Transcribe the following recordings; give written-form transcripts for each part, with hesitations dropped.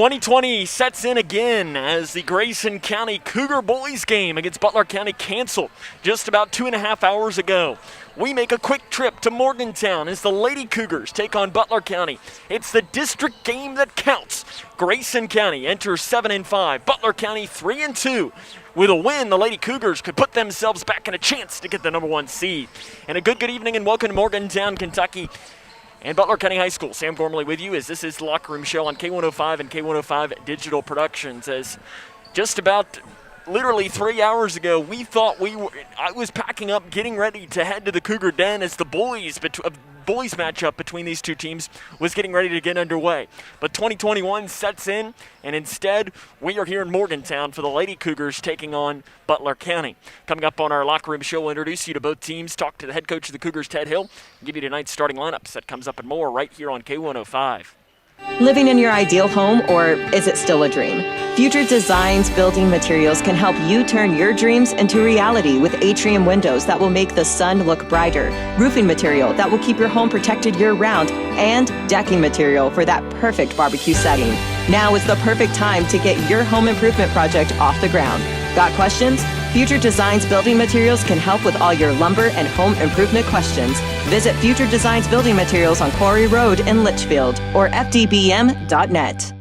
2020 sets in again as the Grayson County Cougar boys game against Butler County canceled just about 2.5 hours ago. We make a quick trip to Morgantown as the Lady Cougars take on Butler County. It's the district game that counts. Grayson County enters 7-5, Butler County 3-2. With a win, the Lady Cougars could put themselves back in a chance to get the number 1 seed. And a good evening and welcome to Morgantown, Kentucky. And Butler County High School. Sam Gormley with you as this is the Locker Room Show on K105 and K105 Digital Productions. As just about literally 3 hours ago, we thought I was packing up, getting ready to head to the Cougar Den as the boys matchup between these two teams was getting ready to get underway. But 2021 sets in, and instead we are here in Morgantown for the Lady Cougars taking on Butler County. Coming up on our Locker Room Show, we'll introduce you to both teams, talk to the head coach of the Cougars, Ted Hill, and give you tonight's starting lineups. That comes up and more right here on K105. Living in your ideal home, or is it still a dream? Future Designs Building Materials can help you turn your dreams into reality with atrium windows that will make the sun look brighter, roofing material that will keep your home protected year-round, and decking material for that perfect barbecue setting. Now is the perfect time to get your home improvement project off the ground. Got questions? Future Designs Building Materials can help with all your lumber and home improvement questions. Visit Future Designs Building Materials on Quarry Road in Litchfield or fdbm.net.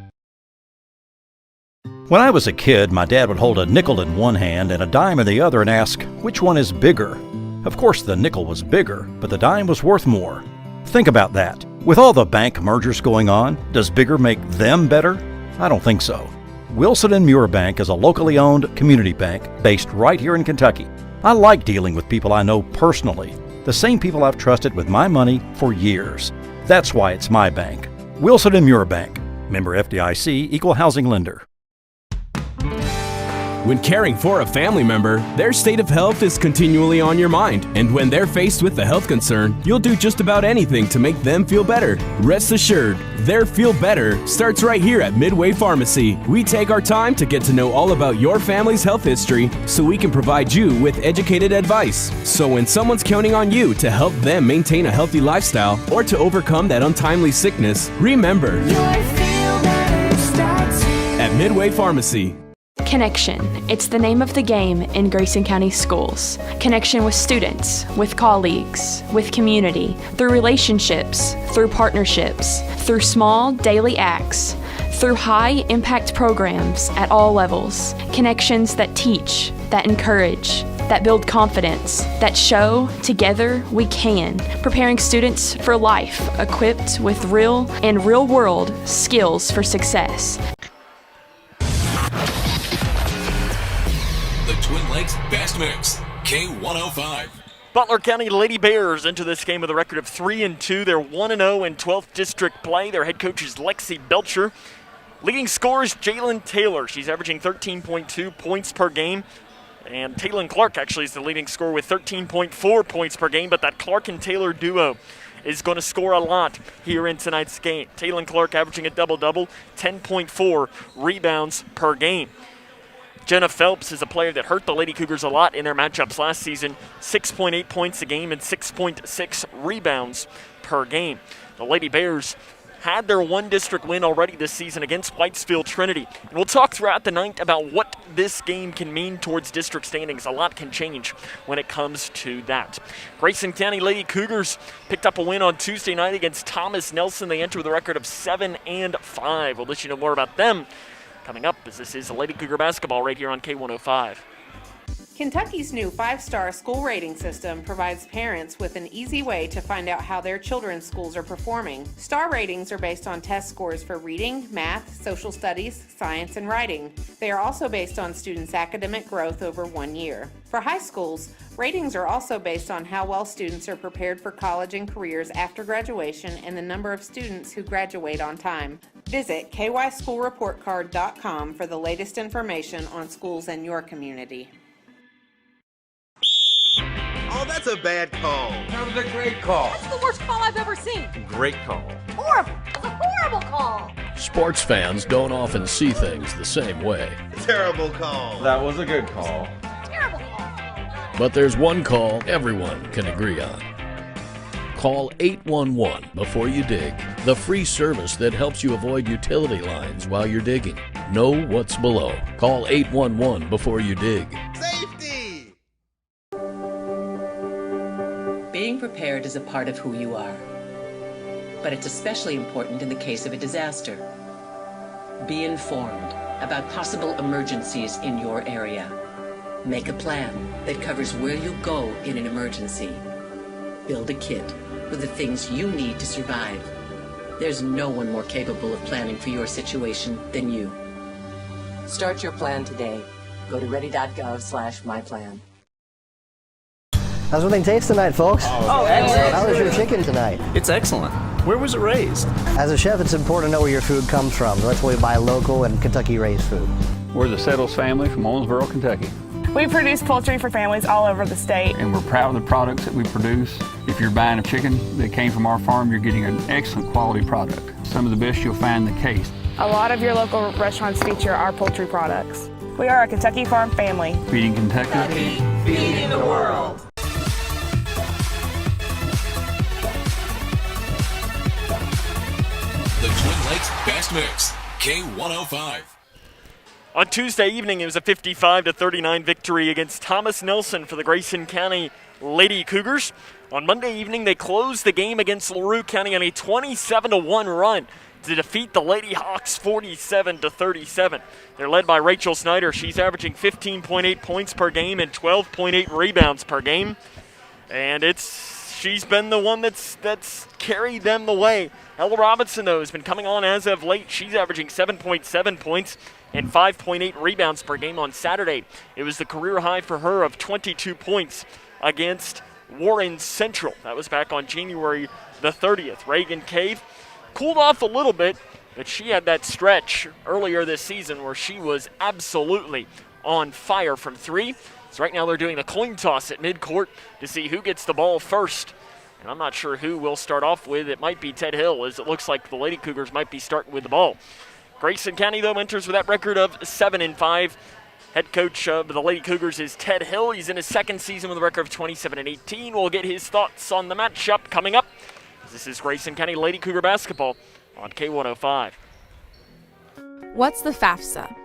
When I was a kid, my dad would hold a nickel in one hand and a dime in the other and ask, which one is bigger? Of course, the nickel was bigger, but the dime was worth more. Think about that. With all the bank mergers going on, does bigger make them better? I don't think so. Wilson & Muir Bank is a locally owned community bank based right here in Kentucky. I like dealing with people I know personally, the same people I've trusted with my money for years. That's why it's my bank. Wilson & Muir Bank. Member FDIC, Equal Housing Lender. When caring for a family member, their state of health is continually on your mind. And when they're faced with a health concern, you'll do just about anything to make them feel better. Rest assured, their feel better starts right here at Midway Pharmacy. We take our time to get to know all about your family's health history so we can provide you with educated advice. So when someone's counting on you to help them maintain a healthy lifestyle or to overcome that untimely sickness, remember, your feel better starts here at Midway Pharmacy. Connection. It's the name of the game in Grayson County schools. Connection with students, with colleagues, with community, through relationships, through partnerships, through small daily acts, through high-impact programs at all levels. Connections that teach, that encourage, that build confidence, that show together we can, preparing students for life, equipped with real and real-world skills for success. Twin Lakes Best Mix, K105. Butler County Lady Bears into this game with a record of 3-2. They're 1-0 in 12th district play. Their head coach is Lexi Belcher. Leading scorer is Jalen Taylor. She's averaging 13.2 points per game. And Taylor Clark actually is the leading scorer with 13.4 points per game. But that Clark and Taylor duo is going to score a lot here in tonight's game. Taylor Clark averaging a double-double, 10.4 rebounds per game. Jenna Phelps is a player that hurt the Lady Cougars a lot in their matchups last season, 6.8 points a game and 6.6 rebounds per game. The Lady Bears had their one district win already this season against Whitesfield Trinity. And we'll talk throughout the night about what this game can mean towards district standings. A lot can change when it comes to that. Grayson County Lady Cougars picked up a win on Tuesday night against Thomas Nelson. They enter with a record of 7-5. We'll let you know more about them coming up, as this is Lady Cougar basketball right here on K105. Kentucky's new 5-star school rating system provides parents with an easy way to find out how their children's schools are performing. Star ratings are based on test scores for reading, math, social studies, science, and writing. They are also based on students' academic growth over 1 year. For high schools, ratings are also based on how well students are prepared for college and careers after graduation and the number of students who graduate on time. Visit kyschoolreportcard.com for the latest information on schools in your community. Oh, that's a bad call. That was a great call. That's the worst call I've ever seen. Great call. Horrible. That's a horrible call. Sports fans don't often see things the same way. Terrible call. That was a good call. Terrible call. But there's one call everyone can agree on. Call 811 before you dig. The free service that helps you avoid utility lines while you're digging. Know what's below. Call 811 before you dig. Safety! Being prepared is a part of who you are. But it's especially important in the case of a disaster. Be informed about possible emergencies in your area. Make a plan that covers where you go in an emergency. Build a kit with the things you need to survive. There's no one more capable of planning for your situation than you. Start your plan today. Go to ready.gov/myplan. How's everything taste tonight, folks? Oh, excellent. How was your chicken tonight? It's excellent. Where was it raised? As a chef, it's important to know where your food comes from. That's why we buy local and Kentucky-raised food. We're the Settles family from Owensboro, Kentucky. We produce poultry for families all over the state. And we're proud of the products that we produce. If you're buying a chicken that came from our farm, you're getting an excellent quality product. Some of the best you'll find in the case. A lot of your local restaurants feature our poultry products. We are a Kentucky farm family. Feeding Kentucky. Feeding the world. The Twin Lakes Best Mix, K105. On Tuesday evening, it was a 55-39 victory against Thomas Nelson for the Grayson County Lady Cougars. On Monday evening, they closed the game against LaRue County on a 27-1 run to defeat the Lady Hawks 47-37. They're led by Rachel Snyder. She's averaging 15.8 points per game and 12.8 rebounds per game. And she's been the one that's carried them the way. Ella Robinson, though, has been coming on as of late. She's averaging 7.7 points and 5.8 rebounds per game on Saturday. It was the career high for her of 22 points against Warren Central. That was back on January the 30th. Reagan Cave cooled off a little bit, but she had that stretch earlier this season where she was absolutely on fire from three. So right now they're doing the coin toss at midcourt to see who gets the ball first. And I'm not sure who we'll start off with. It might be Ted Hill, as it looks like the Lady Cougars might be starting with the ball. Grayson County, though, enters with that record of 7-5. Head coach of the Lady Cougars is Ted Hill. He's in his second season with a record of 27-18. We'll get his thoughts on the matchup coming up. This is Grayson County Lady Cougar basketball on K105. What's the FAFSA?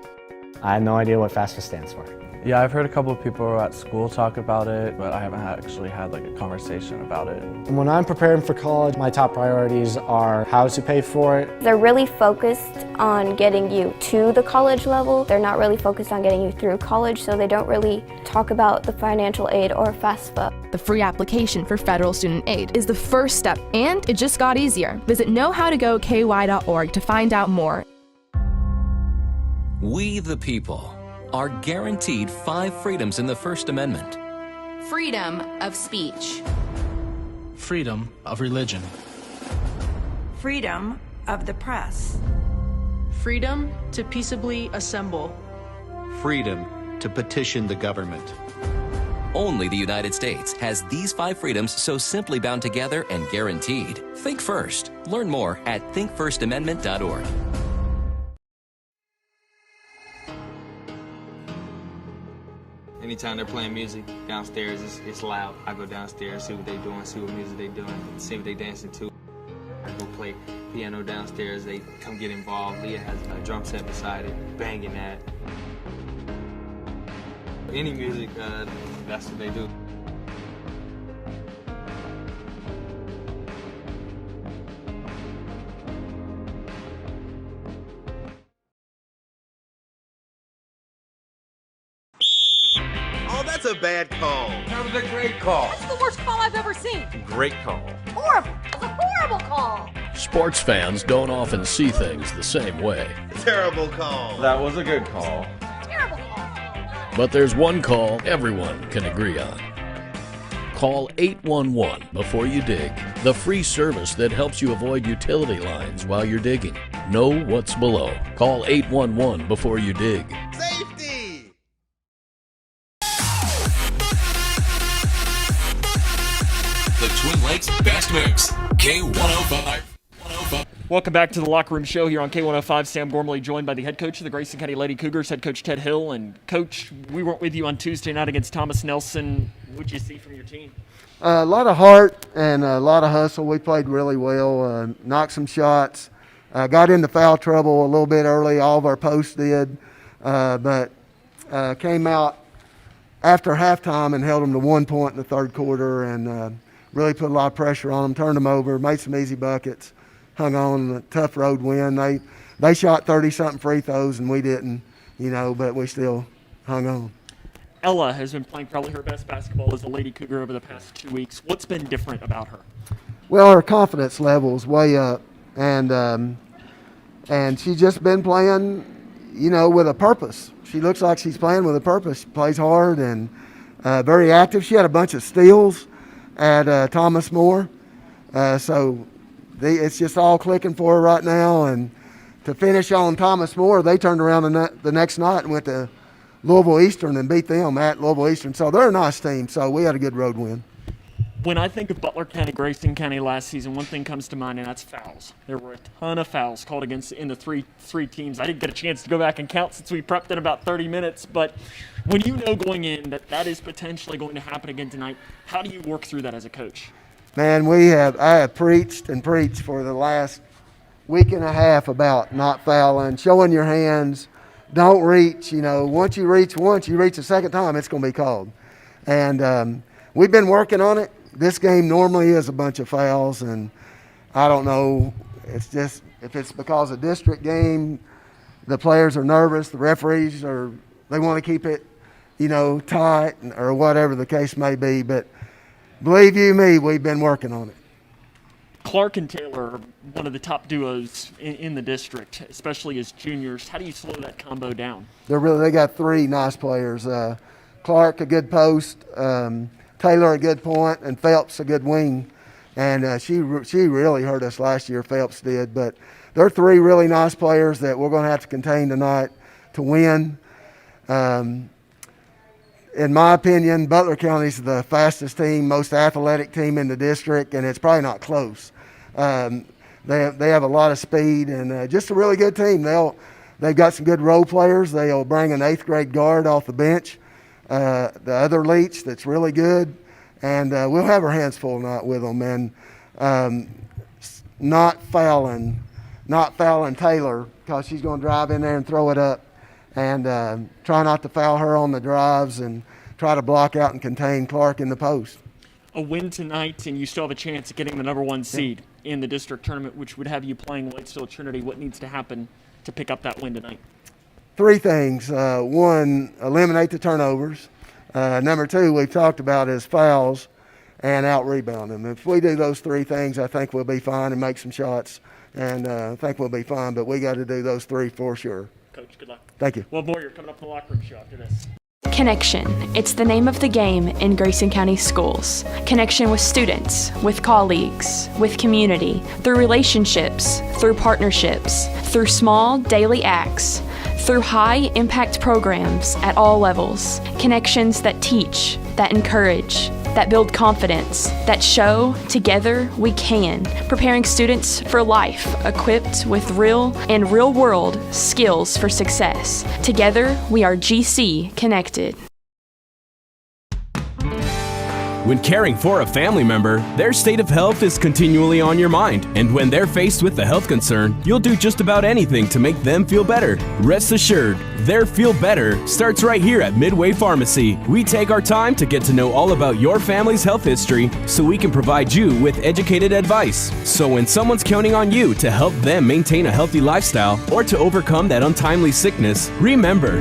I have no idea what FAFSA stands for. Yeah, I've heard a couple of people at school talk about it, but I haven't actually had like a conversation about it. When I'm preparing for college, my top priorities are how to pay for it. They're really focused on getting you to the college level. They're not really focused on getting you through college, so they don't really talk about the financial aid or FAFSA. The free application for federal student aid is the first step, and it just got easier. Visit knowhowtogoky.org to find out more. We the people are guaranteed 5 freedoms in the First Amendment. Freedom of speech. Freedom of religion. Freedom of the press. Freedom to peaceably assemble. Freedom to petition the government. Only the United States has these 5 freedoms so simply bound together and guaranteed. Think first. Learn more at thinkfirstamendment.org. Anytime they're playing music downstairs, it's loud. I go downstairs, see what they're doing, see what music they're doing, see what they're dancing to. I go play piano downstairs, they come get involved. Leah has a drum set beside it, banging that. Any music, that's what they do. That's a bad call. That was a great call. That's the worst call I've ever seen. Great call. Horrible. It's a horrible call. Sports fans don't often see things the same way. Terrible call. That was a good call. Terrible call. But there's one call everyone can agree on. Call 811 before you dig. The free service that helps you avoid utility lines while you're digging. Know what's below. Call 811 before you dig. Safety! The Twin Lakes Best Mix, K105. Welcome back to the Locker Room Show here on K105. Sam Gormley joined by the head coach of the Grayson County Lady Cougars, head coach Ted Hill. And, Coach, we weren't with you on Tuesday night against Thomas Nelson. What did you see from your team? A lot of heart and a lot of hustle. We played really well, knocked some shots, got into foul trouble a little bit early. All of our posts did, but came out after halftime and held them to 1 point in the third quarter and really put a lot of pressure on them, turned them over, made some easy buckets, hung on, a tough road win. They shot 30-something free throws and we didn't, but we still hung on. Ella has been playing probably her best basketball as a Lady Cougar over the past 2 weeks. What's been different about her? Well, her confidence level is way up, and she's just been playing, with a purpose. She looks like she's playing with a purpose. She plays hard and very active. She had a bunch of steals at Thomas More, so it's just all clicking for her right now. And to finish on Thomas More, they turned around the next night and went to Louisville Eastern and beat them at Louisville Eastern. So they're a nice team. So we had a good road win. When I think of Butler County, Grayson County last season, one thing comes to mind, and that's fouls. There were a ton of fouls called against in the three teams. I didn't get a chance to go back and count since we prepped in about 30 minutes. But when you know going in that is potentially going to happen again tonight, how do you work through that as a coach? Man, I have preached and preached for the last week and a half about not fouling, showing your hands. Don't reach, once you reach a second time, it's going to be called. And we've been working on it. This game normally is a bunch of fouls, and I don't know. It's just if it's because of district game, the players are nervous, the referees they want to keep it, tight or whatever the case may be. But believe you me, we've been working on it. Clark and Taylor are one of the top duos in the district, especially as juniors. How do you slow that combo down? They got three nice players. Clark, a good post, Taylor, a good point, and Phelps, a good wing. And she really hurt us last year, Phelps did. But they're three really nice players that we're going to have to contain tonight to win. In my opinion, Butler County's the fastest team, most athletic team in the district, and it's probably not close. They have a lot of speed and just a really good team. They've got some good role players. They'll bring an 8th grade guard off the bench, the other Leach that's really good, and we'll have our hands full tonight with them. And not fouling Taylor because she's going to drive in there and throw it up. And try not to foul her on the drives and try to block out and contain Clark in the post. A win tonight, and you still have a chance at getting the number 1 seed in the district tournament, which would have you playing Whitesville Trinity. What needs to happen to pick up that win tonight? 3 things. 1, eliminate the turnovers. Number 2, we've talked about is fouls and out-rebound them. If we do those 3 things, I think we'll be fine and make some shots, and I think we'll be fine. But we got to do those 3 for sure. Coach, good luck. Thank you. Well, more, you're coming up in the locker room show after this. Connection. It's the name of the game in Grayson County schools. Connection with students, with colleagues, with community, through relationships, through partnerships, through small daily acts, through high-impact programs at all levels. Connections that teach, that encourage, that build confidence, that show together we can, preparing students for life, equipped with real and real-world skills for success. Together, we are GC Connected. When caring for a family member, their state of health is continually on your mind. And when they're faced with a health concern, you'll do just about anything to make them feel better. Rest assured, their feel better starts right here at Midway Pharmacy. We take our time to get to know all about your family's health history so we can provide you with educated advice. So when someone's counting on you to help them maintain a healthy lifestyle or to overcome that untimely sickness, remember,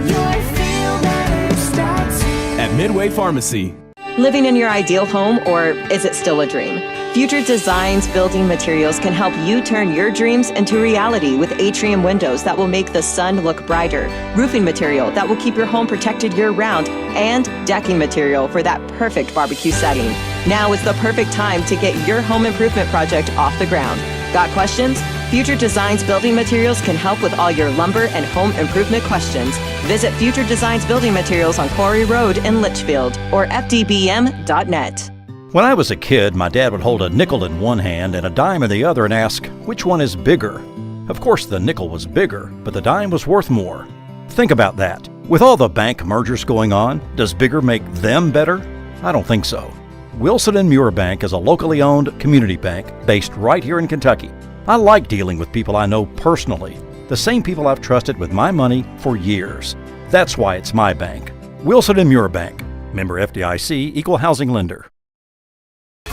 at Midway Pharmacy. Living in your ideal home, or is it still a dream? Future Designs Building Materials can help you turn your dreams into reality with atrium windows that will make the sun look brighter, roofing material that will keep your home protected year-round, and decking material for that perfect barbecue setting. Now is the perfect time to get your home improvement project off the ground. Got questions? Future Designs Building Materials can help with all your lumber and home improvement questions. Visit Future Designs Building Materials on Quarry Road in Litchfield or fdbm.net. When I was a kid, my dad would hold a nickel in one hand and a dime in the other and ask, which one is bigger? Of course, the nickel was bigger, but the dime was worth more. Think about that. With all the bank mergers going on, does bigger make them better? I don't think so. Wilson & Muir Bank is a locally owned community bank based right here in Kentucky. I like dealing with people I know personally, the same people I've trusted with my money for years. That's why it's my bank. Wilson & Muir Bank. Member FDIC, Equal Housing Lender. The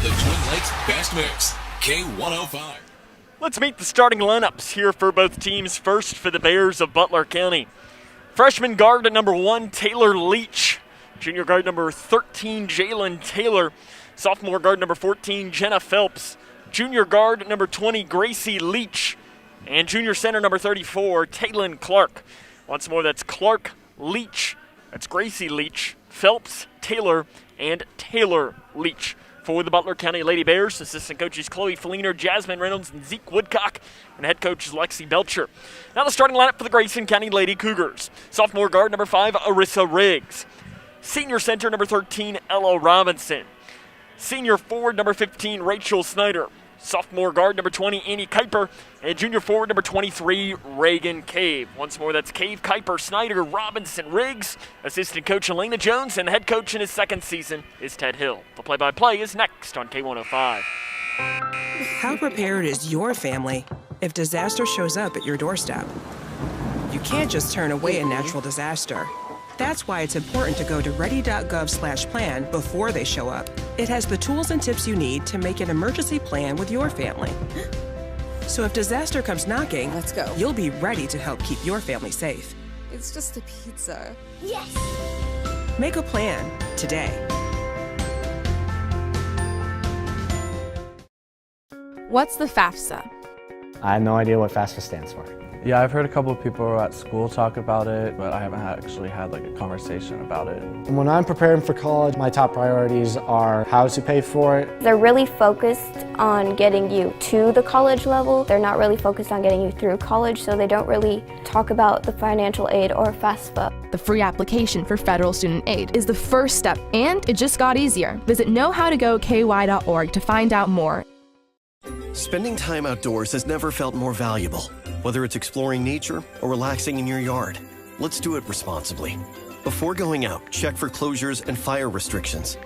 Twin Lakes Best Mix, K105. Let's meet the starting lineups here for both teams. First for the Bears of Butler County. Freshman guard at number 1, Taylor Leach. Junior guard number 13, Jalen Taylor. Sophomore guard number 14, Jenna Phelps. Junior guard number 20, Gracie Leach. And junior center number 34, Taylon Clark. Once more, that's Clark, Leach. That's Gracie Leach, Phelps, Taylor, and Taylor Leach. For the Butler County Lady Bears, assistant coaches Chloe Feliner, Jasmine Reynolds, and Zeke Woodcock, and head coach is Lexi Belcher. Now the starting lineup for the Grayson County Lady Cougars. Sophomore guard number 5, Arissa Riggs. Senior center number 13, Ella Robinson. Senior forward number 15, Rachel Snyder. Sophomore guard number 20, Annie Kuiper. And junior forward number 23, Reagan Cave. Once more, that's Cave, Kuiper, Snyder, Robinson, Riggs. Assistant coach Elena Jones, and head coach in his second season is Ted Hill. The play-by-play is next on K105. How prepared is your family if disaster shows up at your doorstep? You can't just turn away a natural disaster. That's why it's important to go to ready.gov/plan before they show up. It has the tools and tips you need to make an emergency plan with your family. So if disaster comes knocking, let's go. You'll be ready to help keep your family safe. It's just a pizza. Yes! Make a plan today. What's the FAFSA? I have no idea what FAFSA stands for. Yeah, I've heard a couple of people at school talk about it, but I haven't actually had like a conversation about it. When I'm preparing for college, my top priorities are how to pay for it. They're really focused on getting you to the college level. They're not really focused on getting you through college, so they don't really talk about the financial aid or FAFSA. The free application for federal student aid is the first step, and it just got easier. Visit knowhowtogoky.org to find out more. Spending time outdoors has never felt more valuable. Whether it's exploring nature or relaxing in your yard, let's do it responsibly. Before going out, check for closures and fire restrictions.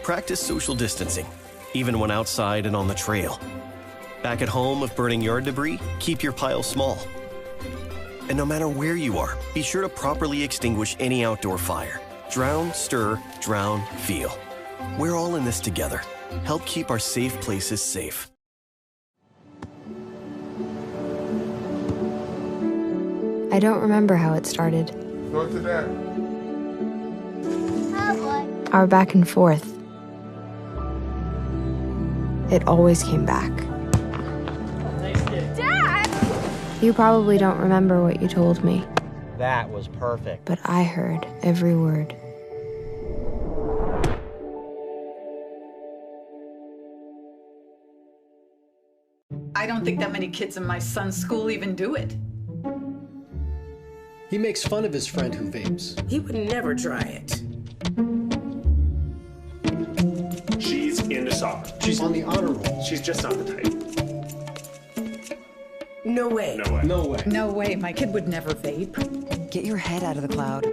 Practice social distancing, even when outside and on the trail. Back at home, if burning yard debris, keep your pile small. And no matter where you are, be sure to properly extinguish any outdoor fire. Drown, stir, drown, feel. We're all in this together. Help keep our safe places safe. I don't remember how it started. Go to that. Our back and forth. It always came back. Dad! You probably don't remember what you told me, That was perfect. but I heard every word. I don't think that many kids in my son's school even do it. He makes fun of his friend who vapes. He would never try it. She's into soccer. She's on the honor roll. She's just not the type. No way. No way. No way. No way. My kid would never vape. Get your head out of the cloud.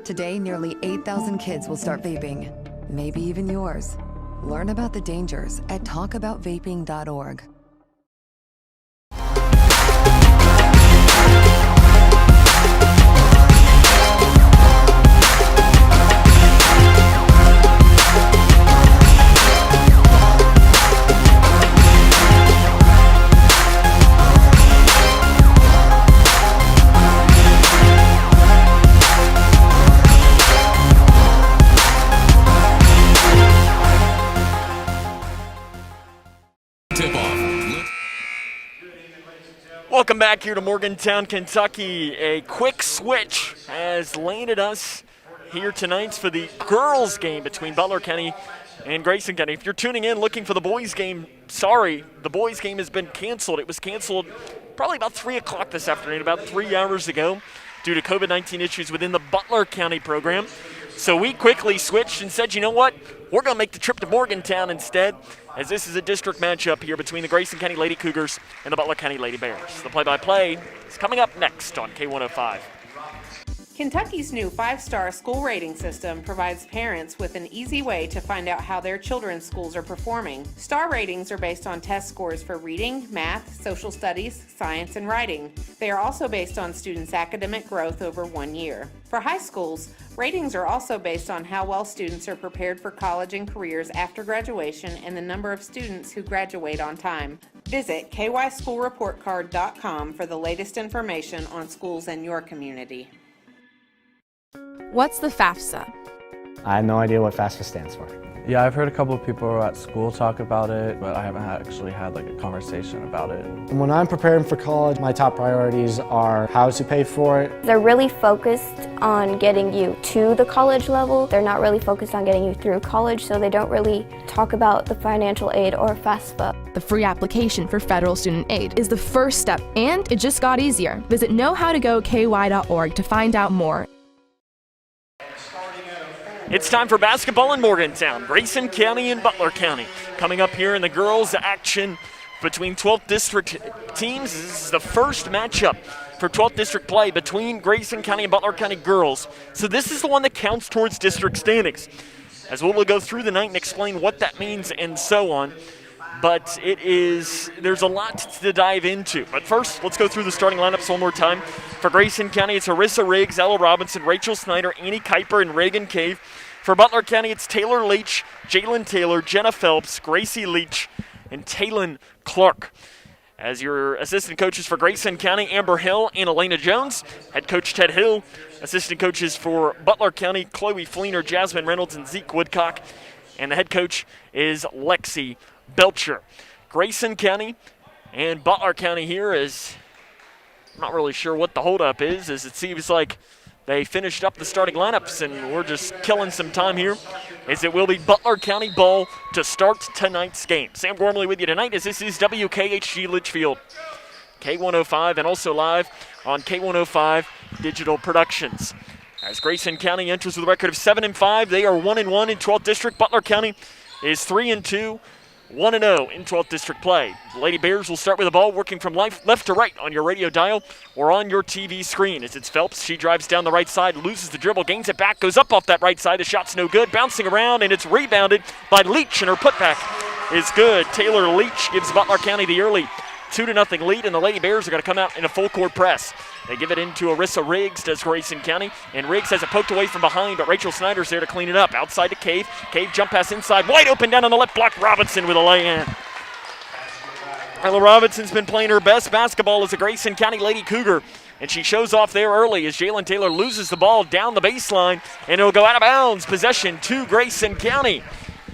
Today, nearly 8,000 kids will start vaping. Maybe even yours. Learn about the dangers at talkaboutvaping.org. Welcome back here to Morgantown, Kentucky. A quick switch has landed us here tonight for the girls' game between Butler County and Grayson County. If you're tuning in looking for the boys' game, sorry, the boys' game has been canceled. It was canceled probably about 3 o'clock this afternoon, about 3 hours ago, due to COVID-19 issues within the Butler County program. So we quickly switched and said, you know what, we're going to make the trip to Morgantown instead, as this is a district matchup here between the Grayson County Lady Cougars and the Butler County Lady Bears. The play-by-play is coming up next on K105. Kentucky's new 5-star school rating system provides parents with an easy way to find out how their children's schools are performing. Star ratings are based on test scores for reading, math, social studies, science, and writing. They are also based on students' academic growth over 1 year. For high schools, ratings are also based on how well students are prepared for college and careers after graduation and the number of students who graduate on time. Visit kyschoolreportcard.com for the latest information on schools in your community. What's the FAFSA? I have no idea what FAFSA stands for. Yeah, I've heard a couple of people at school talk about it, but I haven't actually had like a conversation about it. When I'm preparing for college, my top priorities are how to pay for it. They're really focused on getting you to the college level. They're not really focused on getting you through college, so they don't really talk about the financial aid or FAFSA. The free application for federal student aid is the first step, and it just got easier. Visit knowhowtogoky.org to find out more. It's time for basketball in Morgantown, Grayson County and Butler County. Coming up here in the girls' action between 12th District teams. This is the first matchup for 12th District play between Grayson County and Butler County girls. So this is the one that counts towards district standings. As we'll go through the night and explain what that means and so on. But there's a lot to dive into. But first, let's go through the starting lineups one more time. For Grayson County, it's Harissa Riggs, Ella Robinson, Rachel Snyder, Annie Kuiper, and Reagan Cave. For Butler County, it's Taylor Leach, Jalen Taylor, Jenna Phelps, Gracie Leach, and Taylon Clark. As your assistant coaches for Grayson County, Amber Hill and Elena Jones. Head coach Ted Hill. Assistant coaches for Butler County, Chloe Fleener, Jasmine Reynolds, and Zeke Woodcock. And the head coach is Lexi Belcher. Grayson County and Butler County here is, I'm not really sure what the holdup is, as it seems like they finished up the starting lineups and we're just killing some time here, as it will be Butler County ball to start tonight's game. Sam Gormley with you tonight as this is WKHG Litchfield, K105, and also live on K105 Digital Productions. As Grayson County enters with a record of 7-5, they are 1-1 in 12th District. Butler County is 3-2. 1-0 in 12th District play. The Lady Bears will start with the ball, working from left to right on your radio dial or on your TV screen. As it's Phelps, she drives down the right side, loses the dribble, gains it back, goes up off that right side. The shot's no good, bouncing around, and it's rebounded by Leach, and her putback is good. Taylor Leach gives Butler County the early 2-0 lead, and the Lady Bears are going to come out in a full court press. They give it into Harissa Riggs, does Grayson County, and Riggs has it poked away from behind, but Rachel Snyder's there to clean it up. Outside to Cave. Cave jump pass inside, wide open down on the left block. Robinson with a lay-in. Ella Robinson's been playing her best basketball as a Grayson County Lady Cougar, and she shows off there early as Jalen Taylor loses the ball down the baseline, and it'll go out of bounds. Possession to Grayson County.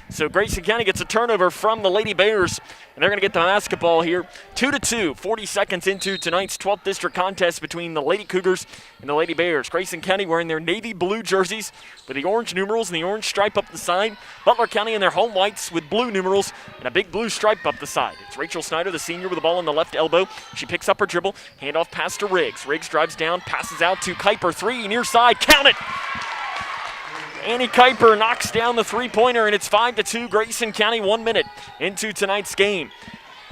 So Grayson County gets a turnover from the Lady Bears, and they're going to get the basketball here. 2-2, 40 seconds into tonight's 12th District contest between the Lady Cougars and the Lady Bears. Grayson County wearing their navy blue jerseys with the orange numerals and the orange stripe up the side. Butler County in their home whites with blue numerals and a big blue stripe up the side. It's Rachel Snyder, the senior, with the ball on the left elbow. She picks up her dribble, handoff pass to Riggs. Riggs drives down, passes out to Kuiper, three near side, count it! Annie Kuiper knocks down the three-pointer, and it's 5-2 Grayson County, 1 minute into tonight's game.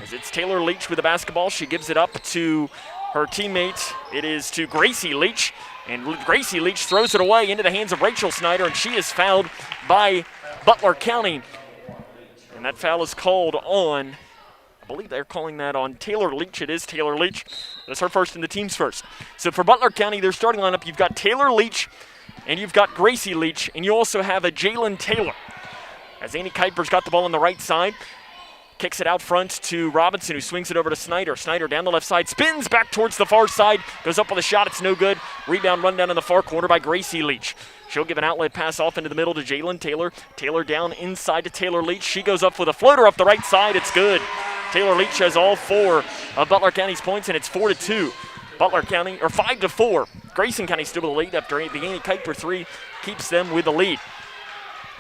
As it's Taylor Leach with the basketball, she gives it up to her teammate. It is to Gracie Leach, and Gracie Leach throws it away into the hands of Rachel Snyder, and she is fouled by Butler County. And that foul is called on, I believe they're calling that on Taylor Leach. It is Taylor Leach. That's her first and the team's first. So for Butler County, their starting lineup, you've got Taylor Leach, and you've got Gracie Leach, and you also have a Jalen Taylor. As Annie Kuiper's got the ball on the right side, kicks it out front to Robinson, who swings it over to Snyder. Snyder down the left side, spins back towards the far side, goes up with a shot, it's no good. Rebound run down in the far corner by Gracie Leach. She'll give an outlet pass off into the middle to Jalen Taylor. Taylor down inside to Taylor Leach. She goes up with a floater up the right side, it's good. Taylor Leach has all four of Butler County's points, and it's 4-2. Butler County, or 5-4. Grayson County still with the lead after the Annie Kuiper three keeps them with the lead.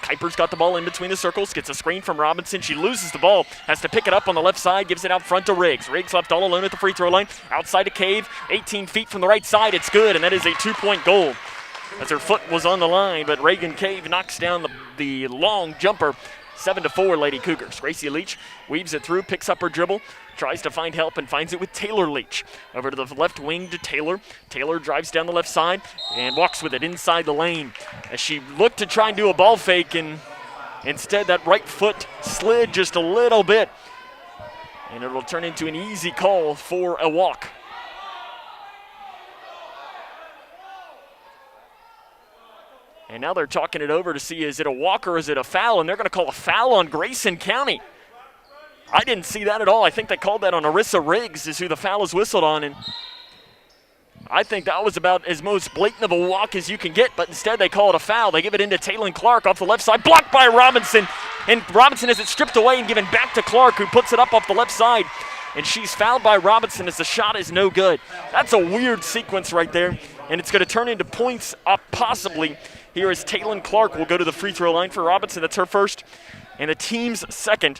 Kuiper's got the ball in between the circles, gets a screen from Robinson. She loses the ball, has to pick it up on the left side, gives it out front to Riggs. Riggs left all alone at the free throw line. Outside to Cave, 18 feet from the right side. It's good, and that is a 2-point goal. As her foot was on the line, but Reagan Cave knocks down the long jumper. 7-4 Lady Cougars. Gracie Leach weaves it through, picks up her dribble, tries to find help and finds it with Taylor Leach. Over to the left wing to Taylor. Taylor drives down the left side and walks with it inside the lane as she looked to try and do a ball fake, and instead that right foot slid just a little bit, and it'll turn into an easy call for a walk. And now they're talking it over to see, is it a walk or is it a foul? And they're going to call a foul on Grayson County. I didn't see that at all. I think they called that on Arissa Riggs is who the foul is whistled on. And I think that was about as most blatant of a walk as you can get, but instead they call it a foul. They give it into Taylor Clark off the left side, blocked by Robinson. And Robinson has it stripped away and given back to Clark, who puts it up off the left side. And she's fouled by Robinson as the shot is no good. That's a weird sequence right there. And it's going to turn into points up possibly. Here is Taylor Clark will go to the free throw line for Robinson. That's her first and the team's second.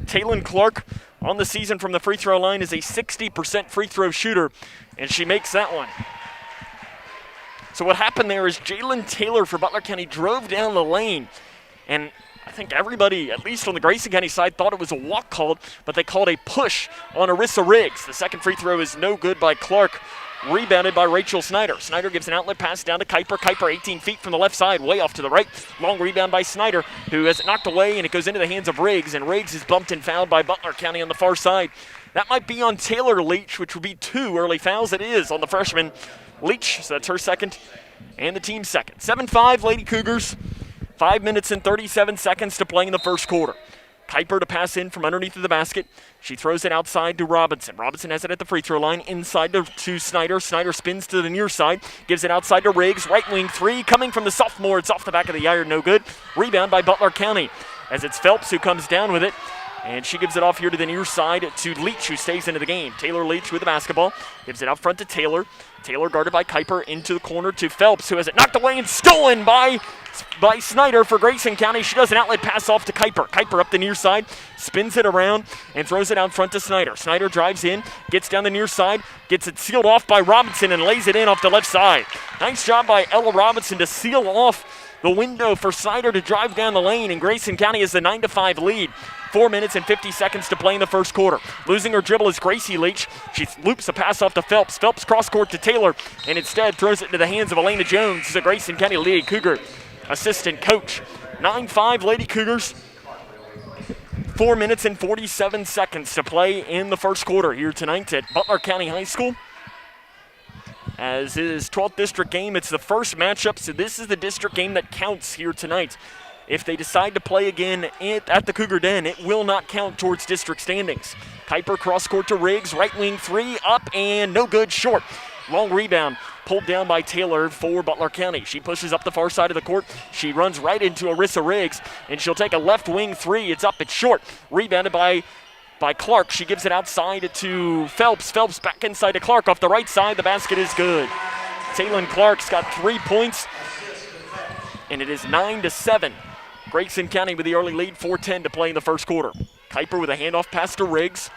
Taylor Clark on the season from the free throw line is a 60% free throw shooter, and she makes that one. So what happened there is Jalen Taylor for Butler County drove down the lane, and I think everybody, at least on the Grayson County side, thought it was a walk called, but they called a push on Arissa Riggs. The second free throw is no good by Clark. Rebounded by Rachel Snyder. Snyder gives an outlet pass down to Kuiper. Kuiper 18 feet from the left side, way off to the right. Long rebound by Snyder, who has it knocked away, and it goes into the hands of Riggs, and Riggs is bumped and fouled by Butler County on the far side. That might be on Taylor Leach, which would be 2 early fouls. It is on the freshman Leach, so that's her second and the team's second. 7-5 Lady Cougars. 5 minutes and 37 seconds to play in the first quarter. Kuiper to pass in from underneath of the basket. She throws it outside to Robinson. Robinson has it at the free throw line, inside to Snyder. Snyder spins to the near side, gives it outside to Riggs. Right wing three coming from the sophomore. It's off the back of the iron, no good. Rebound by Butler County as it's Phelps who comes down with it. And she gives it off here to the near side to Leach, who stays into the game. Taylor Leach with the basketball. Gives it out front to Taylor. Taylor guarded by Kuiper into the corner to Phelps, who has it knocked away and stolen by Snyder for Grayson County. She does an outlet pass off to Kuiper. Kuiper up the near side, spins it around, and throws it out front to Snyder. Snyder drives in, gets down the near side, gets it sealed off by Robinson, and lays it in off the left side. Nice job by Ella Robinson to seal off the window for Snyder to drive down the lane, and Grayson County has the 9-5 lead. 4 minutes and 50 seconds to play in the first quarter. Losing her dribble is Gracie Leach. She loops a pass off to Phelps. Phelps cross court to Taylor, and instead throws it into the hands of Elena Jones, the Grayson County Lady Cougar assistant coach. 9-5 Lady Cougars. 4 minutes and 47 seconds to play in the first quarter here tonight at Butler County High School. As is 12th district game, it's the first matchup, so this is the district game that counts here tonight. If they decide to play again at the Cougar Den, it will not count towards district standings. Kuiper cross court to Riggs, right wing three, up and no good, short. Long rebound pulled down by Taylor for Butler County. She pushes up the far side of the court. She runs right into Arissa Riggs, and she'll take a left wing three. It's up, it's short. Rebounded by Clark. She gives it outside to Phelps. Phelps back inside to Clark off the right side. The basket is good. Taylor Clark's got 3 points, and it is 9-7. Grayson County with the early lead, 4:10 to play in the first quarter. Kuiper with a handoff pass to Riggs.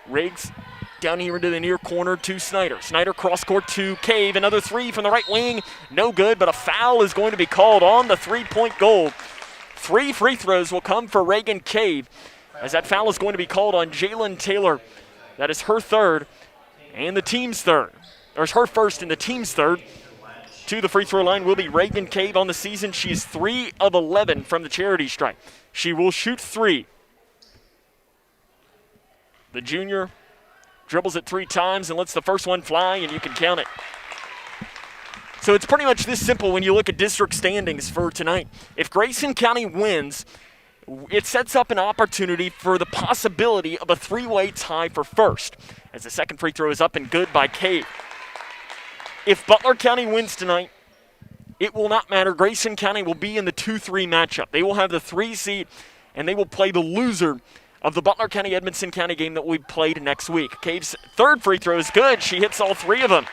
Riggs down here into the near corner to Snyder. Snyder cross court to Cave. Another three from the right wing. No good, but a foul is going to be called on the three-point goal. 3 free throws will come for Reagan Cave, as that foul is going to be called on Jalen Taylor. That is her third and the team's third. Or her first and the team's third. To the free throw line will be Reagan Cave on the season. She is 3 of 11 from the charity stripe. She will shoot 3. The junior dribbles it 3 times and lets the first one fly, and you can count it. So it's pretty much this simple when you look at district standings for tonight. If Grayson County wins, it sets up an opportunity for the possibility of a 3-way tie for first, as the second free throw is up and good by Cave. If Butler County wins tonight, it will not matter. Grayson County will be in the 2-3 matchup. They will have the 3 seed, and they will play the loser of the Butler County-Edmondson County game that we played next week. Cave's third free throw is good. She hits all 3 of them.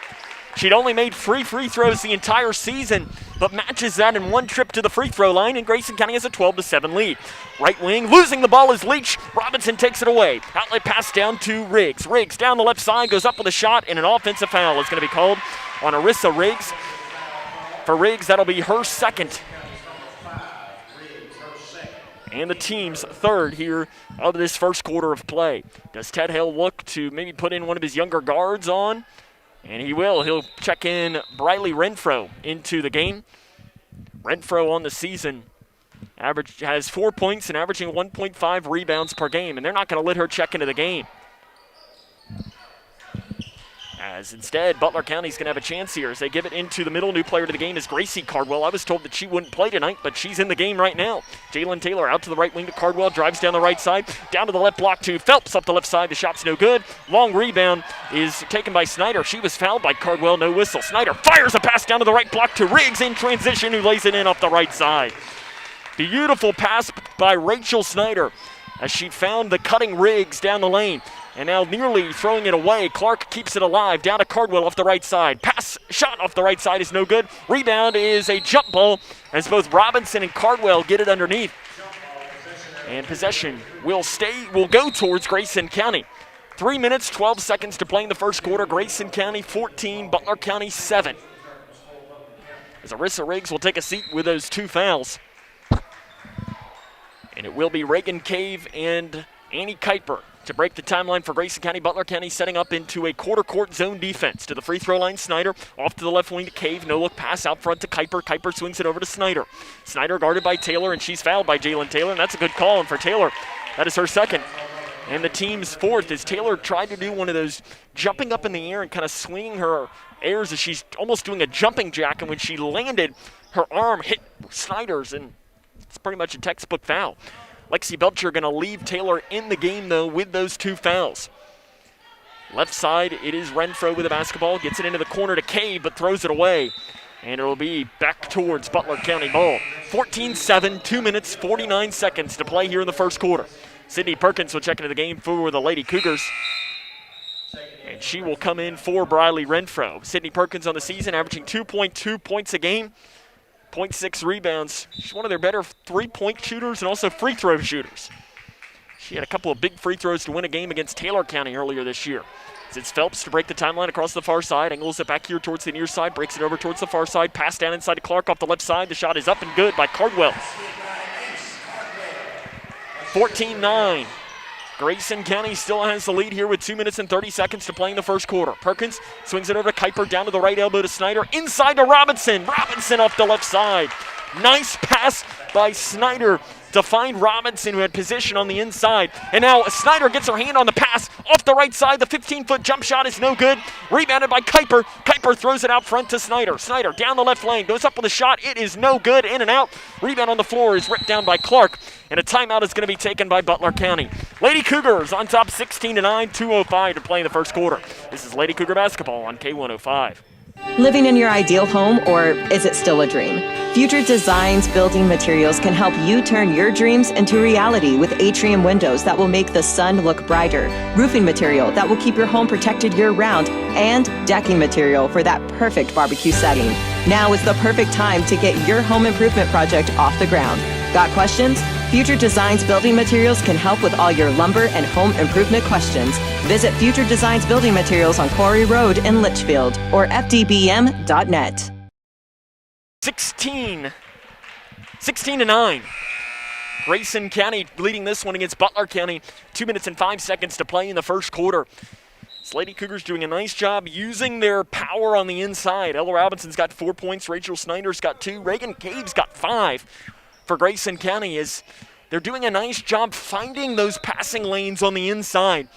She'd only made 3 free throws the entire season, but matches that in 1 trip to the free throw line, and Grayson County has a 12-7 lead. Right wing, losing the ball is Leach. Robinson takes it away. Outlet pass down to Riggs. Riggs down the left side, goes up with a shot, and an offensive foul is going to be called on Arissa Riggs. For Riggs, that'll be her second. and the team's third here of this first quarter of play. Does Ted Hill look to maybe put in one of his younger guards on? And he will. He'll check in Briley Renfro into the game. Renfro on the season has 4 points and averaging 1.5 rebounds per game, and they're not going to let her check into the game. As instead, Butler County's going to have a chance here as they give it into the middle. New player to the game is Gracie Cardwell. I was told that she wouldn't play tonight, but she's in the game right now. Jalen Taylor out to the right wing to Cardwell, drives down the right side, down to the left block to Phelps up the left side. The shot's no good. Long rebound is taken by Snyder. She was fouled by Cardwell, no whistle. Snyder fires a pass down to the right block to Riggs in transition, who lays it in off the right side. Beautiful pass by Rachel Snyder as she found the cutting Riggs down the lane. And now nearly throwing it away. Clark keeps it alive. Down to Cardwell off the right side. Pass shot off the right side is no good. Rebound is a jump ball as both Robinson and Cardwell get it underneath. And possession will go towards Grayson County. 3 minutes, 12 seconds to play in the first quarter. Grayson County 14, Butler County 7. As Arissa Riggs will take a seat with those 2 fouls. And it will be Reagan Cave and Annie Kuiper to break the timeline for Grayson County. Butler County setting up into a quarter court zone defense. To the free throw line, Snyder. Off to the left wing to Cave. No look pass out front to Kuiper. Kuiper swings it over to Snyder. Snyder guarded by Taylor, and she's fouled by Jalen Taylor, and that's a good call. And for Taylor, that is her second. And the team's fourth as Taylor tried to do one of those jumping up in the air and kind of swinging her airs as she's almost doing a jumping jack. And when she landed, her arm hit Snyder's, and it's pretty much a textbook foul. Lexi Belcher going to leave Taylor in the game, though, with those 2 fouls. Left side, it is Renfro with the basketball. Gets it into the corner to Cave, but throws it away. And it'll be back towards Butler County ball. 14-7, 2 minutes, 49 seconds to play here in the first quarter. Sydney Perkins will check into the game for the Lady Cougars. And she will come in for Briley Renfro. Sydney Perkins on the season, averaging 2.2 points a game. 0.6 rebounds. She's one of their better three-point shooters and also free throw shooters. She had a couple of big free throws to win a game against Taylor County earlier this year. It's Phelps to break the timeline across the far side. Angles it back here towards the near side. Breaks it over towards the far side. Pass down inside to Clark off the left side. The shot is up and good by Cardwell. 14-9. Grayson County still has the lead here with 2 minutes and 30 seconds to play in the first quarter. Perkins swings it over to Kuiper, down to the right elbow to Snyder, inside to Robinson. Robinson off the left side. Nice pass by Snyder to find Robinson, who had position on the inside. And now Snyder gets her hand on the pass off the right side. The 15-foot jump shot is no good. Rebounded by Kuiper. Kuiper throws it out front to Snyder. Snyder down the left lane, goes up with a shot. It is no good, in and out. Rebound on the floor is ripped down by Clark. And a timeout is going to be taken by Butler County. Lady Cougars on top 16-9, 2:05 to play in the first quarter. This is Lady Cougar basketball on K105. Living in your ideal home, or is it still a dream? Future Designs Building Materials can help you turn your dreams into reality with atrium windows that will make the sun look brighter, roofing material that will keep your home protected year-round, and decking material for that perfect barbecue setting. Now is the perfect time to get your home improvement project off the ground. Got questions? Future Designs Building Materials can help with all your lumber and home improvement questions. Visit Future Designs Building Materials on Quarry Road in Litchfield or fdbm.net. 16-9. Grayson County leading this one against Butler County. 2 minutes and 5 seconds to play in the first quarter. Lady Cougars doing a nice job using their power on the inside. Ella Robinson's got 4 points. Rachel Snyder's got 2. Reagan Cave's got 5 for Grayson County. Is they're doing a nice job finding those passing lanes on the inside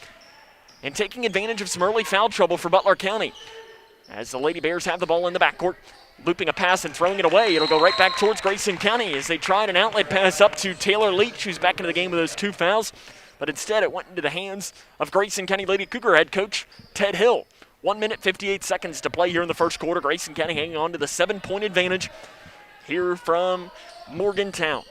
and taking advantage of some early foul trouble for Butler County. As the Lady Bears have the ball in the backcourt, looping a pass and throwing it away. It'll go right back towards Grayson County as they tried an outlet pass up to Taylor Leach, who's back into the game with those 2 fouls. But instead, it went into the hands of Grayson County Lady Cougar head coach Ted Hill. 1 minute, 58 seconds to play here in the first quarter. Grayson County hanging on to the 7-point advantage here from Morgantown.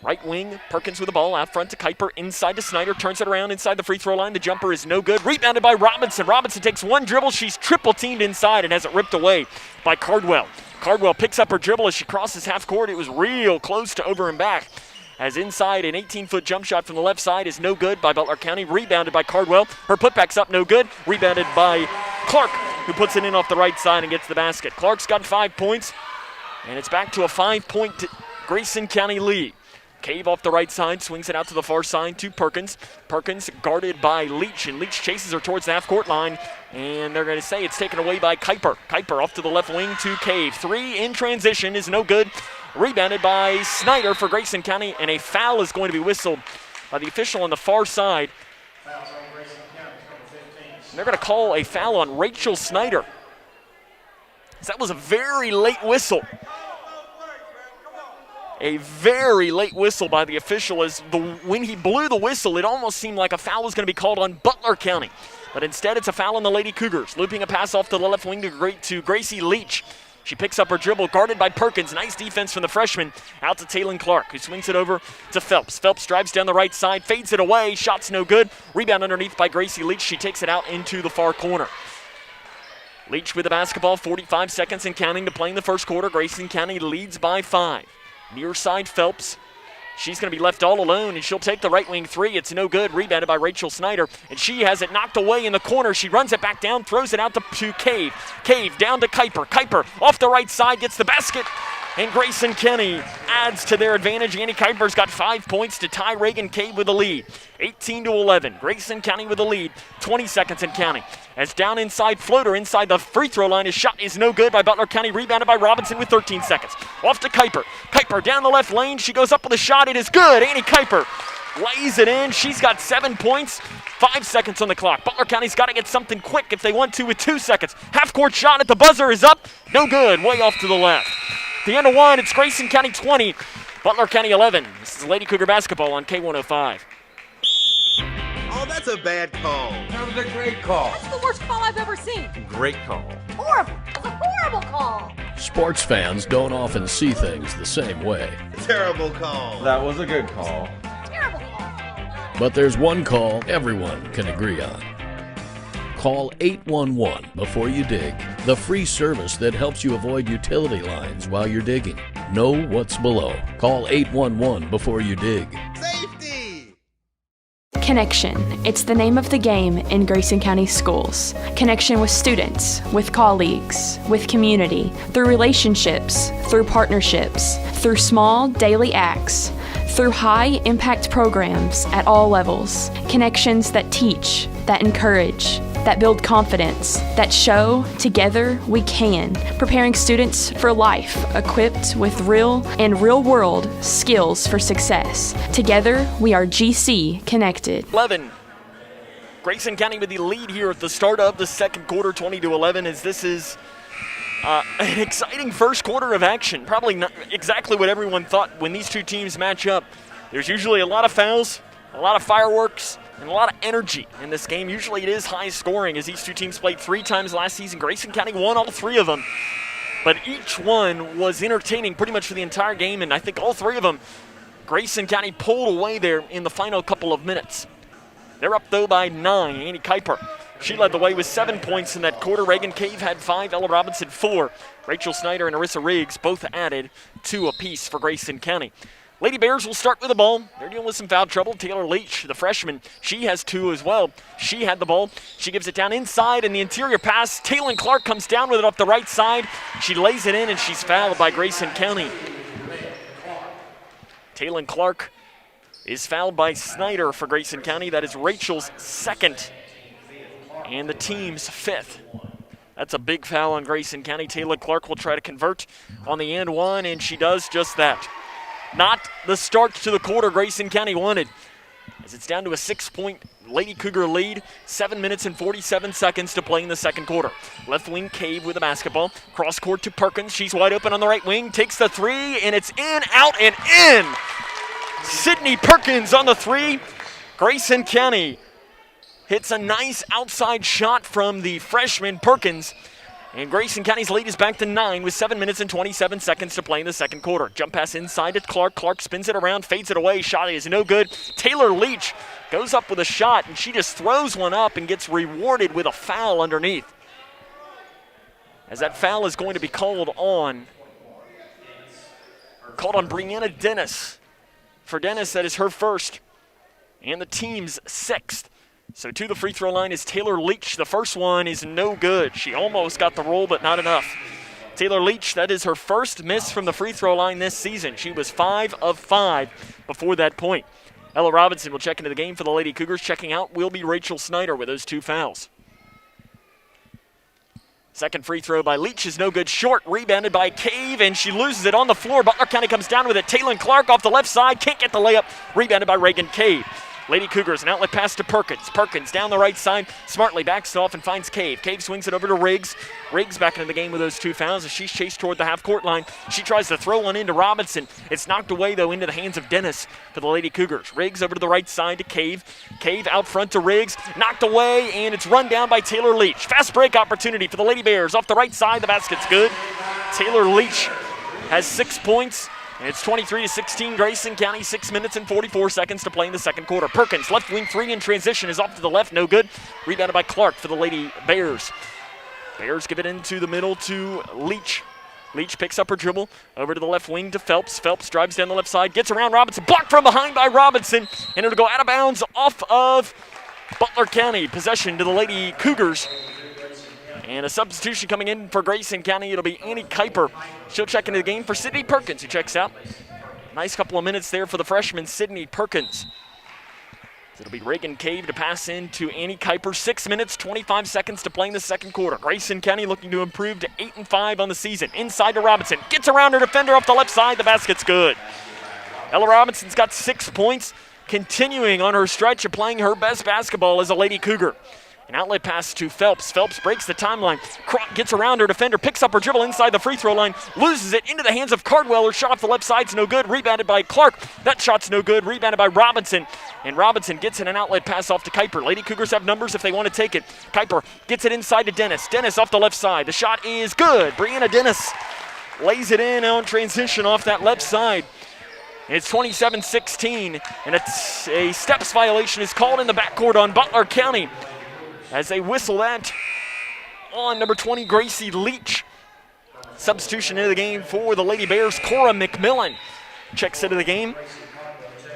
Right wing, Perkins with the ball out front to Kuiper, inside to Snyder, turns it around inside the free throw line. The jumper is no good. Rebounded by Robinson. Robinson takes one dribble. She's triple teamed inside and has it ripped away by Cardwell. Cardwell picks up her dribble as she crosses half court. It was real close to over and back. As inside, an 18-foot jump shot from the left side is no good by Butler County. Rebounded by Cardwell. Her putback's up, no good. Rebounded by Clark, who puts it in off the right side and gets the basket. Clark's got 5 points, and it's back to a 5-point Grayson County lead. Cave off the right side, swings it out to the far side to Perkins. Perkins guarded by Leach, and Leach chases her towards the half-court line, and they're going to say it's taken away by Kuiper. Kuiper off to the left wing to Cave. 3 in transition is no good. Rebounded by Snyder for Grayson County, and a foul is going to be whistled by the official on the far side. And they're going to call a foul on Rachel Snyder. That was a very late whistle. A very late whistle by the official. When he blew the whistle, it almost seemed like a foul was going to be called on Butler County. But instead, it's a foul on the Lady Cougars. Looping a pass off to the left wing to Gracie Leach. She picks up her dribble, guarded by Perkins. Nice defense from the freshman. Out to Taylon Clark, who swings it over to Phelps. Phelps drives down the right side, fades it away. Shot's no good. Rebound underneath by Gracie Leach. She takes it out into the far corner. Leach with the basketball, 45 seconds and counting to play in the first quarter. Grayson County leads by 5. Near side Phelps. She's going to be left all alone, and she'll take the right wing 3. It's no good. Rebounded by Rachel Snyder, and she has it knocked away in the corner. She runs it back down, throws it out to Cave. Cave down to Kuiper. Kuiper off the right side, gets the basket, and Grayson County adds to their advantage. Annie Kuiper's got 5 points to tie Reagan Cave with the lead. 18-11. Grayson County with the lead. 20 seconds and counting. As down inside, floater inside the free throw line. His shot is no good by Butler County. Rebounded by Robinson with 13 seconds. Off to Kuiper. Kuiper down the left lane. She goes up with a shot. It is good. Annie Kuiper lays it in. She's got 7 points. 5 seconds on the clock. Butler County's got to get something quick if they want to with 2 seconds. Half-court shot at the buzzer is up. No good. Way off to the left. At the end of 1, it's Grayson County 20, Butler County 11. This is Lady Cougar basketball on K105. Oh, that's a bad call. That was a great call. That's the worst call I've ever seen. Great call. Horrible. It's a horrible call. Sports fans don't often see things the same way. Terrible call. That was a good call. Terrible call. But there's one call everyone can agree on. Call 811 before you dig, the free service that helps you avoid utility lines while you're digging. Know what's below. Call 811 before you dig. Safety! Connection. It's the name of the game in Grayson County schools. Connection with students, with colleagues, with community, through relationships, through partnerships, through small daily acts, through high-impact programs at all levels. Connections that teach, that encourage, that build confidence, that show together we can, preparing students for life, equipped with real and real-world skills for success. Together, we are GC Connected. 11. Grayson County with the lead here at the start of the second quarter, 20-11, as this is an exciting first quarter of action. Probably not exactly what everyone thought when these two teams match up. There's usually a lot of fouls, a lot of fireworks, and a lot of energy in this game. Usually it is high scoring, as these two teams played 3 times last season. Grayson County won all 3 of them, but each one was entertaining pretty much for the entire game, and I think all 3 of them, Grayson County pulled away there in the final couple of minutes. They're up, though, by 9. Annie Kuiper, she led the way with 7 points in that quarter. Reagan Cave had 5, Ella Robinson 4. Rachel Snyder and Arissa Riggs both added 2 apiece for Grayson County. Lady Bears will start with the ball. They're dealing with some foul trouble. Taylor Leach, the freshman, she has 2 as well. She had the ball. She gives it down inside in the interior pass. Taylon Clark comes down with it off the right side. She lays it in, and she's fouled by Grayson County. Taylon Clark is fouled by Snyder for Grayson County. That is Rachel's 2nd and the team's 5th. That's a big foul on Grayson County. Taylor Clark will try to convert on the and one, and she does just that. Not the start to the quarter Grayson County wanted, as it's down to a 6-point Lady Cougar lead. 7 minutes and 47 seconds to play in the second quarter. Left wing Cave with the basketball. Cross court to Perkins. She's wide open on the right wing. Takes the 3, and it's in, out, and in. Sydney Perkins on the 3. Grayson County hits a nice outside shot from the freshman Perkins. And Grayson County's lead is back to 9 with 7 minutes and 27 seconds to play in the second quarter. Jump pass inside to Clark. Clark spins it around, fades it away. Shot is no good. Taylor Leach goes up with a shot, and she just throws one up and gets rewarded with a foul underneath. As that foul is going to be called on Brianna Dennis. For Dennis, that is her 1st and the team's 6th. So to the free throw line is Taylor Leach. The first one is no good. She almost got the roll, but not enough. Taylor Leach, that is her first miss from the free throw line this season. She was 5 of 5 before that point. Ella Robinson will check into the game for the Lady Cougars. Checking out will be Rachel Snyder with those 2 fouls. Second free throw by Leach is no good. Short, rebounded by Cave, and she loses it on the floor. Butler County comes down with it. Taylor Clark off the left side, can't get the layup. Rebounded by Reagan Cave. Lady Cougars, an outlet pass to Perkins. Perkins down the right side, smartly backs it off and finds Cave. Cave swings it over to Riggs. Riggs back into the game with those 2 fouls as she's chased toward the half-court line. She tries to throw one into Robinson. It's knocked away, though, into the hands of Dennis for the Lady Cougars. Riggs over to the right side to Cave. Cave out front to Riggs. Knocked away, and it's run down by Taylor Leach. Fast break opportunity for the Lady Bears. Off the right side, the basket's good. Taylor Leach has 6 points. And it's 23-16, Grayson County, 6 minutes and 44 seconds to play in the second quarter. Perkins, left wing 3 in transition, is off to the left, no good. Rebounded by Clark for the Lady Bears. Bears give it into the middle to Leach. Leach picks up her dribble, over to the left wing to Phelps. Phelps drives down the left side, gets around Robinson, blocked from behind by Robinson, and it'll go out of bounds off of Butler County. Possession to the Lady Cougars. And a substitution coming in for Grayson County. It'll be Annie Kuiper. She'll check into the game for Sydney Perkins, who checks out. Nice couple of minutes there for the freshman, Sydney Perkins. It'll be Reagan Cave to pass in to Annie Kuiper. 6 minutes, 25 seconds to play in the second quarter. Grayson County looking to improve to 8-5 on the season. Inside to Robinson. Gets around her defender off the left side. The basket's good. Ella Robinson's got 6 points, continuing on her stretch of playing her best basketball as a Lady Cougar. An outlet pass to Phelps. Phelps breaks the timeline. Gets around her defender, picks up her dribble inside the free throw line, loses it into the hands of Cardwell. Her shot off the left side's no good. Rebounded by Clark. That shot's no good. Rebounded by Robinson. And Robinson gets in an outlet pass off to Kuiper. Lady Cougars have numbers if they want to take it. Kuiper gets it inside to Dennis. Dennis off the left side. The shot is good. Brianna Dennis lays it in on transition off that left side. It's 27-16, and a steps violation is called in the backcourt on Butler County as they whistle that on number 20, Gracie Leach. Substitution into the game for the Lady Bears, Cora Mcmillan checks into the game.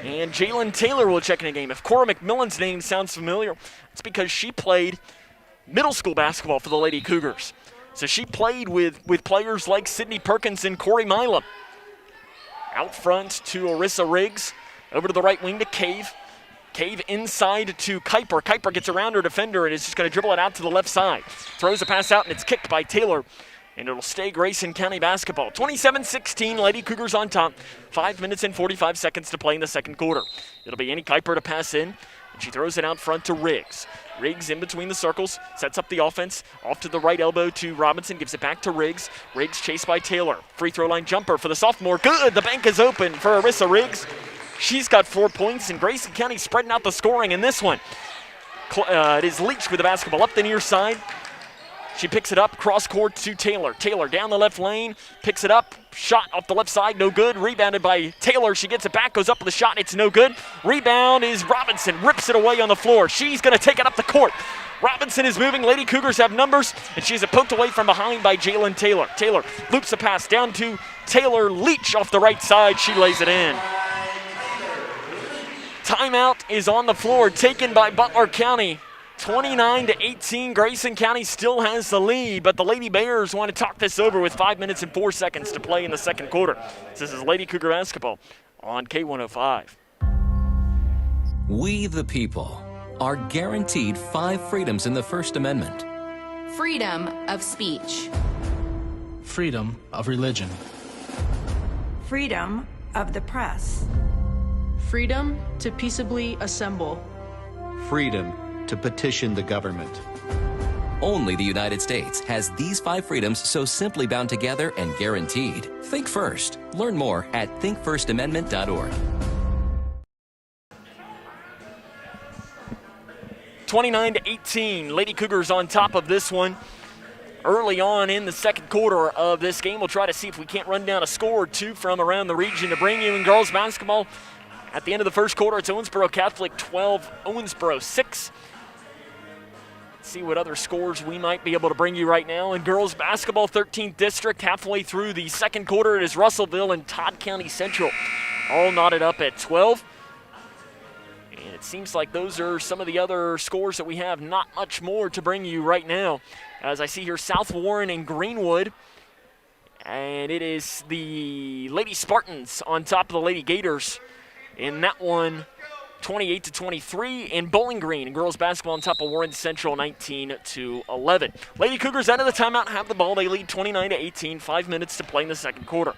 And Jalen Taylor will check in the game. If Cora Mcmillan's name sounds familiar, it's because she played middle school basketball for the Lady Cougars. So she played with players like Sydney Perkins and Corey Milam. Out front to Arissa Riggs. Over to the right wing to Cave. Cave inside to Kuiper. Kuiper gets around her defender and is just going to dribble it out to the left side. Throws a pass out and it's kicked by Taylor. And it'll stay Grayson County basketball. 27-16, Lady Cougars on top. 5 minutes and 45 seconds to play in the second quarter. It'll be Annie Kuiper to pass in. And she throws it out front to Riggs. Riggs in between the circles, sets up the offense. Off to the right elbow to Robinson, gives it back to Riggs. Riggs chased by Taylor. Free throw line jumper for the sophomore. Good, the bank is open for Arissa Riggs. She's got 4 points, and Grayson County spreading out the scoring in this one. It is Leach with the basketball up the near side. She picks it up, cross court to Taylor. Taylor down the left lane, picks it up, shot off the left side, no good. Rebounded by Taylor. She gets it back, goes up with a shot, it's no good. Rebound is Robinson, rips it away on the floor. She's going to take it up the court. Robinson is moving. Lady Cougars have numbers, and she's poked away from behind by Jalen Taylor. Taylor loops a pass down to Taylor Leach off the right side. She lays it in. Timeout is on the floor, taken by Butler County. 29-18, Grayson County still has the lead, but the Lady Bears want to talk this over with 5 minutes and 4 seconds to play in the second quarter. This is Lady Cougar basketball on K105. We, the people, are guaranteed 5 freedoms in the First Amendment. Freedom of speech. Freedom of religion. Freedom of the press. Freedom to peaceably assemble. Freedom to petition the government. Only the United States has these 5 freedoms so simply bound together and guaranteed. Think first. Learn more at thinkfirstamendment.org. 29-18, Lady Cougars on top of this one. Early on in the second quarter of this game, we'll try to see if we can't run down a score or two from around the region to bring you in girls basketball. At the end of the first quarter, it's Owensboro Catholic 12, Owensboro 6. Let's see what other scores we might be able to bring you right now. In girls basketball, 13th District, halfway through the second quarter, it is Russellville and Todd County Central, all knotted up at 12. And it seems like those are some of the other scores that we have. Not much more to bring you right now. As I see here, South Warren and Greenwood And it is the Lady Spartans on top of the Lady Gators in that one, 28-23. And Bowling Green and girls basketball on top of Warren Central, 19-11. Lady Cougars out of the timeout have the ball. They lead 29-18. 5 minutes to play in the second quarter.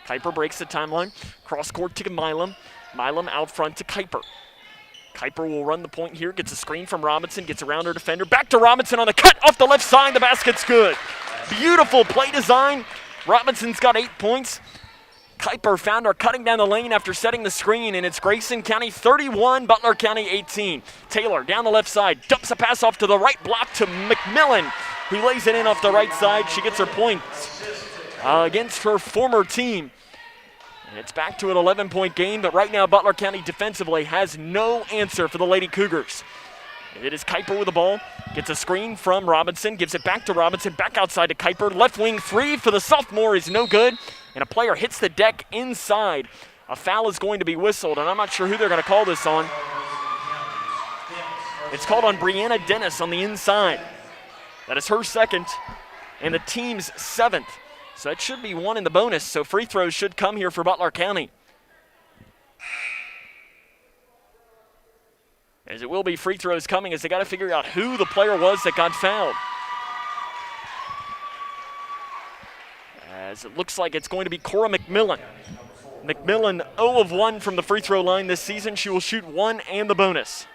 Kuiper breaks the timeline. Cross court to Milam. Milam out front to Kuiper. Kuiper will run the point here. Gets a screen from Robinson. Gets around her defender. Back to Robinson on the cut off the left side. The basket's good. Beautiful play design. Robinson's got 8 points. Kuiper found her cutting down the lane after setting the screen, and it's Grayson County 31, Butler County 18. Taylor down the left side, dumps a pass off to the right block to Mcmillan, who lays it in off the right side. She gets her points against her former team. And it's back to an 11-point game, but right now Butler County defensively has no answer for the Lady Cougars. It is Kuiper with the ball. Gets a screen from Robinson. Gives it back to Robinson. Back outside to Kuiper. Left wing three for the sophomore is no good. And a player hits the deck inside. A foul is going to be whistled, and I'm not sure who they're going to call this on. It's called on Brianna Dennis on the inside. That is her second and the team's 7th. So that should be one in the bonus. So free throws should come here for Butler County. As it will be free throws coming, as they got to figure out who the player was that got fouled. As it looks like it's going to be Cora Mcmillan. Mcmillan 0 of 1 from the free throw line this season. She will shoot 1 and the bonus.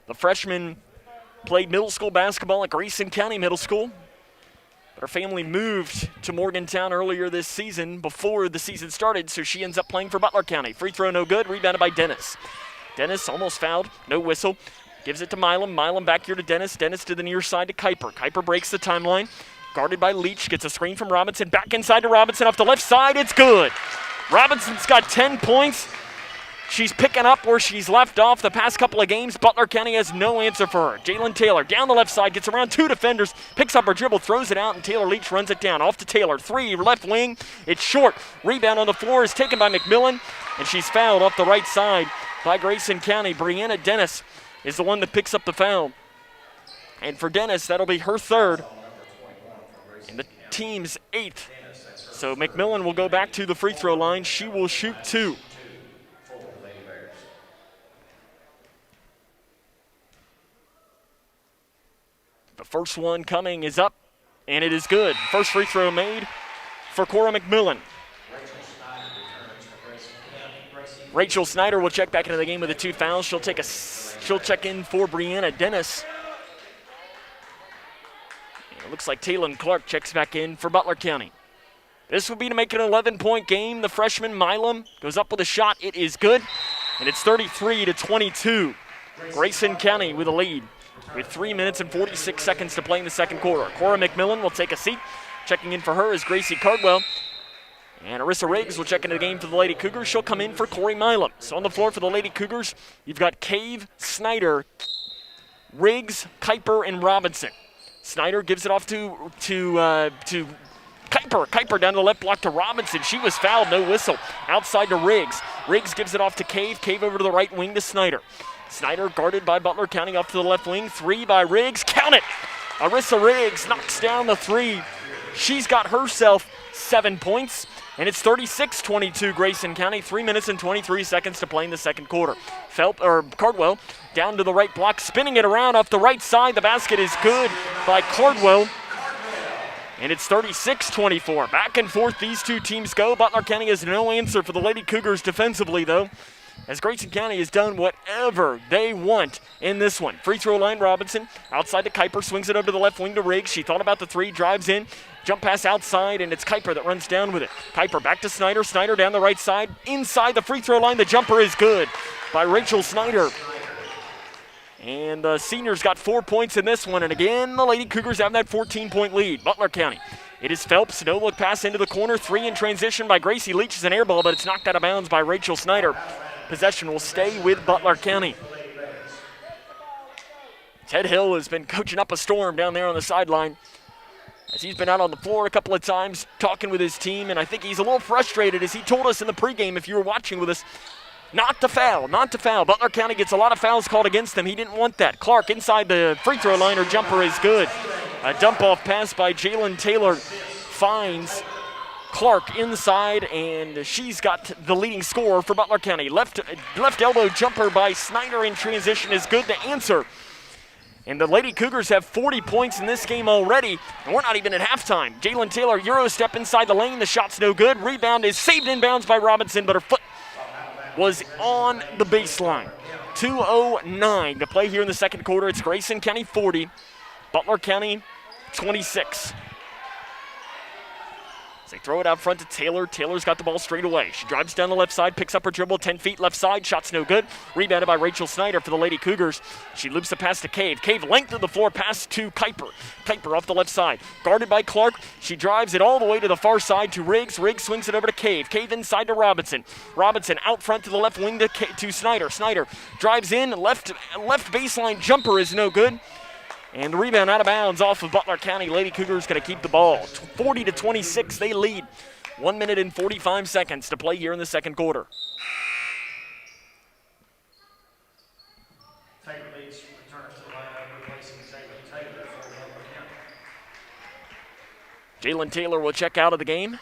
The freshman played middle school basketball at Grayson County Middle School. Her family moved to Morgantown earlier this season before the season started, so she ends up playing for Butler County. Free throw no good, rebounded by Dennis. Dennis almost fouled, no whistle. Gives it to Milam. Milam back here to Dennis. Dennis to the near side to Kuiper. Kuiper breaks the timeline. Guarded by Leach. Gets a screen from Robinson. Back inside to Robinson off the left side. It's good. Robinson's got 10 points. She's picking up where she's left off the past couple of games. Butler County has no answer for her. Jalen Taylor down the left side. Gets around 2 defenders. Picks up her dribble. Throws it out. And Taylor Leach runs it down. Off to Taylor. 3 left wing. It's short. Rebound on the floor is taken by Mcmillan. And she's fouled off the right side by Grayson County. Brianna Dennis is the one that picks up the foul. And for Dennis, that'll be her 3rd and the team's 8th. So Mcmillan will go back to the free throw line. She will shoot 2. The first one coming is up, and it is good. First free throw made for Cora Mcmillan. Rachel Snyder will check back into the game with the 2 fouls. She'll check in for Brianna Dennis. And it looks like Taylor Clark checks back in for Butler County. This will be to make it an 11-point game. The freshman Milam goes up with a shot. It is good, and it's 33-22. Grayson County with a lead with 3 minutes and 46 seconds to play in the second quarter. Cora Mcmillan will take a seat. Checking in for her is Gracie Cardwell. And Arissa Riggs will check into the game for the Lady Cougars. She'll come in for Corey Milam. So on the floor for the Lady Cougars, you've got Cave, Snyder, Riggs, Kuiper, and Robinson. Snyder gives it off to Kuiper. Kuiper down to the left block to Robinson. She was fouled, no whistle. Outside to Riggs. Riggs gives it off to Cave. Cave over to the right wing to Snyder. Snyder guarded by Butler County off to the left wing. 3 by Riggs. Count it! Arissa Riggs knocks down the 3. She's got herself 7 points. And it's 36-22 Grayson County. 3 minutes and 23 seconds to play in the second quarter. Cardwell down to the right block, spinning it around off the right side. The basket is good by Cardwell. And it's 36-24. Back and forth these two teams go. Butler County has no answer for the Lady Cougars defensively, though, as Grayson County has done whatever they want in this one. Free throw line, Robinson. Outside to Kuiper, swings it over to the left wing to Riggs. She thought about the 3, drives in. Jump pass outside, and it's Kuiper that runs down with it. Kuiper back to Snyder. Snyder down the right side. Inside the free throw line, the jumper is good by Rachel Snyder. And the seniors got 4 points in this one. And again, the Lady Cougars have that 14-point lead. Butler County. It is Phelps. No look pass into the corner. 3 in transition by Gracie Leach. Is an air ball, but it's knocked out of bounds by Rachel Snyder. Possession will stay with Butler County. Ted Hill has been coaching up a storm down there on the sideline, as he's been out on the floor a couple of times talking with his team, and I think he's a little frustrated, as he told us in the pregame, if you were watching with us, not to foul. Butler County gets a lot of fouls called against them. He didn't want that. Clark inside the free throw line. Her jumper is good. A dump-off pass by Jalen Taylor finds Clark inside, and she's got the leading scorer for Butler County. Left elbow jumper by Snyder in transition is good to answer. And the Lady Cougars have 40 points in this game already, and we're not even at halftime. Jalen Taylor, Euro step inside the lane. The shot's no good. Rebound is saved inbounds by Robinson, but her foot was on the baseline. 2:09 to play here in the second quarter. It's Grayson County 40, Butler County 26. They throw it out front to Taylor. Taylor's got the ball straight away. She drives down the left side, picks up her dribble, 10 feet left side. Shot's no good. Rebounded by Rachel Snyder for the Lady Cougars. She loops the pass to Cave. Cave length of the floor, pass to Kuiper. Kuiper off the left side. Guarded by Clark. She drives it all the way to the far side to Riggs. Riggs swings it over to Cave. Cave inside to Robinson. Robinson out front to the left wing to Snyder. Snyder drives in. Left baseline jumper is no good. And the rebound out of bounds off of Butler County. Lady Cougars going to keep the ball. 40-26, they lead. 1 minute and 45 seconds to play here in the second quarter. Taylor leads, returns to the lineup, replacing Jalen Taylor for Butler County. Jalen Taylor will check out of the game.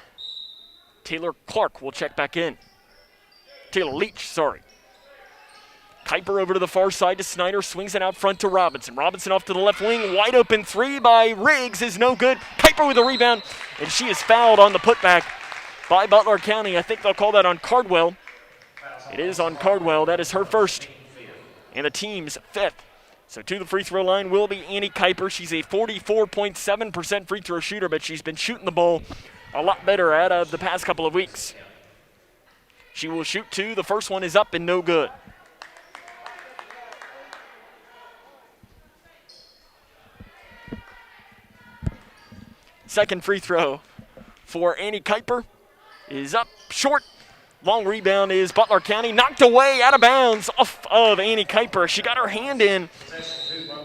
Taylor Clark will check back in. Taylor Leach, sorry. Kuiper over to the far side to Snyder, swings it out front to Robinson. Robinson off to the left wing, wide open three by Riggs is no good. Kuiper with a rebound, and she is fouled on the putback by Butler County. I think they'll call that on Cardwell. It is on Cardwell. That is her first and the team's fifth. So to the free throw line will be Annie Kuiper. She's a 44.7% free throw shooter, but she's been shooting the ball a lot better out of the past couple of weeks. She will shoot two. The first one is up and no good. Second free throw for Annie Kuiper is up short. Long rebound is Butler County. Knocked away out of bounds off of Annie Kuiper. She got her hand in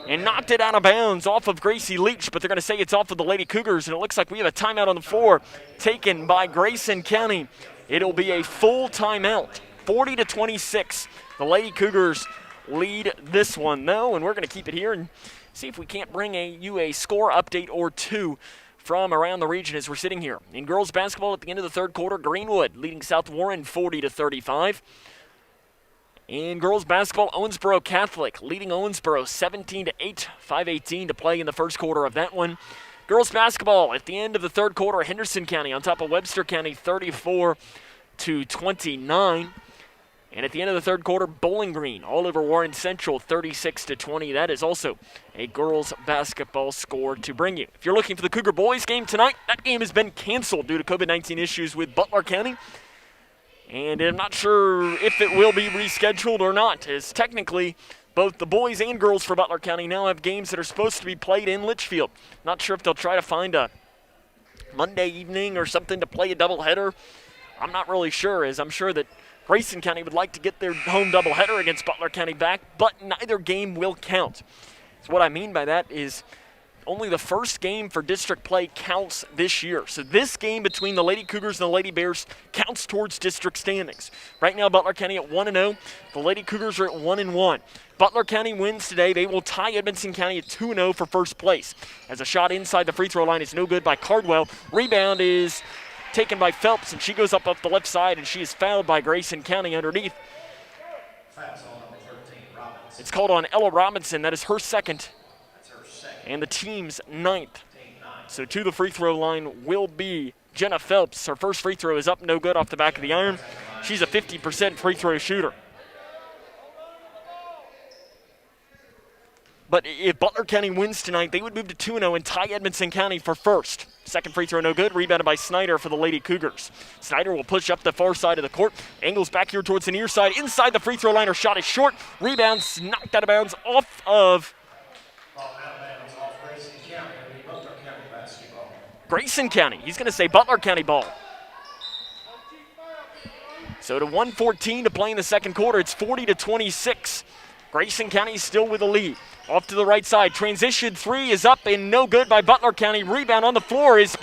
and knocked it out of bounds off of Gracie Leach, but they're going to say it's off of the Lady Cougars, and it looks like we have a timeout on the floor taken by Grayson County. It'll be a full timeout. 40-26. The Lady Cougars lead this one, though, and we're going to keep it here and see if we can't bring you a score update or two from around the region as we're sitting here. In girls basketball at the end of the third quarter, Greenwood leading South Warren 40-35. In girls basketball, Owensboro Catholic leading Owensboro 17-8, 5:18 to play in the first quarter of that one. Girls basketball at the end of the third quarter, Henderson County on top of Webster County 34-29. And at the end of the third quarter, Bowling Green all over Warren Central 36-20. That is also a girls basketball score to bring you. If you're looking for the Cougar boys game tonight, that game has been canceled due to COVID-19 issues with Butler County. And I'm not sure if it will be rescheduled or not, as technically both the boys and girls for Butler County now have games that are supposed to be played in Litchfield. Not sure if they'll try to find a Monday evening or something to play a doubleheader. I'm not really sure, as I'm sure that Grayson County would like to get their home doubleheader against Butler County back, but neither game will count. So what I mean by that is only the first game for district play counts this year. So this game between the Lady Cougars and the Lady Bears counts towards district standings. Right now, Butler County at 1-0. The Lady Cougars are at 1-1. Butler County wins today. They will tie Edmonson County at 2-0 for first place. As a shot inside the free throw line is no good by Cardwell. Rebound is taken by Phelps, and she goes up the left side, and she is fouled by Grayson County underneath. It's called on Ella Robinson. That is her second, and the team's ninth. So to the free throw line will be Jenna Phelps. Her first free throw is up, no good off the back of the iron. She's a 50% free throw shooter. But if Butler County wins tonight, they would move to 2-0 and tie Edmonson County for first. Second free throw no good, rebounded by Snyder for the Lady Cougars. Snyder will push up the far side of the court, angles back here towards the near side. Inside the free throw line, her shot is short. Rebounds knocked out of bounds off of Grayson County. He's going to say Butler County ball. So to 1:14 to play in the second quarter, it's 40-26. Grayson County still with the lead. Off to the right side. Transition three is up and no good by Butler County. Rebound on the floor is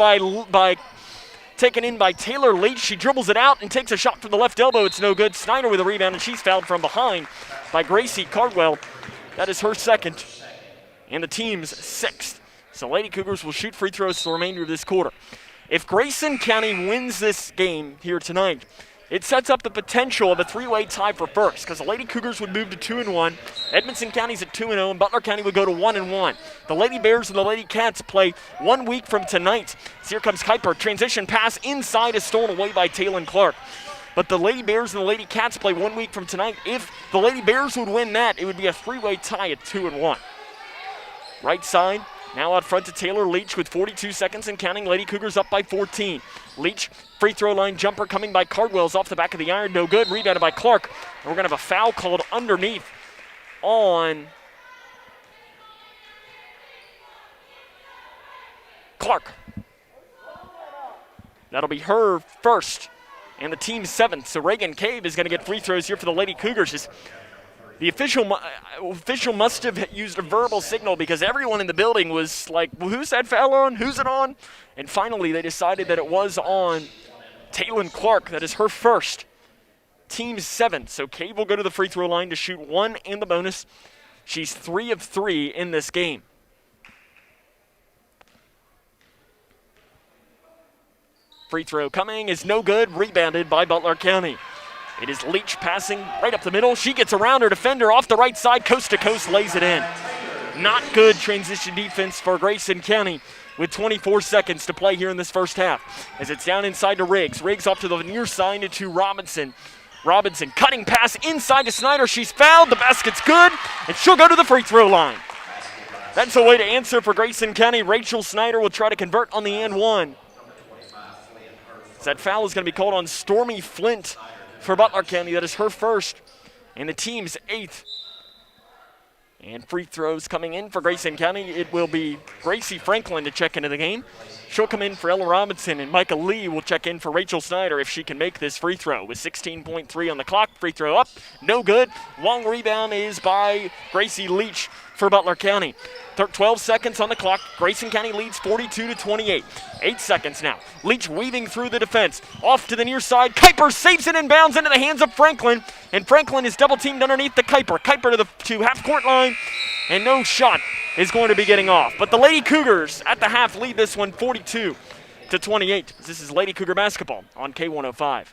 taken in by Taylor Leach. She dribbles it out and takes a shot from the left elbow. It's no good. Snyder with a rebound, and she's fouled from behind by Gracie Cardwell. That is her second and the team's sixth. So Lady Cougars will shoot free throws for the remainder of this quarter. If Grayson County wins this game here tonight, it sets up the potential of a three-way tie for first because the Lady Cougars would move to 2-1, Edmonson County's at 2-0, and Butler County would go to 1-1. The Lady Bears and the Lady Cats play 1 week from tonight. So here comes Kuiper. Transition pass inside is stolen away by Taylon Clark. But the Lady Bears and the Lady Cats play 1 week from tonight. If the Lady Bears would win that, it would be a three-way tie at 2-1. Right side, now out front to Taylor Leach with 42 seconds and counting. Lady Cougars up by 14. Leach, free throw line jumper coming by Cardwell's off the back of the iron. No good. Rebounded by Clark. And we're going to have a foul called underneath on Clark. That'll be her first and the team's seventh. So Reagan Cave is going to get free throws here for the Lady Cougars. The official must have used a verbal signal because everyone in the building was like, well, who's that foul on? Who's it on? And finally, they decided that it was on Taylon Clark. That is her first, team's seventh. So Cave will go to the free throw line to shoot one in the bonus. She's 3 of 3 in this game. Free throw coming is no good, rebounded by Butler County. It is Leach passing right up the middle. She gets around her defender off the right side, coast to coast, lays it in. Not good transition defense for Grayson County with 24 seconds to play here in this first half. As it's down inside to Riggs. Riggs off to the near side to Robinson. Robinson cutting pass inside to Snyder. She's fouled. The basket's good, and she'll go to the free throw line. That's a way to answer for Grayson County. Rachel Snyder will try to convert on the and one. That foul is going to be called on Stormy Flint for Butler County. That is her first and the team's 8th. And free throws coming in for Grayson County. It will be Gracie Franklin to check into the game. She'll come in for Ella Robinson, and Micah Lee will check in for Rachel Snyder if she can make this free throw. With 16.3 on the clock, free throw up, no good. Long rebound is by Gracie Leach for Butler County. 12 seconds on the clock. Grayson County leads 42-28. 8 seconds now. Leach weaving through the defense. Off to the near side. Kuiper saves it and bounds into the hands of Franklin. And Franklin is double teamed underneath the Kuiper. Kuiper to half court line. And no shot is going to be getting off. But the Lady Cougars at the half lead this one 42-28. This is Lady Cougar basketball on K105.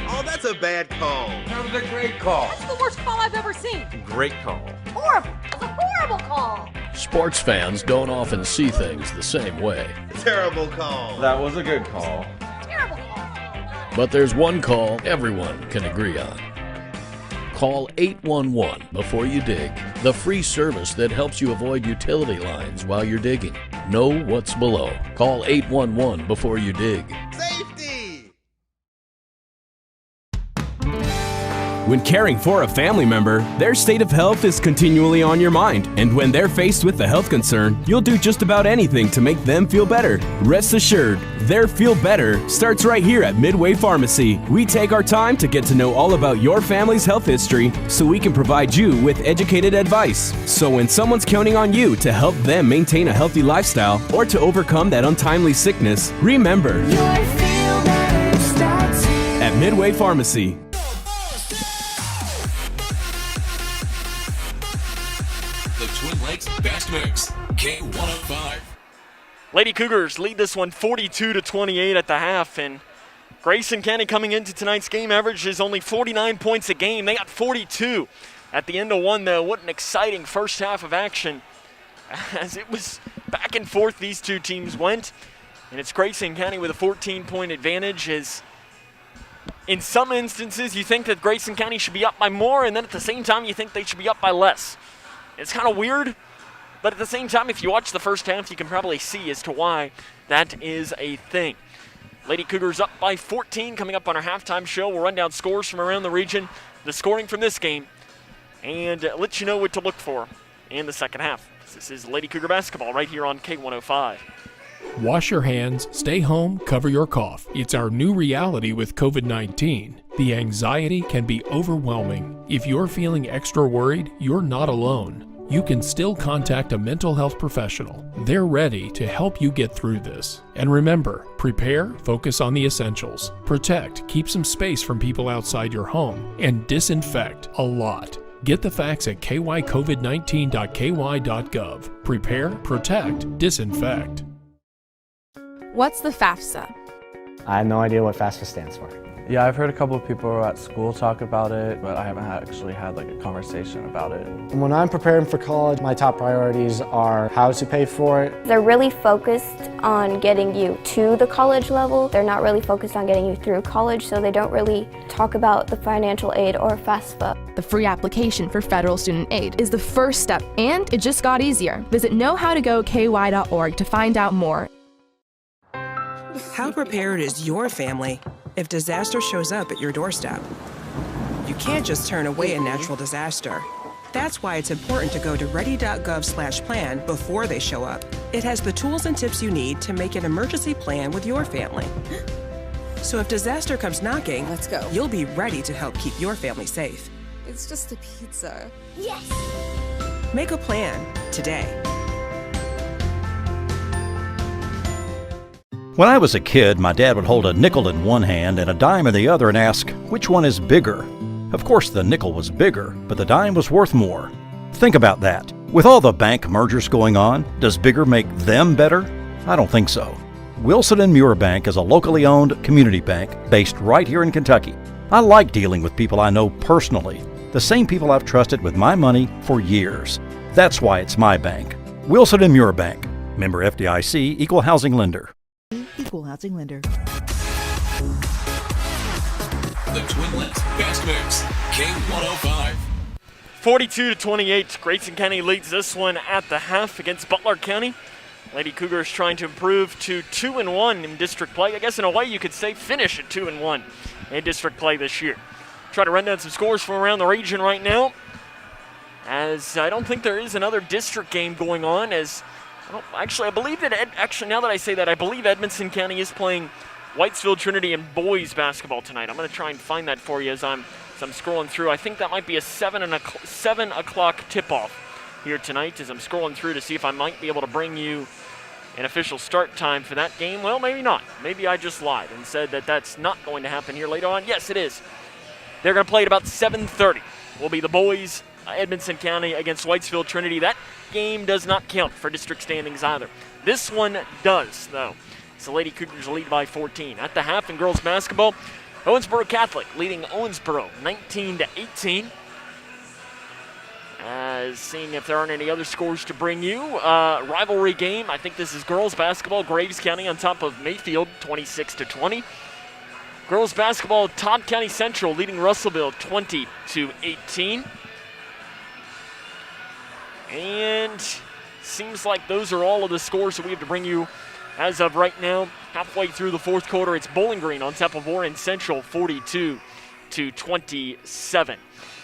Oh, that's a bad call. That was a great call. That's the worst call I've ever seen. Great call. Horrible. It's a horrible call. Sports fans don't often see things the same way. Terrible call. That was a good call. Terrible call. But there's one call everyone can agree on. Call 811 before you dig, the free service that helps you avoid utility lines while you're digging. Know what's below. Call 811 before you dig. Safety! When caring for a family member, their state of health is continually on your mind. And when they're faced with a health concern, you'll do just about anything to make them feel better. Rest assured, their feel better starts right here at Midway Pharmacy. We take our time to get to know all about your family's health history so we can provide you with educated advice. So when someone's counting on you to help them maintain a healthy lifestyle or to overcome that untimely sickness, remember, your feel better starts here at Midway Pharmacy. Twin Lakes Best Mix, K105. Lady Cougars lead this one 42-28 at the half, and Grayson County coming into tonight's game averages only 49 points a game. They got 42 at the end of one, though. What an exciting first half of action as it was back and forth these two teams went, and it's Grayson County with a 14-point advantage. As in some instances you think that Grayson County should be up by more, and then at the same time you think they should be up by less. It's kind of weird, but at the same time, if you watch the first half, you can probably see as to why that is a thing. Lady Cougars up by 14 coming up on our halftime show. We'll run down scores from around the region, the scoring from this game, and let you know what to look for in the second half. This is Lady Cougar basketball right here on K105. Wash your hands, stay home, cover your cough. It's our new reality with COVID-19. The anxiety can be overwhelming. If you're feeling extra worried, you're not alone. You can still contact a mental health professional. They're ready to help you get through this. And remember, prepare, focus on the essentials. Protect, keep some space from people outside your home, and disinfect a lot. Get the facts at kycovid19.ky.gov. Prepare, protect, disinfect. What's the FAFSA? I have no idea what FAFSA stands for. Yeah, I've heard a couple of people at school talk about it, but I haven't actually had like a conversation about it. When I'm preparing for college, my top priorities are how to pay for it. They're really focused on getting you to the college level. They're not really focused on getting you through college, so they don't really talk about the financial aid or FAFSA. The free application for federal student aid is the first step, and it just got easier. Visit knowhowtogoky.org to find out more. How prepared is your family if disaster shows up at your doorstep? You can't just turn away a natural disaster. That's why it's important to go to ready.gov/plan before they show up. It has the tools and tips you need to make an emergency plan with your family. So if disaster comes knocking, let's go. You'll be ready to help keep your family safe. It's just a pizza. Yes! Make a plan today. When I was a kid, my dad would hold a nickel in one hand and a dime in the other and ask, which one is bigger? Of course, the nickel was bigger, but the dime was worth more. Think about that. With all the bank mergers going on, does bigger make them better? I don't think so. Wilson & Muir Bank is a locally owned community bank based right here in Kentucky. I like dealing with people I know personally, the same people I've trusted with my money for years. That's why it's my bank. Wilson & Muir Bank. Member FDIC, Equal Housing Lender. Equal Housing Lender. The Twin Lakes Best Mix, K105. 42-28, Grayson County leads this one at the half against Butler County. Lady Cougars trying to improve to 2-1 in district play. I guess in a way you could say finish at 2-1 in district play this year. Try to run down some scores from around the region right now, as I don't think there is another district game going on. I believe that now that I say that, I believe Edmonson County is playing Whitesville Trinity in boys basketball tonight. I'm going to try and find that for you as I'm scrolling through. I think that might be a 7 o'clock tip-off here tonight as I'm scrolling through to see if I might be able to bring you an official start time for that game. Well, maybe not. Maybe I just lied and said that that's not going to happen here later on. Yes, it is. They're going to play at about 7:30. Will be the boys, Edmonson County against Whitesville Trinity. That game does not count for district standings either. This one does, though. So Lady Cougars lead by 14. At the half in girls basketball, Owensboro Catholic leading Owensboro 19-18. Seeing if there aren't any other scores to bring you. Rivalry game, I think this is girls basketball. Graves County on top of Mayfield 26-20. Girls basketball, Todd County Central leading Russellville 20-18. And seems like those are all of the scores that we have to bring you as of right now. Halfway through the fourth quarter, it's Bowling Green on top of Warren Central 42-27.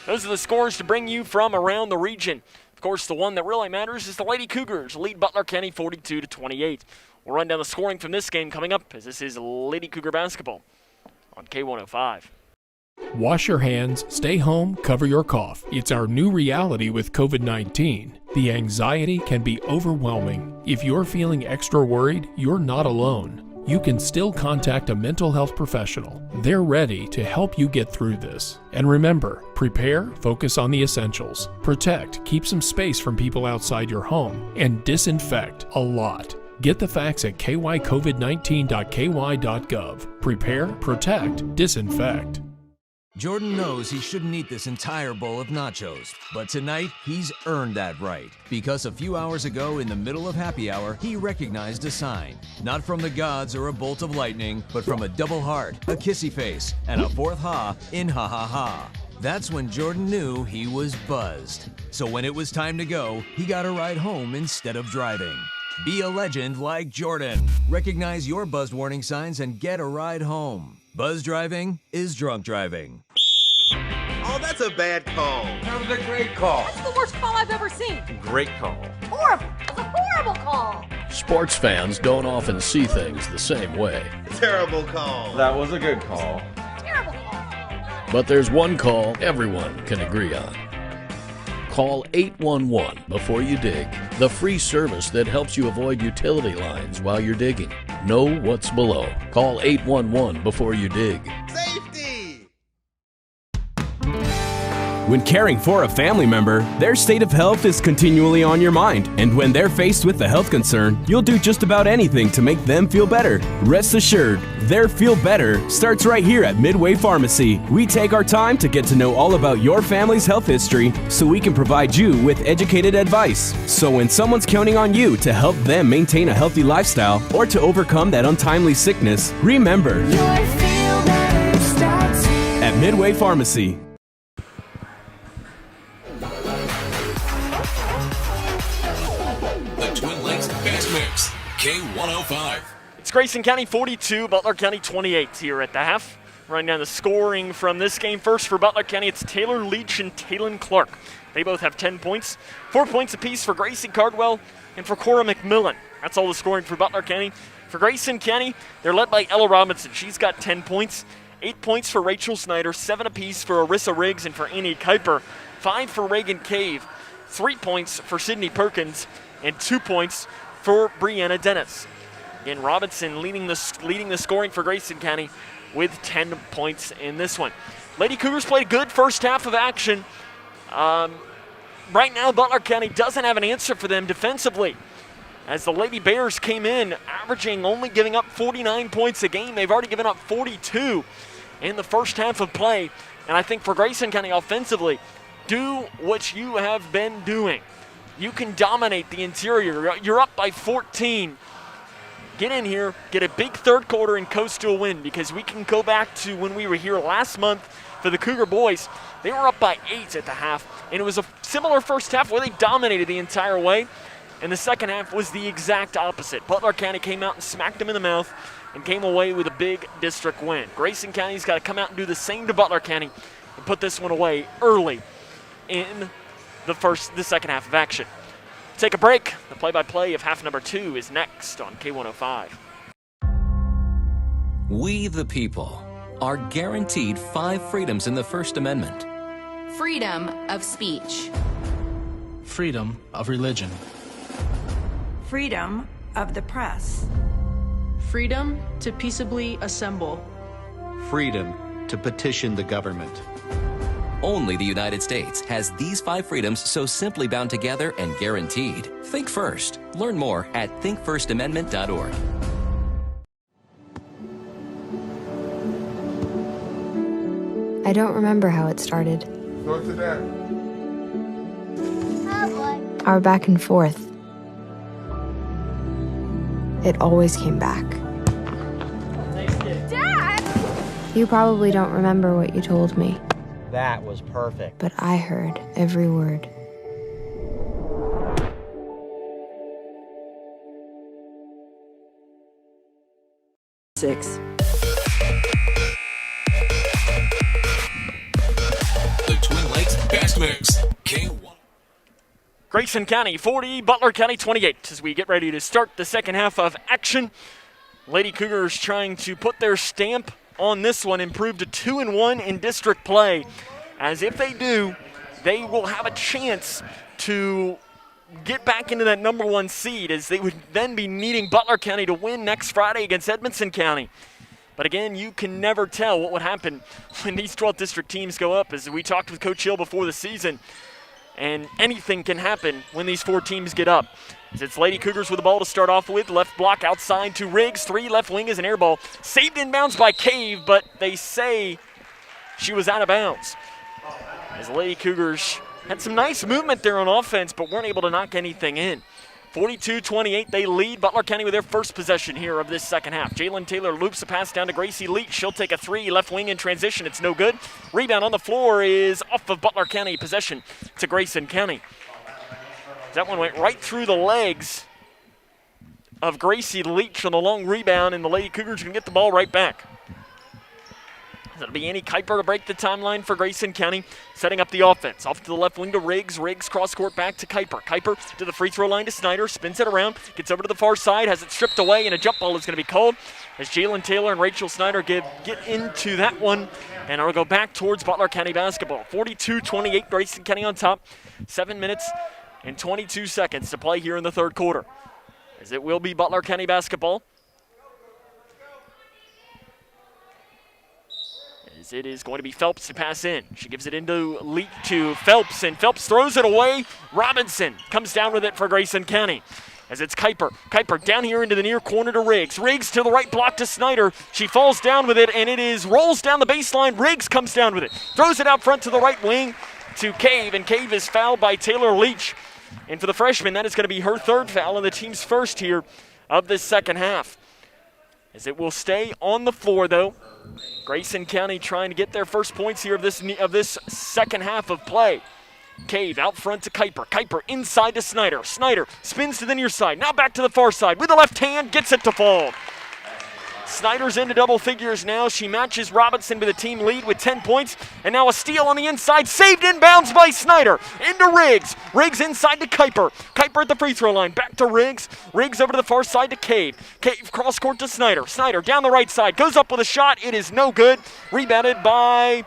Those are the scores to bring you from around the region. Of course, the one that really matters is the Lady Cougars lead Butler County 42-28. We'll run down the scoring from this game coming up, as this is Lady Cougar basketball on K105. Wash your hands, stay home, cover your cough. It's our new reality with COVID-19. The anxiety can be overwhelming. If you're feeling extra worried, you're not alone. You can still contact a mental health professional. They're ready to help you get through this. And remember, prepare, focus on the essentials. Protect, keep some space from people outside your home, and disinfect a lot. Get the facts at kycovid19.ky.gov. Prepare, protect, disinfect. Jordan knows he shouldn't eat this entire bowl of nachos, but tonight he's earned that right. Because a few hours ago in the middle of happy hour, he recognized a sign. Not from the gods or a bolt of lightning, but from a double heart, a kissy face, and a fourth ha in ha ha ha. That's when Jordan knew he was buzzed. So when it was time to go, he got a ride home instead of driving. Be a legend like Jordan. Recognize your buzzed warning signs and get a ride home. Buzz driving is drunk driving. Oh, that's a bad call. That was a great call. That's the worst call I've ever seen. Great call. Horrible. It's a horrible call. Sports fans don't often see things the same way. Terrible call. That was a good call. Terrible call. But there's one call everyone can agree on. Call 811 before you dig, the free service that helps you avoid utility lines while you're digging. Know what's below. Call 811 before you dig. Safety! When caring for a family member, their state of health is continually on your mind. And when they're faced with a health concern, you'll do just about anything to make them feel better. Rest assured, their feel better starts right here at Midway Pharmacy. We take our time to get to know all about your family's health history so we can provide you with educated advice. So when someone's counting on you to help them maintain a healthy lifestyle or to overcome that untimely sickness, remember, your feel better starts here at Midway Pharmacy. Mix, K105. It's Grayson County 42, Butler County 28 here at the half. Running down the scoring from this game. First for Butler County, it's Taylor Leach and Talon Clark. They both have 10 points. 4 points apiece for Gracie Cardwell and for Cora Mcmillan. That's all the scoring for Butler County. For Grayson County, they're led by Ella Robinson. She's got 10 points. 8 points for Rachel Snyder, 7 apiece for Arissa Riggs and for Annie Kuiper. 5 for Reagan Cave. 3 points for Sydney Perkins and 2 points for Brianna Dennis. Again, Robinson leading the scoring for Grayson County with 10 points in this one. Lady Cougars played a good first half of action. Right now, Butler County doesn't have an answer for them defensively. As the Lady Bears came in, averaging only giving up 49 points a game. They've already given up 42 in the first half of play. And I think for Grayson County offensively, do what you have been doing. You can dominate the interior. You're up by 14. Get in here, get a big third quarter, and coast to a win, because we can go back to when we were here last month for the Cougar boys. They were up by 8 at the half, and it was a similar first half where they dominated the entire way, and the second half was the exact opposite. Butler County came out and smacked them in the mouth and came away with a big district win. Grayson County's got to come out and do the same to Butler County and put this one away early in the second half of action. Take a break. The play-by-play of half number 2 is next on K105. We the people are guaranteed 5 freedoms in the First Amendment. Freedom of speech. Freedom of religion. Freedom of the press. Freedom to peaceably assemble. Freedom to petition the government. Only the United States has these 5 freedoms so simply bound together and guaranteed. Think first. Learn more at thinkfirstamendment.org. I don't remember how it started. Go to that. Our back and forth. It always came back. Dad! You probably don't remember what you told me. That was perfect. But I heard every word. Six. The Twin Lakes Best Mix, K1. Grayson County 40, Butler County 28 as we get ready to start the second half of action. Lady Cougars trying to put their stamp on this one, improve to 2-1 in district play. As if they do, they will have a chance to get back into that number 1 seed, as they would then be needing Butler County to win next Friday against Edmonson County. But again, you can never tell what would happen when these 12th district teams go up. As we talked with Coach Hill before the season, and anything can happen when these 4 teams get up. As it's Lady Cougars with the ball to start off with. Left block outside to Riggs. 3 left wing is an air ball. Saved inbounds by Cave, but they say she was out of bounds. As the Lady Cougars had some nice movement there on offense, but weren't able to knock anything in. 42-28, they lead Butler County with their first possession here of this second half. Jalen Taylor loops a pass down to Gracie Leach. She'll take a 3, left wing in transition. It's no good. Rebound on the floor is off of Butler County. Possession to Grayson County. That one went right through the legs of Gracie Leach on the long rebound, and the Lady Cougars can get the ball right back. That'll be Annie Kuiper to break the timeline for Grayson County, setting up the offense. Off to the left wing to Riggs. Riggs cross-court back to Kuiper. Kuiper to the free throw line to Snyder. Spins it around. Gets over to the far side. Has it stripped away, and a jump ball is going to be called as Jalen Taylor and Rachel Snyder get into that one. And it'll go back towards Butler County basketball. 42-28, Grayson County on top. 7 minutes and 22 seconds to play here in the third quarter. As it will be Butler County basketball. as it is going to be Phelps to pass in. She gives it to Phelps, and Phelps throws it away. Robinson comes down with it for Grayson County. As it's Kuiper. Kuiper down here into the near corner to Riggs. Riggs to the right block to Snyder. She falls down with it, and it rolls down the baseline. Riggs comes down with it. Throws it out front to the right wing to Cave, and Cave is fouled by Taylor Leach. And for the freshman, that is going to be her third foul and the team's first here of this second half. As it will stay on the floor, though. Grayson County trying to get their first points here of this second half of play. Cave out front to Kuiper. Kuiper inside to Snyder. Snyder spins to the near side. Now back to the far side with the left hand. Gets it to fall. Snyder's into double figures now. She matches Robinson with a team lead with 10 points. And now a steal on the inside. Saved inbounds by Snyder. Into Riggs. Riggs inside to Kuiper. Kuiper at the free throw line. Back to Riggs. Riggs over to the far side to Cave. Cave cross court to Snyder. Snyder down the right side. Goes up with a shot. It is no good. Rebounded by...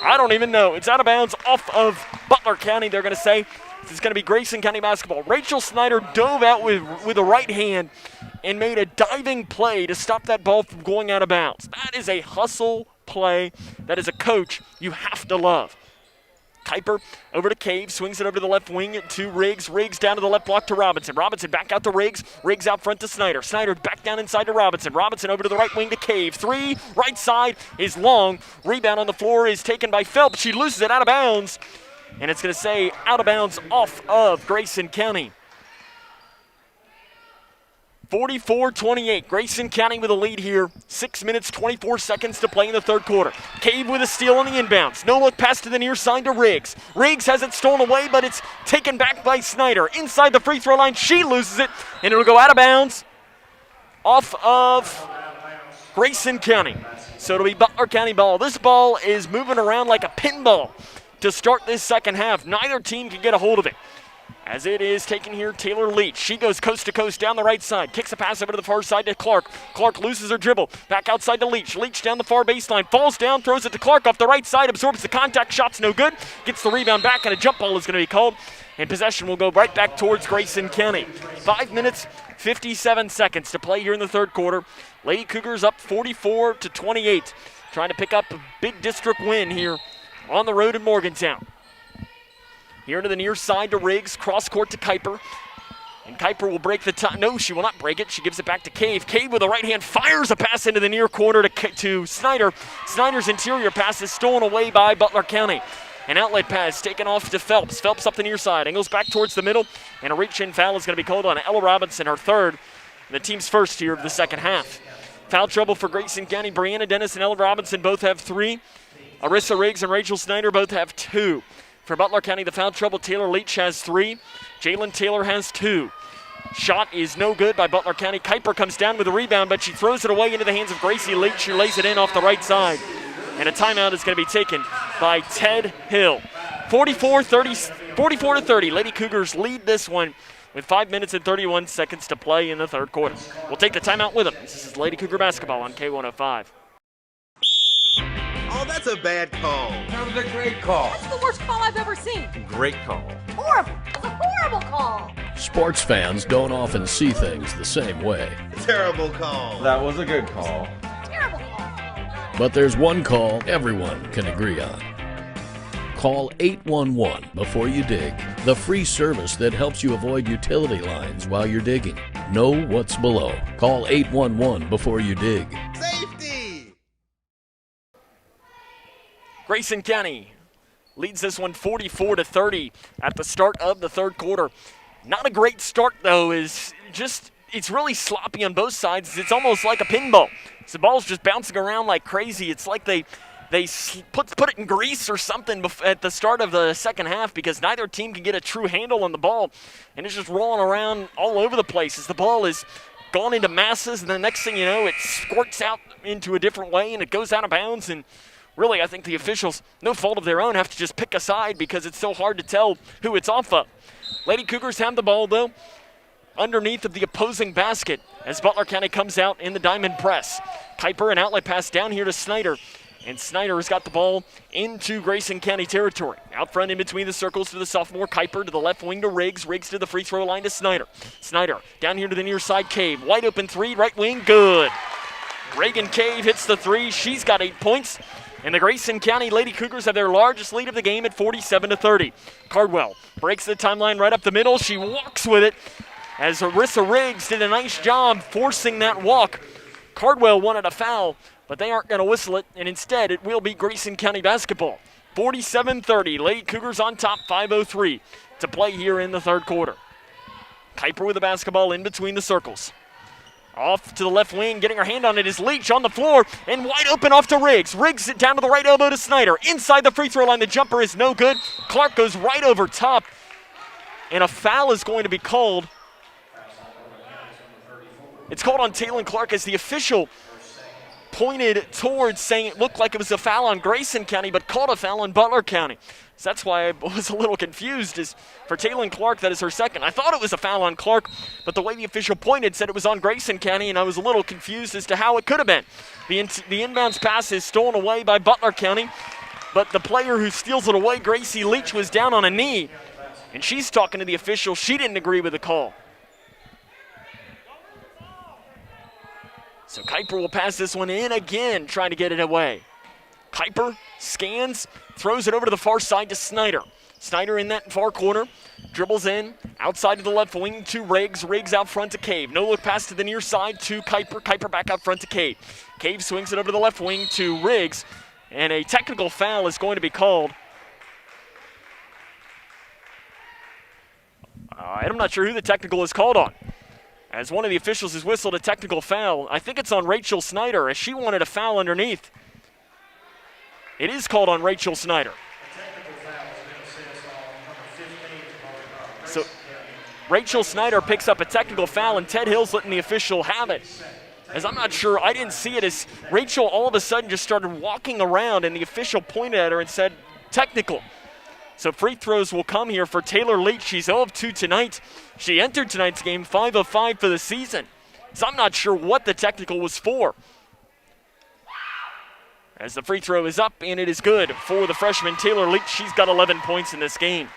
I don't even know. It's out of bounds off of Butler County, they're going to say. This is going to be Grayson County basketball. Rachel Snyder dove out with the right hand and made a diving play to stop that ball from going out of bounds. That is a hustle play. That is a coach you have to love. Kuiper over to Cave, swings it over to the left wing to Riggs. Riggs down to the left block to Robinson. Robinson back out to Riggs. Riggs out front to Snyder. Snyder back down inside to Robinson. Robinson over to the right wing to Cave. Three, right side is long. Rebound on the floor is taken by Phelps. She loses it out of bounds. And it's going to say out of bounds off of Grayson County. 44-28. Grayson County with a lead here. 6 minutes, 24 seconds to play in the third quarter. Cave with a steal on the inbounds. No look pass to the near side to Riggs. Riggs has it stolen away, but it's taken back by Snyder. Inside the free throw line, she loses it, and it'll go out of bounds off of Grayson County. So it'll be Butler County ball. This ball is moving around like a pinball to start this second half. Neither team can get a hold of it. As it is taken here, Taylor Leach. She goes coast to coast down the right side. Kicks a pass over to the far side to Clark. Clark loses her dribble. Back outside to Leach. Leach down the far baseline. Falls down, throws it to Clark off the right side. Absorbs the contact. Shot's no good. Gets the rebound back, and a jump ball is going to be called. And possession will go right back towards Grayson County. 5 minutes, 57 seconds to play here in the third quarter. Lady Cougars up 44-28. Trying to pick up a big district win here on the road in Morgantown. Here to the near side to Riggs, cross court to Kuiper. And Kuiper will break the tie. No, she will not break it. She gives it back to Cave. Cave with the right hand fires a pass into the near corner to Snyder. Snyder's interior pass is stolen away by Butler County. An outlet pass taken off to Phelps. Phelps up the near side. Angles back towards the middle. And a reach-in foul is going to be called on Ella Robinson, her third. The team's first here of the second half. Foul trouble for Grayson County. Brianna Dennis and Ella Robinson both have 3. Arissa Riggs and Rachel Snyder both have 2. For Butler County, the foul trouble, Taylor Leach has 3. Jalen Taylor has 2. Shot is no good by Butler County. Kuiper comes down with a rebound, but she throws it away into the hands of Gracie Leach, who lays it in off the right side. And a timeout is going to be taken by Ted Hill. 44-30. Lady Cougars lead this one with 5 minutes and 31 seconds to play in the third quarter. We'll take the timeout with them. This is Lady Cougar basketball on K105. Oh, that's a bad call. That was a great call. That's the worst call I've ever seen. Great call. Horrible. It's a horrible call. Sports fans don't often see things the same way. Terrible call. That was a good call. Terrible call. But there's one call everyone can agree on. Call 811 before you dig, the free service that helps you avoid utility lines while you're digging. Know what's below. Call 811 before you dig. Safety! Grayson County leads this one 44-30 at the start of the third quarter. Not a great start, though. It's really sloppy on both sides. It's almost like a pinball. So the ball's just bouncing around like crazy. It's like they put it in grease or something at the start of the second half, because neither team can get a true handle on the ball, and it's just rolling around all over the place as the ball is gone into masses, and the next thing you know, it squirts out into a different way and it goes out of bounds. And really, I think the officials, no fault of their own, have to just pick a side because it's so hard to tell who it's off of. Lady Cougars have the ball, though, underneath of the opposing basket as Butler County comes out in the diamond press. Kuiper, an outlet pass down here to Snyder. And Snyder has got the ball into Grayson County territory. Out front in between the circles to the sophomore Kuiper, to the left wing to Riggs. Riggs to the free throw line to Snyder. Snyder down here to the near side, Cave. Wide open 3, right wing, good. Reagan Cave hits the 3. She's got 8 points. And the Grayson County Lady Cougars have their largest lead of the game at 47-30. Cardwell breaks the timeline right up the middle. She walks with it as Arissa Riggs did a nice job forcing that walk. Cardwell wanted a foul, but they aren't going to whistle it, and instead it will be Grayson County basketball. 47-30, Lady Cougars on top, 5:03 to play here in the third quarter. Kuiper with the basketball in between the circles. Off to the left wing, getting her hand on it is Leach on the floor, and wide open off to Riggs. Riggs it down to the right elbow to Snyder. Inside the free throw line, the jumper is no good. Clark goes right over top, and a foul is going to be called. It's called on Taylor Clark as the official pointed towards saying it looked like it was a foul on Grayson County, but called a foul on Butler County. So that's why I was a little confused. Is for Taylor Clark, that is her second. I thought it was a foul on Clark, but the way the official pointed said it was on Grayson County, and I was a little confused as to how it could have been. The inbounds pass is stolen away by Butler County, but the player who steals it away, Gracie Leach, was down on a knee, and she's talking to the official. She didn't agree with the call. So Kuiper will pass this one in again, trying to get it away. Kuiper scans, throws it over to the far side to Snyder. Snyder in that far corner, dribbles in, outside to the left wing to Riggs. Riggs out front to Cave. No look pass to the near side to Kuiper. Kuiper back out front to Cave. Cave swings it over to the left wing to Riggs, and a technical foul is going to be called. I'm not sure who the technical is called on, as one of the officials has whistled a technical foul. I think it's on Rachel Snyder, as she wanted a foul underneath. It is called on Rachel Snyder. So Rachel Snyder picks up a technical foul, and Ted Hill's letting the official have it. As I'm not sure, I didn't see it, as Rachel all of a sudden just started walking around, and the official pointed at her and said, technical. So free throws will come here for Taylor Leach. She's 0 of 2 tonight. She entered tonight's game 5 of 5 for the season. So I'm not sure what the technical was for. As the free throw is up, and it is good for the freshman Taylor Leach. She's got 11 points in this game.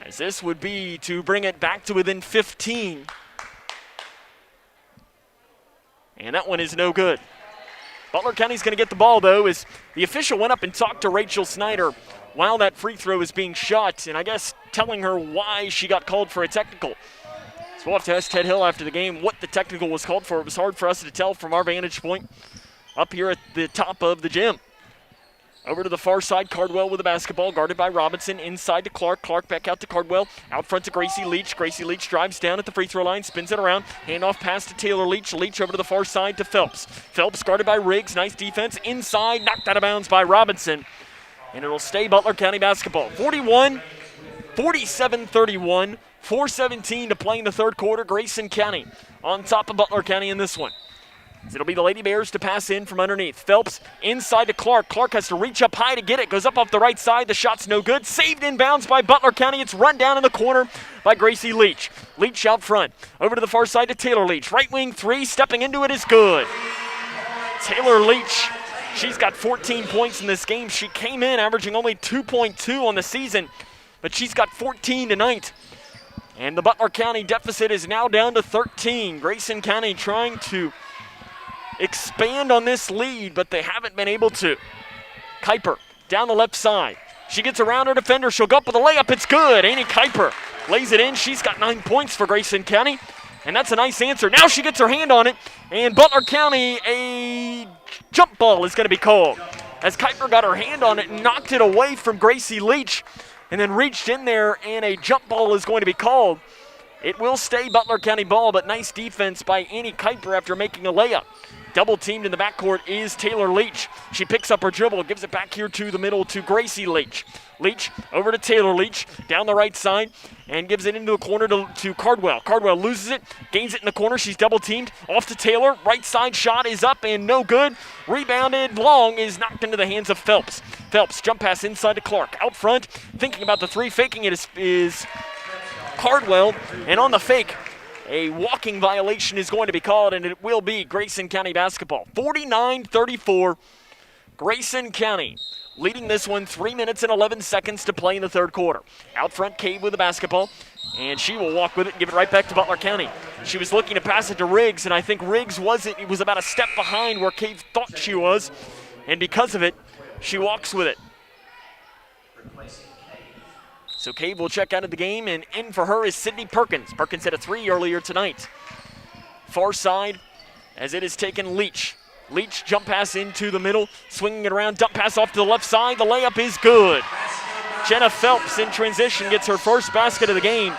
As this would be to bring it back to within 15. And that one is no good. Butler County's going to get the ball, though, as the official went up and talked to Rachel Snyder while that free throw was being shot, and I guess telling her why she got called for a technical. So we'll have to ask Ted Hill after the game what the technical was called for. It was hard for us to tell from our vantage point up here at the top of the gym. Over to the far side, Cardwell with the basketball, guarded by Robinson. Inside to Clark. Clark back out to Cardwell. Out front to Gracie Leach. Gracie Leach drives down at the free throw line, spins it around. Handoff pass to Taylor Leach. Leach over to the far side to Phelps. Phelps guarded by Riggs. Nice defense. Inside, knocked out of bounds by Robinson. And it'll stay Butler County basketball. 47-31. 4:17 to play in the third quarter. Grayson County on top of Butler County in this one. It'll be the Lady Bears to pass in from underneath. Phelps inside to Clark. Clark has to reach up high to get it. Goes up off the right side. The shot's no good. Saved inbounds by Butler County. It's run down in the corner by Gracie Leach. Leach out front. Over to the far side to Taylor Leach. Right wing three. Stepping into it is good. Taylor Leach, she's got 14 points in this game. She came in averaging only 2.2 on the season, but she's got 14 tonight. And the Butler County deficit is now down to 13. Grayson County trying to expand on this lead, but they haven't been able to. Kuiper down the left side. She gets around her defender. She'll go up with a layup. It's good. Annie Kuiper lays it in. She's got 9 points for Grayson County, and that's a nice answer. Now she gets her hand on it, and Butler County, a jump ball is going to be called. As Kuiper got her hand on it and knocked it away from Gracie Leach, and then reached in there, and a jump ball is going to be called. It will stay Butler County ball, but nice defense by Annie Kuiper after making a layup. Double teamed in the backcourt is Taylor Leach. She picks up her dribble, gives it back here to the middle to Gracie Leach. Leach over to Taylor Leach, down the right side, and gives it into the corner to Cardwell. Cardwell loses it, gains it in the corner. She's double teamed. Off to Taylor. Right side shot is up and no good. Rebounded long, is knocked into the hands of Phelps. Phelps jump pass inside to Clark. Out front, thinking about the three, faking it is Cardwell, and on the fake, a walking violation is going to be called, and it will be Grayson County basketball. 49-34, Grayson County leading this one, 3 minutes and 11 seconds to play in the third quarter. Out front, Cave with the basketball. And she will walk with it and give it right back to Butler County. She was looking to pass it to Riggs, and I think Riggs wasn't. It was about a step behind where Cave thought she was. And because of it, she walks with it. So Cave will check out of the game, and in for her is Sydney Perkins. Perkins hit a 3 earlier tonight. Far side, as it is taken Leach. Leach jump pass into the middle, swinging it around, dump pass off to the left side. The layup is good. Jenna Phelps in transition gets her first basket of the game,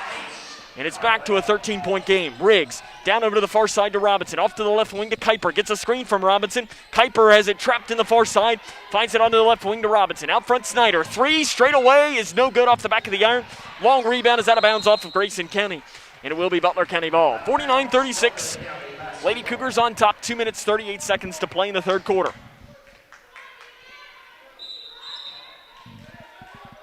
and it's back to a 13-point game. Riggs down over to the far side to Robinson, off to the left wing to Kuiper, gets a screen from Robinson. Kuiper has it trapped in the far side, finds it onto the left wing to Robinson. Out front Snyder, 3 straight away is no good off the back of the iron. Long rebound is out of bounds off of Grayson County, and it will be Butler County ball. 49-36. Lady Cougars on top, 2 minutes, 38 seconds to play in the third quarter.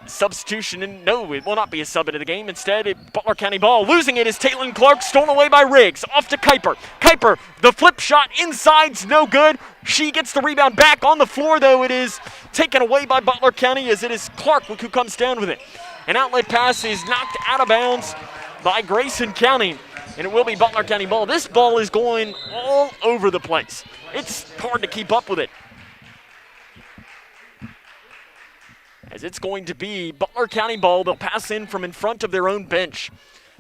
Substitution, and no, it will not be a sub into the game. Instead, Butler County ball. Losing it is Taylor Clark, stolen away by Riggs. Off to Kuiper. Kuiper, the flip shot inside's no good. She gets the rebound back on the floor, though. It is taken away by Butler County as it is Clark who comes down with it. An outlet pass is knocked out of bounds by Grayson County, and it will be Butler County ball. This ball is going all over the place. It's hard to keep up with it, as it's going to be Butler County ball. They'll pass in from in front of their own bench.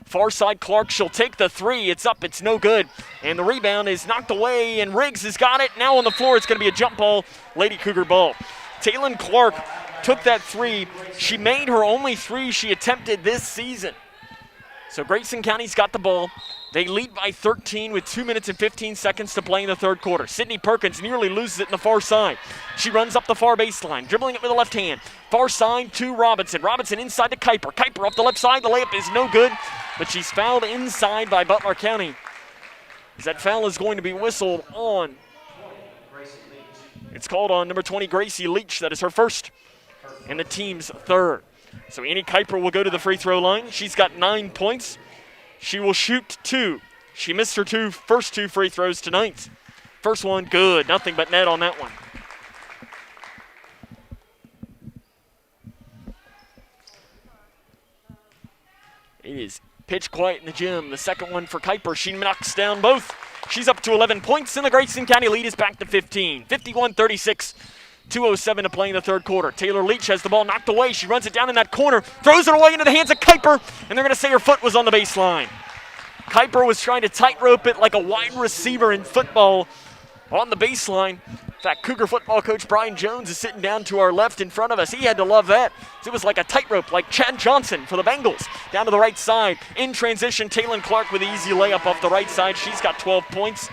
Far side Clark, she'll take the 3. It's up, it's no good. And the rebound is knocked away, and Riggs has got it. Now on the floor, it's going to be a jump ball, Lady Cougar ball. Taylor Clark took that 3. She made her only 3 she attempted this season. So Grayson County's got the ball. They lead by 13 with 2 minutes and 15 seconds to play in the third quarter. Sydney Perkins nearly loses it in the far side. She runs up the far baseline, dribbling it with the left hand. Far side to Robinson. Robinson inside to Kuiper. Kuiper off the left side. The layup is no good, but she's fouled inside by Butler County, as that foul is going to be whistled on. It's called on number 20, Gracie Leach. That is her first and the team's third. So Annie Kuiper will go to the free throw line. She's got 9 points. She will shoot 2. She missed her first two free throws tonight. First one, good. Nothing but net on that one. It is pitch quiet in the gym. The second one for Kuiper. She knocks down both. She's up to 11 points, and the Grayson County lead is back to 15. 51-36. 2:07 to play in the third quarter. Taylor Leach has the ball knocked away. She runs it down in that corner, throws it away into the hands of Kuiper, and they're going to say her foot was on the baseline. Kuiper was trying to tightrope it like a wide receiver in football on the baseline. In fact, Cougar football coach Brian Jones is sitting down to our left in front of us. He had to love that. It was like a tightrope, like Chad Johnson for the Bengals. Down to the right side. In transition, Taylor Clark with an easy layup off the right side. She's got 12 points.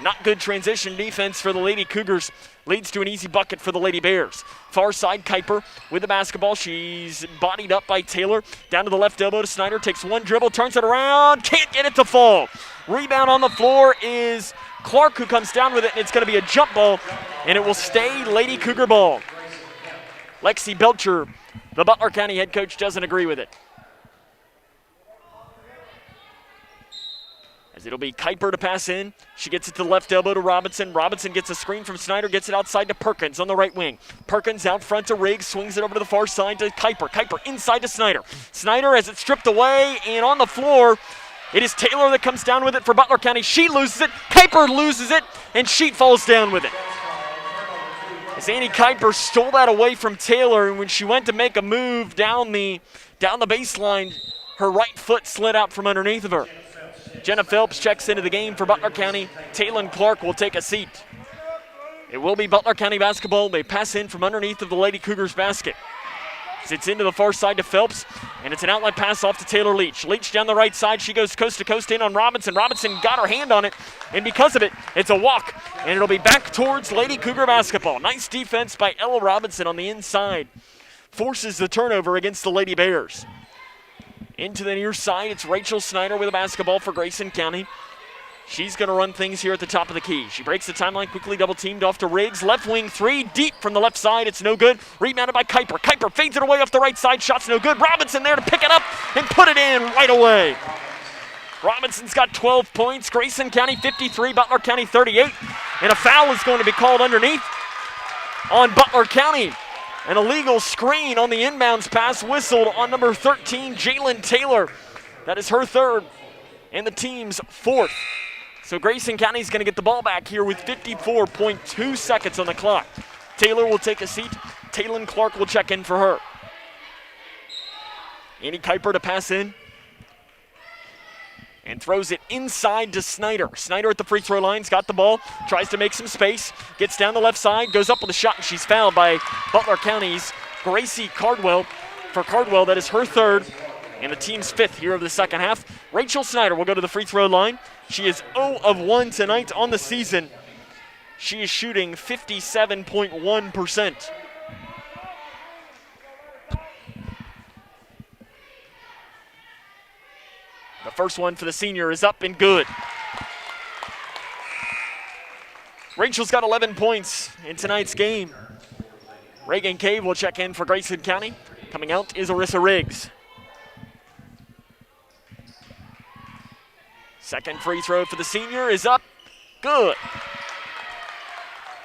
Not good transition defense for the Lady Cougars. Leads to an easy bucket for the Lady Bears. Far side, Kuiper with the basketball. She's bodied up by Taylor. Down to the left elbow to Snyder. Takes one dribble, turns it around. Can't get it to fall. Rebound on the floor is Clark, who comes down with it, and it's going to be a jump ball, and it will stay Lady Cougar ball. Lexi Belcher, the Butler County head coach, doesn't agree with it. As it'll be Kuiper to pass in. She gets it to the left elbow to Robinson. Robinson gets a screen from Snyder, gets it outside to Perkins on the right wing. Perkins out front to Riggs, swings it over to the far side to Kuiper. Kuiper inside to Snyder. Snyder has it stripped away, and on the floor, it is Taylor that comes down with it for Butler County. She loses it, Kuiper loses it, and Sheet falls down with it. As Annie Kuiper stole that away from Taylor, and when she went to make a move down the baseline, her right foot slid out from underneath of her. Jenna Phelps checks into the game for Butler County. Taylor Clark will take a seat. It will be Butler County basketball. They pass in from underneath of the Lady Cougars basket. It's into the far side to Phelps, and it's an outlet pass off to Taylor Leach. Leach down the right side. She goes coast to coast in on Robinson. Robinson got her hand on it, and because of it, it's a walk, and it'll be back towards Lady Cougar basketball. Nice defense by Ella Robinson on the inside. Forces the turnover against the Lady Bears. Into the near side, it's Rachel Snyder with a basketball for Grayson County. She's going to run things here at the top of the key. She breaks the timeline, quickly double-teamed off to Riggs. Left wing three, deep from the left side. It's no good. Rebounded by Kuiper. Kuiper fades it away off the right side. Shot's no good. Robinson there to pick it up and put it in right away. Robinson's got 12 points. Grayson County 53, Butler County 38. And a foul is going to be called underneath on Butler County. An illegal screen on the inbounds pass whistled on number 13, Jalen Taylor. That is her third and the team's fourth. So Grayson County's going to get the ball back here with 54.2 seconds on the clock. Taylor will take a seat. Taylon Clark will check in for her. Annie Kuiper to pass in. And throws it inside to Snyder. Snyder at the free throw line's got the ball, tries to make some space, gets down the left side, goes up with a shot, and she's fouled by Butler County's Gracie Cardwell. For Cardwell, that is her third and the team's fifth here of the second half. Rachel Snyder will go to the free throw line. She is 0 of 1 tonight on the season. She is shooting 57.1%. The first one for the senior is up and good. Rachel's got 11 points in tonight's game. Reagan Cave will check in for Grayson County. Coming out is Arissa Riggs. Second free throw for the senior is up. Good.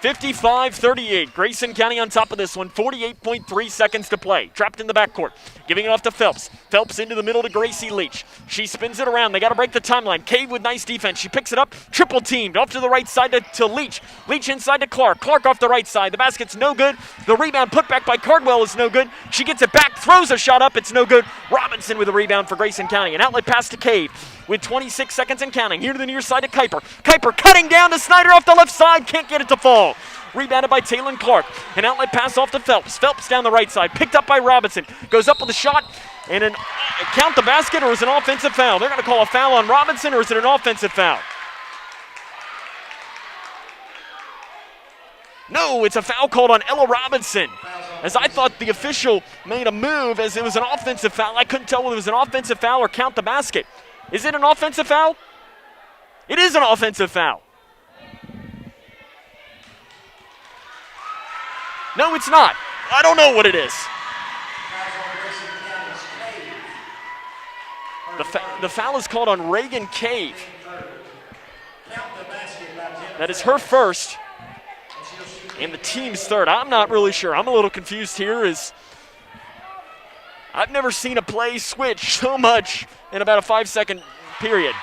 55-38. Grayson County on top of this one. 48.3 seconds to play. Trapped in the backcourt. Giving it off to Phelps. Phelps into the middle to Gracie Leach. She spins it around. They got to break the timeline. Cave with nice defense. She picks it up. Triple teamed. Off to the right side to Leach. Leach inside to Clark. Clark off the right side. The basket's no good. The rebound put back by Cardwell is no good. She gets it back. Throws a shot up. It's no good. Robinson with a rebound for Grayson County. An outlet pass to Cave with 26 seconds and counting. Here to the near side to Kuiper. Kuiper cutting down to Snyder off the left side. Can't get it to fall. Rebounded by Taylon Clark. An outlet pass off to Phelps. Phelps down the right side. Picked up by Robinson. Goes up with a shot. And count the basket, or is it an offensive foul? They're going to call a foul on Robinson, or is it an offensive foul? No, it's a foul called on Ella Robinson. As I thought the official made a move as it was an offensive foul. I couldn't tell whether it was an offensive foul or count the basket. Is it an offensive foul? It is an offensive foul. No, it's not. I don't know what it is. The foul is called on Reagan Cave. That is her first and the team's third. I'm not really sure. I'm a little confused here as I've never seen a play switch so much in about a 5-second period.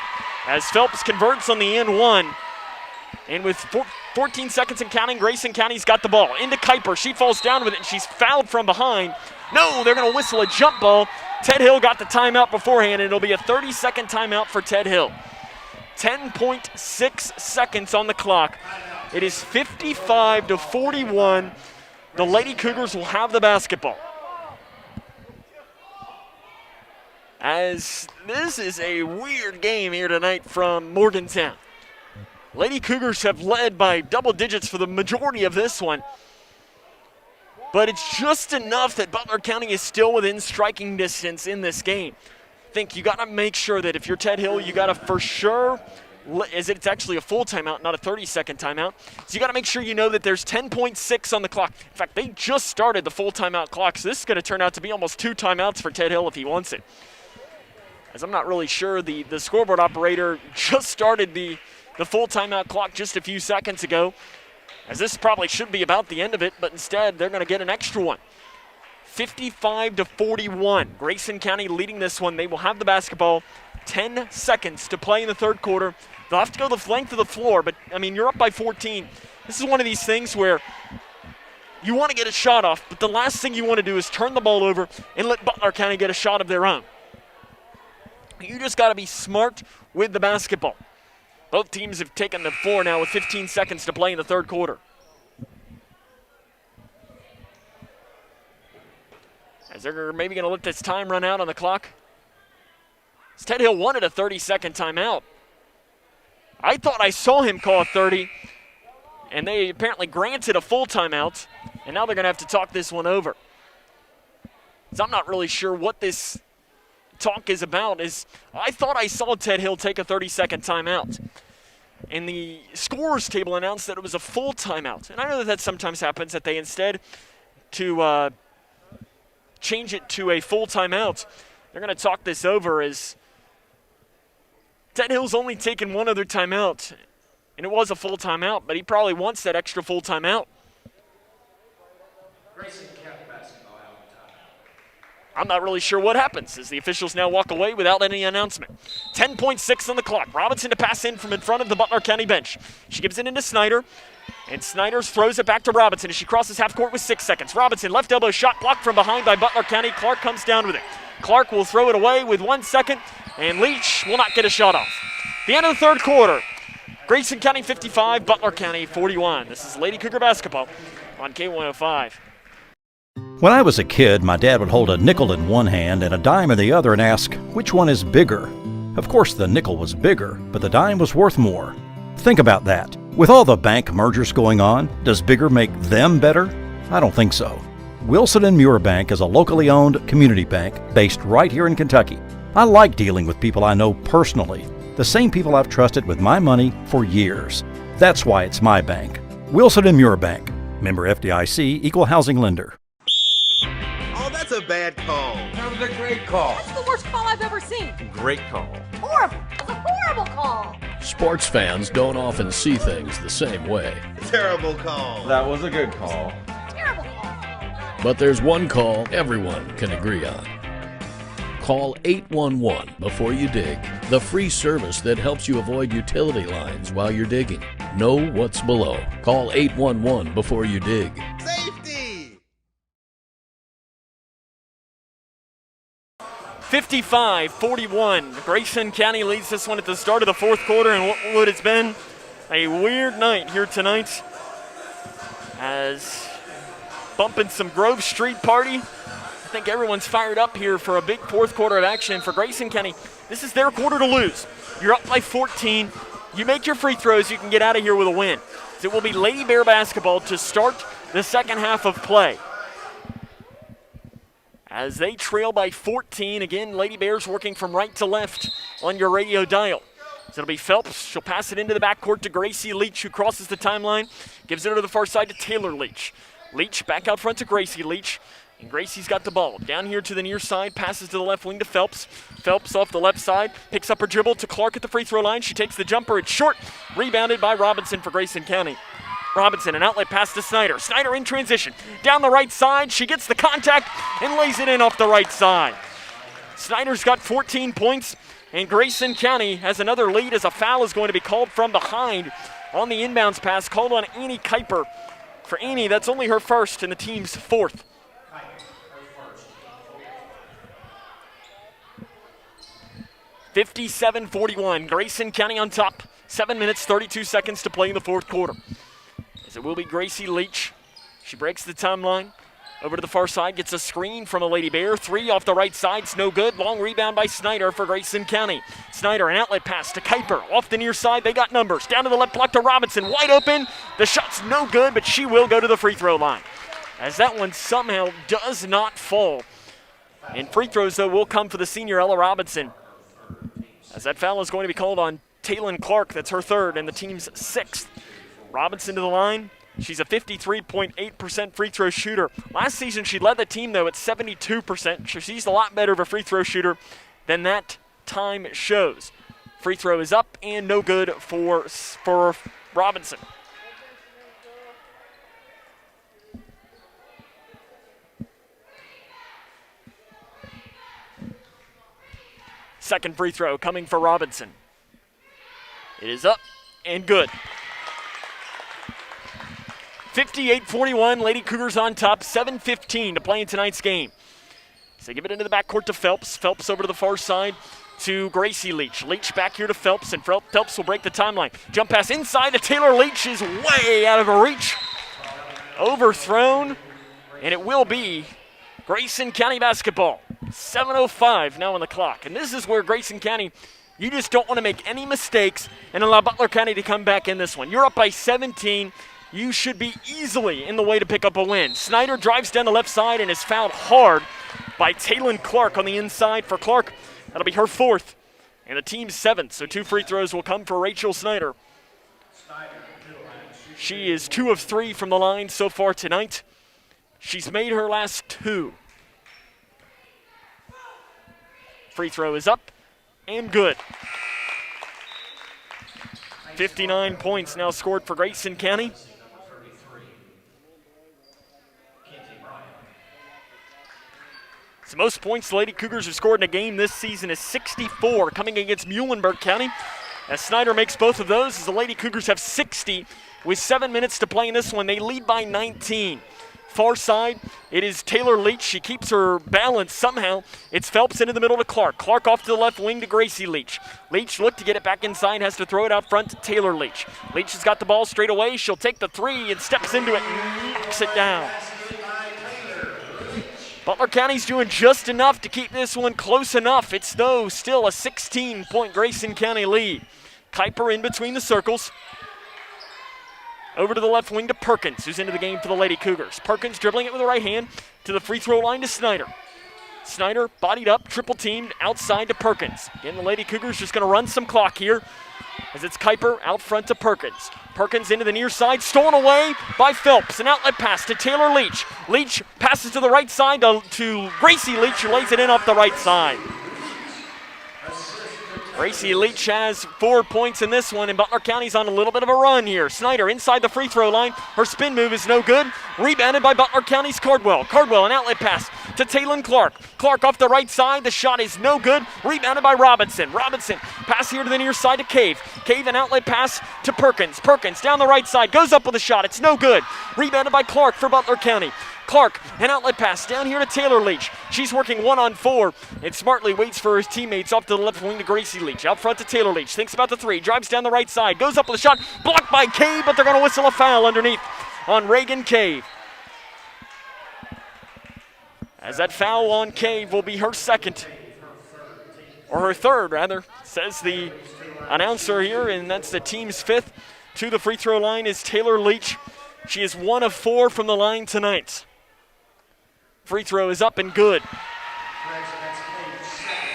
As Phelps converts on the end one. And with 14 seconds and counting, Grayson County's got the ball. Into Kuiper. She falls down with it, and she's fouled from behind. No, they're going to whistle a jump ball. Ted Hill got the timeout beforehand, and it'll be a 30-second timeout for Ted Hill. 10.6 seconds on the clock. It is 55-41. The Lady Cougars will have the basketball. As this is a weird game here tonight from Morgantown. Lady Cougars have led by double digits for the majority of this one. But it's just enough that Butler County is still within striking distance in this game. I think you got to make sure that if you're Ted Hill, you got to for sure, as it's actually a full timeout, not a 30-second timeout. So you got to make sure you know that there's 10.6 on the clock. In fact, they just started the full timeout clock, so this is going to turn out to be almost 2 timeouts for Ted Hill if he wants it. As I'm not really sure, the scoreboard operator just started the full timeout clock just a few seconds ago, as this probably should be about the end of it, but instead they're going to get an extra one. 55-41. Grayson County leading this one. They will have the basketball. 10 seconds to play in the third quarter. They'll have to go the length of the floor, but, I mean, you're up by 14. This is one of these things where you want to get a shot off, but the last thing you want to do is turn the ball over and let Butler County get a shot of their own. You just got to be smart with the basketball. Both teams have taken the floor now with 15 seconds to play in the third quarter. As they're maybe going to let this time run out on the clock. Ted Hill wanted a 30-second timeout. I thought I saw him call a 30, and they apparently granted a full timeout, and now they're going to have to talk this one over. So I'm not really sure what this talk is about. I thought I saw Ted Hill take a 30-second timeout, and the scorers table announced that it was a full timeout. And I know that sometimes happens, that they instead to change it to a full timeout, they're going to talk this over as Ted Hill's only taken one other timeout, and it was a full timeout, but he probably wants that extra full timeout. Grayson County basketball out of I'm not really sure what happens as the officials now walk away without any announcement. 10.6 on the clock. Robinson to pass in from in front of the Butler County bench. She gives it into Snyder, and Snyder throws it back to Robinson as she crosses half court with 6 seconds. Robinson, left elbow shot blocked from behind by Butler County. Clark comes down with it. Clark will throw it away with 1 second, and Leach will not get a shot off. The end of the third quarter. Grayson County 55, Butler County 41. This is Lady Cougar basketball on K105. When I was a kid, my dad would hold a nickel in one hand and a dime in the other and ask, which one is bigger? Of course, the nickel was bigger, but the dime was worth more. Think about that. With all the bank mergers going on, does bigger make them better? I don't think so. Wilson & Muir Bank is a locally owned community bank based right here in Kentucky. I like dealing with people I know personally, the same people I've trusted with my money for years. That's why it's my bank. Wilson & Muir Bank. Member FDIC, Equal Housing Lender. Oh, that's a bad call. That was a great call. That's the worst call I've ever seen. Great call. Horrible. That's a horrible call. Sports fans don't often see things the same way. Terrible call. That was a good call. Terrible call. But there's one call everyone can agree on. Call 811 before you dig, the free service that helps you avoid utility lines while you're digging. Know what's below. Call 811 before you dig. Safety. 55-41. Grayson County leads this one at the start of the fourth quarter, and what would have been a weird night here tonight as bumping some Grove Street party. I think everyone's fired up here for a big fourth quarter of action. For Grayson County, this is their quarter to lose. You're up by 14. You make your free throws, you can get out of here with a win. So it will be Lady Bear basketball to start the second half of play. As they trail by 14, again, Lady Bears working from right to left on your radio dial. So it'll be Phelps. She'll pass it into the backcourt to Gracie Leach, who crosses the timeline, gives it to the far side to Taylor Leach. Leach back out front to Gracie Leach. And Gracie's got the ball. Down here to the near side, passes to the left wing to Phelps. Phelps off the left side, picks up her dribble to Clark at the free throw line. She takes the jumper, it's short. Rebounded by Robinson for Grayson County. Robinson, an outlet pass to Snyder. Snyder in transition. Down the right side, she gets the contact and lays it in off the right side. Snyder's got 14 points, and Grayson County has another lead as a foul is going to be called from behind on the inbounds pass, called on Annie Kuiper. For Annie, that's only her first and the team's fourth. 57-41, Grayson County on top. 7 minutes, 32 seconds to play in the fourth quarter. As it will be Gracie Leach. She breaks the timeline. Over to the far side, gets a screen from a Lady Bear. 3 off the right side, it's no good. Long rebound by Snyder for Grayson County. Snyder, an outlet pass to Kuiper. Off the near side, they got numbers. Down to the left block to Robinson, wide open. The shot's no good, but she will go to the free throw line. As that one somehow does not fall. And free throws, though, will come for the senior Ella Robinson. As that foul is going to be called on Taylon Clark. That's her third and the team's sixth. Robinson to the line. She's a 53.8% free throw shooter. Last season, she led the team, though, at 72%. She's a lot better of a free throw shooter than that time shows. Free throw is up and no good for Robinson. Second free throw coming for Robinson. It is up and good. 58-41, Lady Cougars on top, 7:15 to play in tonight's game. So they give it into the backcourt to Phelps. Phelps over to the far side to Gracie Leach. Leach back here to Phelps, and Phelps will break the timeline. Jump pass inside to Taylor Leach is way out of her reach. Overthrown, and it will be Grayson County basketball. 7:05 now on the clock. And this is where Grayson County, you just don't want to make any mistakes and allow Butler County to come back in this one. You're up by 17. You should be easily in the way to pick up a win. Snyder drives down the left side and is fouled hard by Taylon Clark on the inside. For Clark, that'll be her fourth and the team's seventh. So 2 free throws will come for Rachel Snyder. She is 2 of 3 from the line so far tonight. She's made her last 2. Free throw is up and good. 59 points now scored for Grayson County. It's the most points the Lady Cougars have scored in a game this season is 64, coming against Muhlenberg County. As Snyder makes both of those, as the Lady Cougars have 60 with 7 minutes to play in this one. They lead by 19. Far side, it is Taylor Leach. She keeps her balance somehow. It's Phelps into the middle to Clark. Clark off to the left wing to Gracie Leach. Leach looked to get it back inside, has to throw it out front to Taylor Leach. Leach has got the ball straight away. She'll take the three and steps into it and knocks it down. Butler County's doing just enough to keep this one close enough. It's, though, still a 16-point Grayson County lead. Kuiper in between the circles. Over to the left wing to Perkins, who's into the game for the Lady Cougars. Perkins dribbling it with the right hand to the free throw line to Snyder. Snyder bodied up, triple teamed outside to Perkins. Again, the Lady Cougars just going to run some clock here as it's Kuiper out front to Perkins. Perkins into the near side, stolen away by Phelps. An outlet pass to Taylor Leach. Leach passes to the right side to Gracie Leach, who lays it in off the right side. Gracie Leach has 4 points in this one, and Butler County's on a little bit of a run here. Snyder inside the free throw line. Her spin move is no good. Rebounded by Butler County's Cardwell. Cardwell, an outlet pass to Taylon Clark. Clark off the right side. The shot is no good. Rebounded by Robinson. Robinson, pass here to the near side to Cave. Cave, an outlet pass to Perkins. Perkins down the right side, goes up with a shot. It's no good. Rebounded by Clark for Butler County. Clark, an outlet pass down here to Taylor Leach. She's working 1-on-4 and smartly waits for his teammates off to the left wing to Gracie Leach. Out front to Taylor Leach. Thinks about the three. Drives down the right side. Goes up with a shot. Blocked by Cave, but they're going to whistle a foul underneath on Reagan Cave. As that foul on Cave will be her second. Or her third, rather, says the announcer here, and that's the team's fifth. To the free throw line is Taylor Leach. She is 1 of 4 from the line tonight. Free throw is up and good.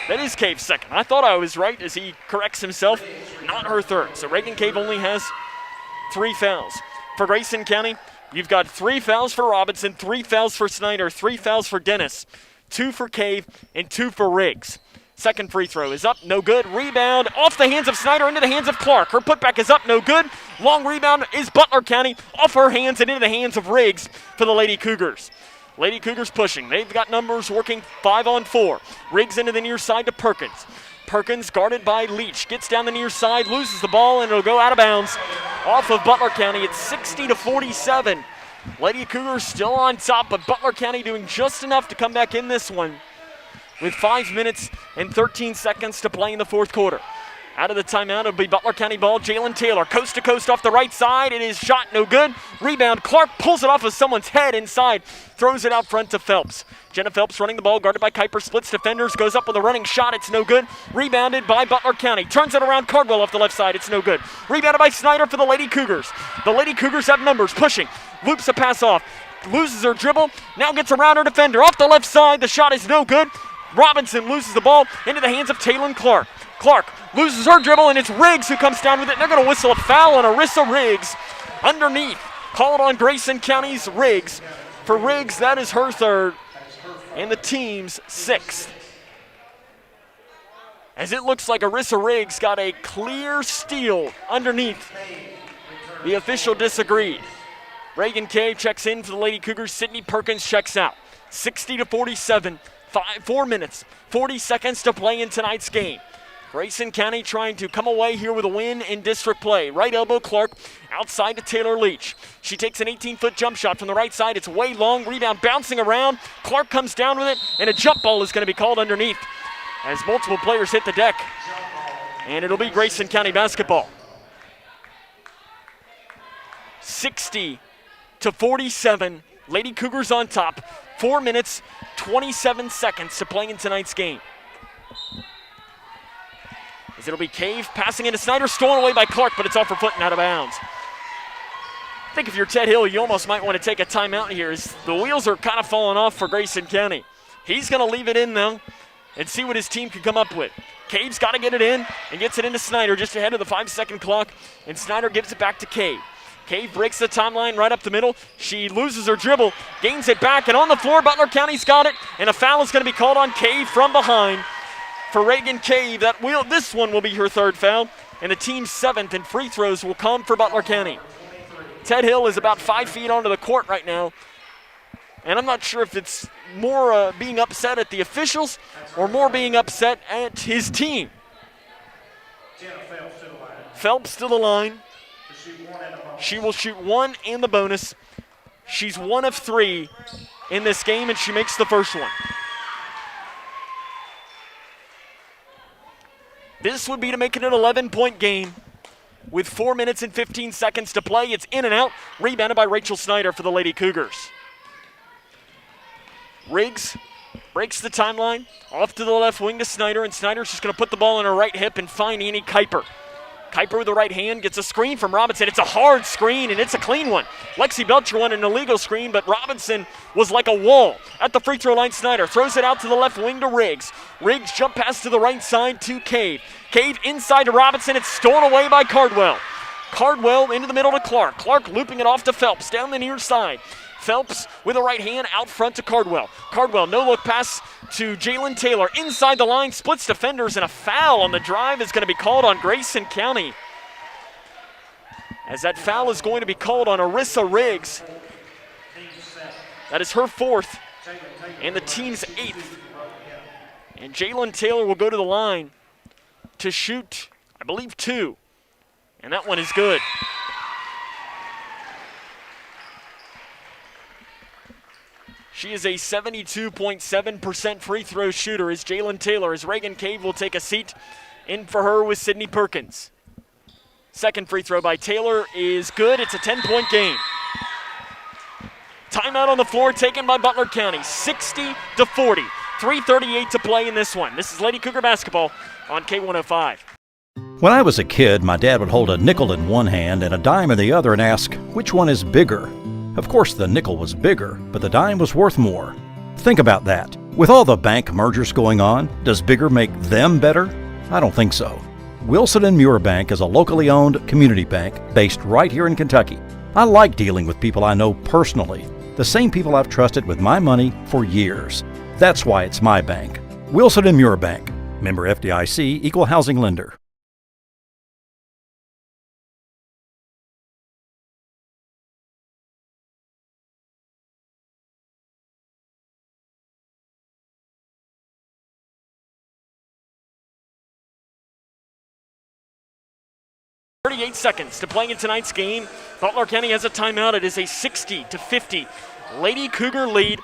That is Cave's second. I thought I was right as he corrects himself. Not her third. So Reagan Cave only has 3 fouls. For Grayson County, you've got 3 fouls for Robinson, 3 fouls for Snyder, 3 fouls for Dennis, 2 for Cave, and 2 for Riggs. Second free throw is up, no good. Rebound off the hands of Snyder into the hands of Clark. Her putback is up, no good. Long rebound is Butler County off her hands and into the hands of Riggs for the Lady Cougars. Lady Cougars pushing. They've got numbers working 5-on-4. Riggs into the near side to Perkins. Perkins guarded by Leach. Gets down the near side, loses the ball, and it'll go out of bounds off of Butler County. It's 60-47. Lady Cougars still on top, but Butler County doing just enough to come back in this one with 5 minutes and 13 seconds to play in the fourth quarter. Out of the timeout, it'll be Butler County ball. Jalen Taylor, coast to coast off the right side. It is shot, no good. Rebound, Clark pulls it off of someone's head inside. Throws it out front to Phelps. Jenna Phelps running the ball, guarded by Kuiper, splits defenders, goes up with a running shot. It's no good. Rebounded by Butler County. Turns it around, Cardwell off the left side. It's no good. Rebounded by Snyder for the Lady Cougars. The Lady Cougars have numbers, pushing. Loops a pass off. Loses her dribble. Now gets around her defender. Off the left side, the shot is no good. Robinson loses the ball into the hands of Taylon Clark. Clark loses her dribble, and it's Riggs who comes down with it. They're going to whistle a foul on Arissa Riggs underneath. Called on Grayson County's Riggs. For Riggs, that is her third and the team's 6th. As it looks like Arissa Riggs got a clear steal underneath. The official disagreed. Reagan Cave checks in for the Lady Cougars. Sydney Perkins checks out. 60-47. 4 minutes, 40 seconds to play in tonight's game. Grayson County trying to come away here with a win in district play. Right elbow Clark outside to Taylor Leach. She takes an 18-foot jump shot from the right side. It's way long. Rebound bouncing around. Clark comes down with it, and a jump ball is going to be called underneath as multiple players hit the deck. And it'll be Grayson County basketball. 60-47. Lady Cougars on top. 4 minutes, 27 seconds to play in tonight's game. As it'll be Cave passing into Snyder, stolen away by Clark, but it's off her foot and out of bounds. I think if you're Ted Hill, you almost might want to take a timeout here as the wheels are kind of falling off for Grayson County. He's going to leave it in, though, and see what his team can come up with. Cave's got to get it in and gets it into Snyder just ahead of the 5-second clock, and Snyder gives it back to Cave. Cave breaks the timeline right up the middle. She loses her dribble, gains it back, and on the floor, Butler County's got it, and a foul is going to be called on Cave from behind. For Reagan Cave, this one will be her third foul, and the team's 7th, and free throws will come for Butler County. Ted Hill is about 5 feet onto the court right now And I'm not sure if it's more being upset at the officials or more being upset at his team. Phelps to the line. She will shoot one and the bonus. She's 1 of 3 in this game, and she makes the first one. This would be to make it an 11-point game. With 4 minutes and 15 seconds to play, it's in and out. Rebounded by Rachel Snyder for the Lady Cougars. Riggs breaks the timeline. Off to the left wing to Snyder, and Snyder's just going to put the ball in her right hip and find Annie Kuiper. Kuiper with the right hand gets a screen from Robinson. It's a hard screen, and it's a clean one. Lexi Belcher won an illegal screen, but Robinson was like a wall. At the free throw line, Snyder throws it out to the left wing to Riggs. Riggs jump pass to the right side to Cave. Cave inside to Robinson. It's stolen away by Cardwell. Cardwell into the middle to Clark. Clark looping it off to Phelps down the near side. Phelps with a right hand out front to Cardwell. Cardwell, no-look pass to Jalen Taylor. Inside the line, splits defenders, and a foul on the drive is going to be called on Grayson County. As that foul is going to be called on Arissa Riggs. That is her 4th and the team's 8th. And Jalen Taylor will go to the line to shoot, I believe, 2. And that one is good. She is a 72.7% free throw shooter as Jalen Taylor, as Reagan Cave will take a seat in for her with Sydney Perkins. Second free throw by Taylor is good. It's a 10-point game. Timeout on the floor taken by Butler County, 60-40. 3:38 to play in this one. This is Lady Cougar basketball on K105. When I was a kid, my dad would hold a nickel in one hand and a dime in the other and ask, which one is bigger? Of course, the nickel was bigger, but the dime was worth more. Think about that. With all the bank mergers going on, does bigger make them better? I don't think so. Wilson & Muir Bank is a locally owned community bank based right here in Kentucky. I like dealing with people I know personally, the same people I've trusted with my money for years. That's why it's my bank. Wilson & Muir Bank. Member FDIC, Equal Housing Lender. Seconds to play in tonight's game. Butler County has a timeout. It is a 60-50 Lady Cougar lead.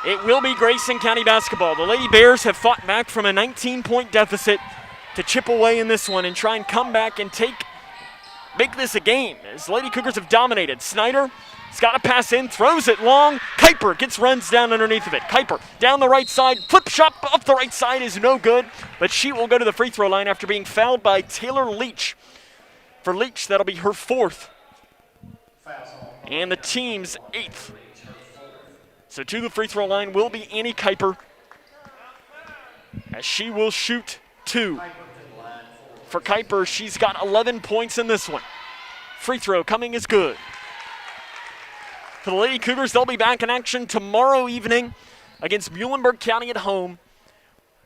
It will be Grayson County basketball. The Lady Bears have fought back from a 19-point deficit to chip away in this one and try and come back and make this a game as Lady Cougars have dominated. Snyder has got a pass in, throws it long. Kuiper runs down underneath of it. Kuiper down the right side, flip shot off the right side is no good, but she will go to the free throw line after being fouled by Taylor Leach. For Leach, that'll be her 4th. And the team's 8th. So to the free throw line will be Annie Kuiper, as she will shoot 2. For Kuiper, she's got 11 points in this one. Free throw coming is good. For the Lady Cougars, they'll be back in action tomorrow evening against Muhlenberg County at home,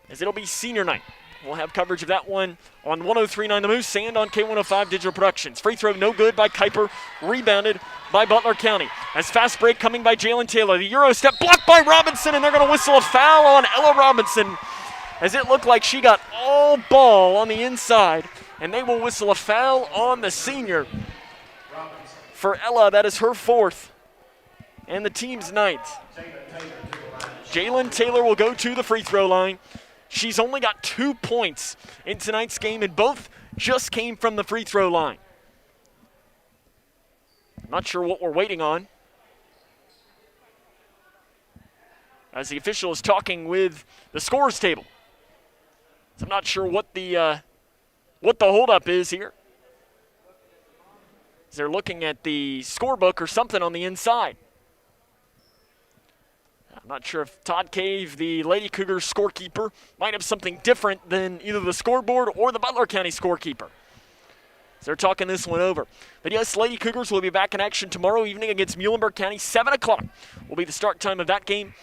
as it'll be senior night. We'll have coverage of that one on 103.9 The Moose and on K105 Digital Productions. Free throw no good by Kuiper, rebounded by Butler County. As fast break coming by Jalen Taylor. The Euro step blocked by Robinson, and they're going to whistle a foul on Ella Robinson, as it looked like she got all ball on the inside, and they will whistle a foul on the senior. For Ella, that is her 4th and the team's 9th. Jalen Taylor will go to the free throw line. She's only got 2 points in tonight's game, and both just came from the free throw line. Not sure what we're waiting on, as the official is talking with the scores table. So I'm not sure what the holdup is here. They're looking at the scorebook or something on the inside. I'm not sure if Todd Cave, the Lady Cougars scorekeeper, might have something different than either the scoreboard or the Butler County scorekeeper. So they're talking this one over. But yes, Lady Cougars will be back in action tomorrow evening against Muhlenberg County. 7 o'clock will be the start time of that game,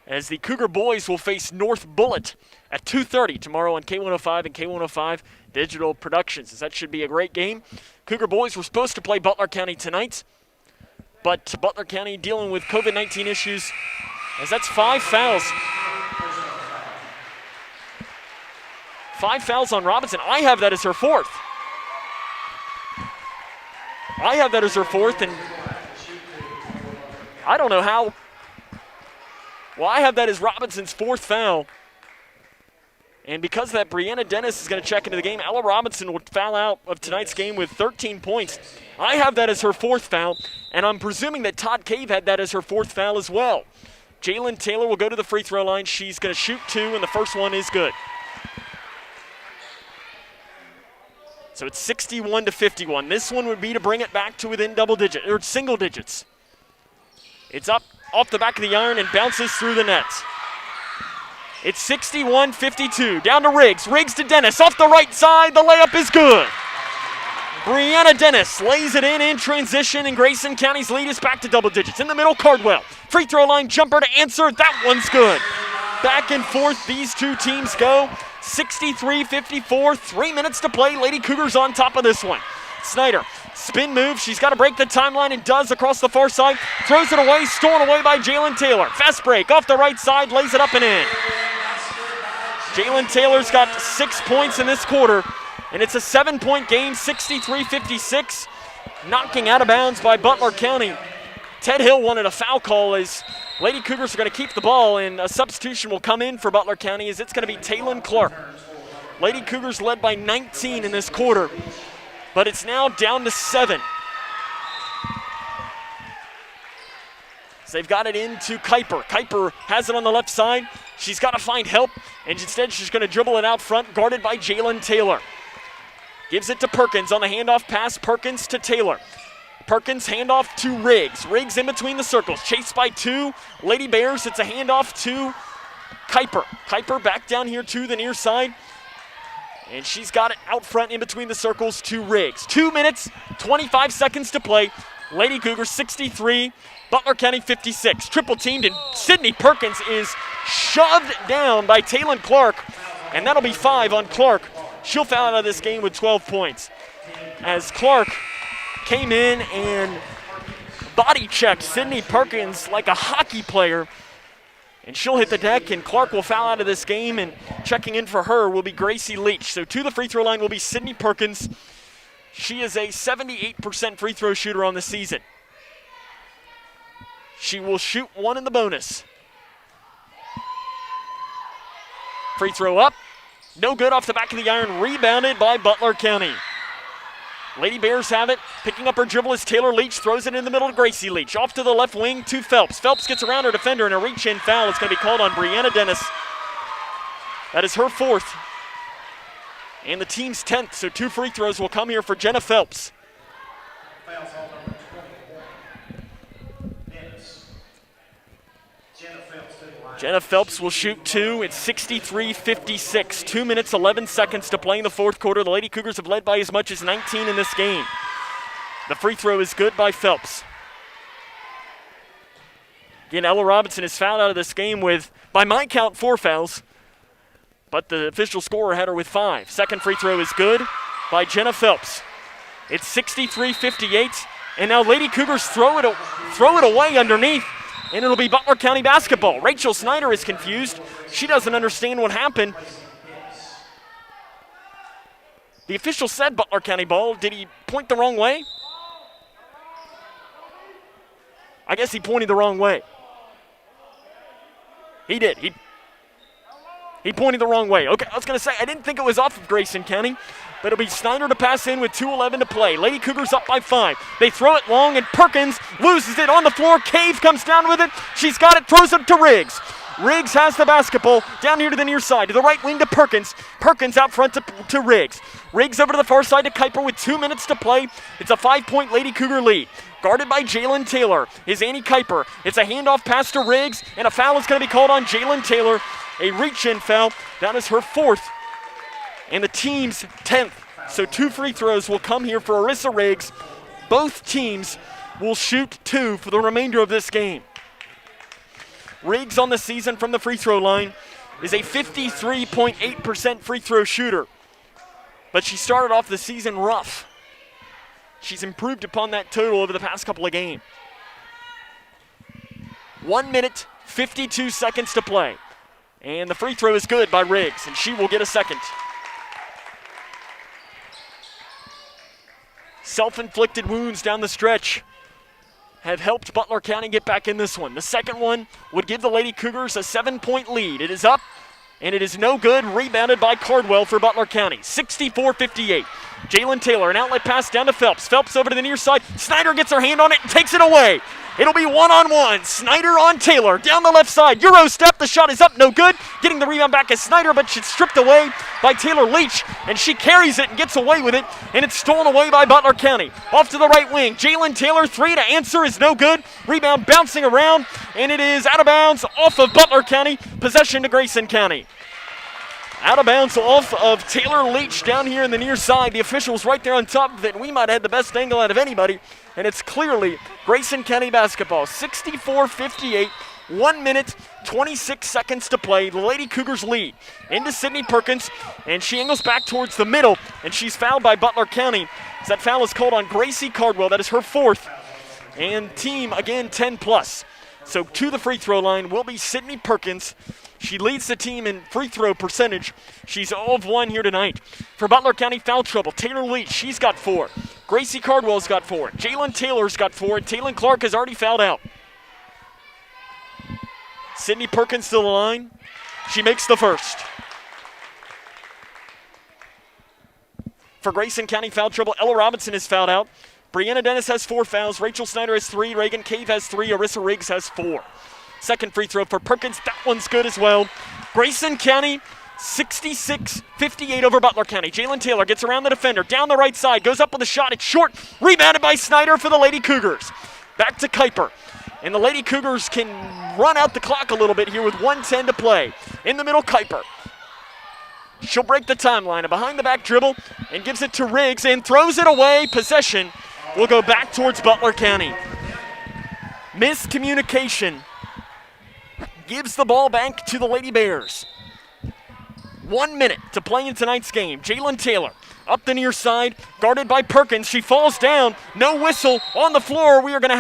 as the Cougar boys will face North Bullitt at 2:30 tomorrow on K105 and K105 Digital Productions. As that should be a great game. Cougar boys were supposed to play Butler County tonight, but Butler County dealing with COVID-19 issues, as that's 5 fouls. 5 fouls on Robinson. I have that as her 4th. And I don't know how. Well, I have that as Robinson's 4th foul. And because of that, Brianna Dennis is going to check into the game. Ella Robinson will foul out of tonight's game with 13 points. I have that as her 4th foul, and I'm presuming that Todd Cave had that as her 4th foul as well. Jalen Taylor will go to the free throw line. She's going to shoot 2, and the first one is good. So it's 61-51. This one would be to bring it back to within single digits. It's up off the back of the iron and bounces through the net. It's 61-52. Down to Riggs. Riggs to Dennis. Off the right side. The layup is good. Brianna Dennis lays it in transition, and Grayson County's lead is back to double digits. In the middle, Cardwell. Free throw line jumper to answer. That one's good. Back and forth these two teams go. 63-54. 3 minutes to play. Lady Cougars on top of this one. Snyder. Spin move. She's got to break the timeline and does across the far side. Throws it away. Stolen away by Jalen Taylor. Fast break off the right side. Lays it up and in. Jalen Taylor's got 6 points in this quarter, and it's a 7-point game, 63-56. Knocking out of bounds by Butler County. Ted Hill wanted a foul call as Lady Cougars are going to keep the ball, and a substitution will come in for Butler County as it's going to be Taylon Clark. Lady Cougars led by 19 in this quarter, but it's now down to 7. So they've got it into Kuiper. Kuiper has it on the left side. She's got to find help, and instead she's going to dribble it out front, guarded by Jalen Taylor. Gives it to Perkins on the handoff pass. Perkins to Taylor. Perkins handoff to Riggs. Riggs in between the circles, chased by 2 Lady Bears. It's a handoff to Kuiper. Kuiper back down here to the near side, and she's got it out front in between the circles to Riggs. 2 minutes, 25 seconds to play. Lady Cougars 63, Butler County 56. Triple teamed, and Sydney Perkins is shoved down by Taylon Clark, and that'll be 5 on Clark. She'll foul out of this game with 12 points. As Clark came in and body checked Sydney Perkins like a hockey player, and she'll hit the deck, and Clark will foul out of this game, and checking in for her will be Gracie Leach. So to the free throw line will be Sydney Perkins. She is a 78% free throw shooter on the season. She will shoot 1 in the bonus. Free throw up. No good off the back of the iron. Rebounded by Butler County. Lady Bears have it. Picking up her dribble is Taylor Leach. Throws it in the middle to Gracie Leach. Off to the left wing to Phelps. Phelps gets around her defender, and a reach-in foul is going to be called on Brianna Dennis. That is her 4th. And the team's 10th, so 2 free throws will come here for Jenna Phelps. Jenna Phelps will shoot 2. It's 63-56. 2 minutes, 11 seconds to play in the 4th quarter. The Lady Cougars have led by as much as 19 in this game. The free throw is good by Phelps. Again, Ella Robinson is fouled out of this game with, by my count, 4 fouls. But the official scorer had her with 5. Second free throw is good by Jenna Phelps. It's 63-58. And now Lady Cougars throw it away underneath. And it'll be Butler County basketball. Rachel Snyder is confused. She doesn't understand what happened. The official said Butler County ball. Did he point the wrong way? I guess he pointed the wrong way. He did. He pointed the wrong way. Okay, I was going to say, I didn't think it was off of Grayson County, but it'll be Snyder to pass in with 2:11 to play. Lady Cougars up by 5. They throw it long, and Perkins loses it on the floor. Cave comes down with it. She's got it, throws it to Riggs. Riggs has the basketball down here to the near side, to the right wing to Perkins. Perkins out front to Riggs. Riggs over to the far side to Kuiper with 2 minutes to play. It's a 5-point Lady Cougar lead. Guarded by Jalen Taylor is Annie Kuiper. It's a handoff pass to Riggs, and a foul is going to be called on Jalen Taylor. A reach-in foul. That is her 4th. And the team's 10th. So 2 free throws will come here for Arissa Riggs. Both teams will shoot 2 for the remainder of this game. Riggs on the season from the free throw line is a 53.8% free throw shooter. But she started off the season rough. She's improved upon that total over the past couple of games. 1 minute, 52 seconds to play. And the free throw is good by Riggs, and she will get a second. Self-inflicted wounds down the stretch have helped Butler County get back in this one. The second one would give the Lady Cougars a 7-point lead. It is up, and it is no good. Rebounded by Cardwell for Butler County. 64-58. Jalen Taylor, an outlet pass down to Phelps. Phelps over to the near side. Snyder gets her hand on it and takes it away. It'll be one-on-one. Snyder on Taylor. Down the left side. Euro step. The shot is up. No good. Getting the rebound back is Snyder, but she's stripped away by Taylor Leach, and she carries it and gets away with it, and it's stolen away by Butler County. Off to the right wing. Jalen Taylor, three to answer is no good. Rebound bouncing around, and it is out of bounds off of Butler County. Possession to Grayson County. Out of bounds off of Taylor Leach down here in the near side. The officials right there on top of it. We might have had the best angle out of anybody, and it's clearly Grayson County basketball. 64-58, 1 minute, 26 seconds to play. The Lady Cougars lead into Sydney Perkins, and she angles back towards the middle, and she's fouled by Butler County. As that foul is called on Gracie Cardwell. That is her fourth, and team, again, 10+. So to the free throw line will be Sydney Perkins. She leads the team in free throw percentage. She's 0 of 1 here tonight. For Butler County, foul trouble. Taylor Leach, she's got 4. Gracie Cardwell's got 4. Jalen Taylor's got 4. And Taylor Clark has already fouled out. Sydney Perkins to the line. She makes the first. For Grayson County, foul trouble. Ella Robinson is fouled out. Brianna Dennis has 4 fouls. Rachel Snyder has 3. Reagan Cave has 3. Arissa Riggs has 4. Second free throw for Perkins. That one's good as well. Grayson County, 66-58 over Butler County. Jalen Taylor gets around the defender. Down the right side. Goes up with a shot. It's short. Rebounded by Snyder for the Lady Cougars. Back to Kuiper. And the Lady Cougars can run out the clock a little bit here with 1:10 to play. In the middle, Kuiper. She'll break the timeline. A behind-the-back dribble and gives it to Riggs and throws it away. Possession will go back towards Butler County. Miscommunication gives the ball back to the Lady Bears. 1 minute to play in tonight's game. Jalen Taylor up the near side, guarded by Perkins. She falls down. No whistle on the floor. They're going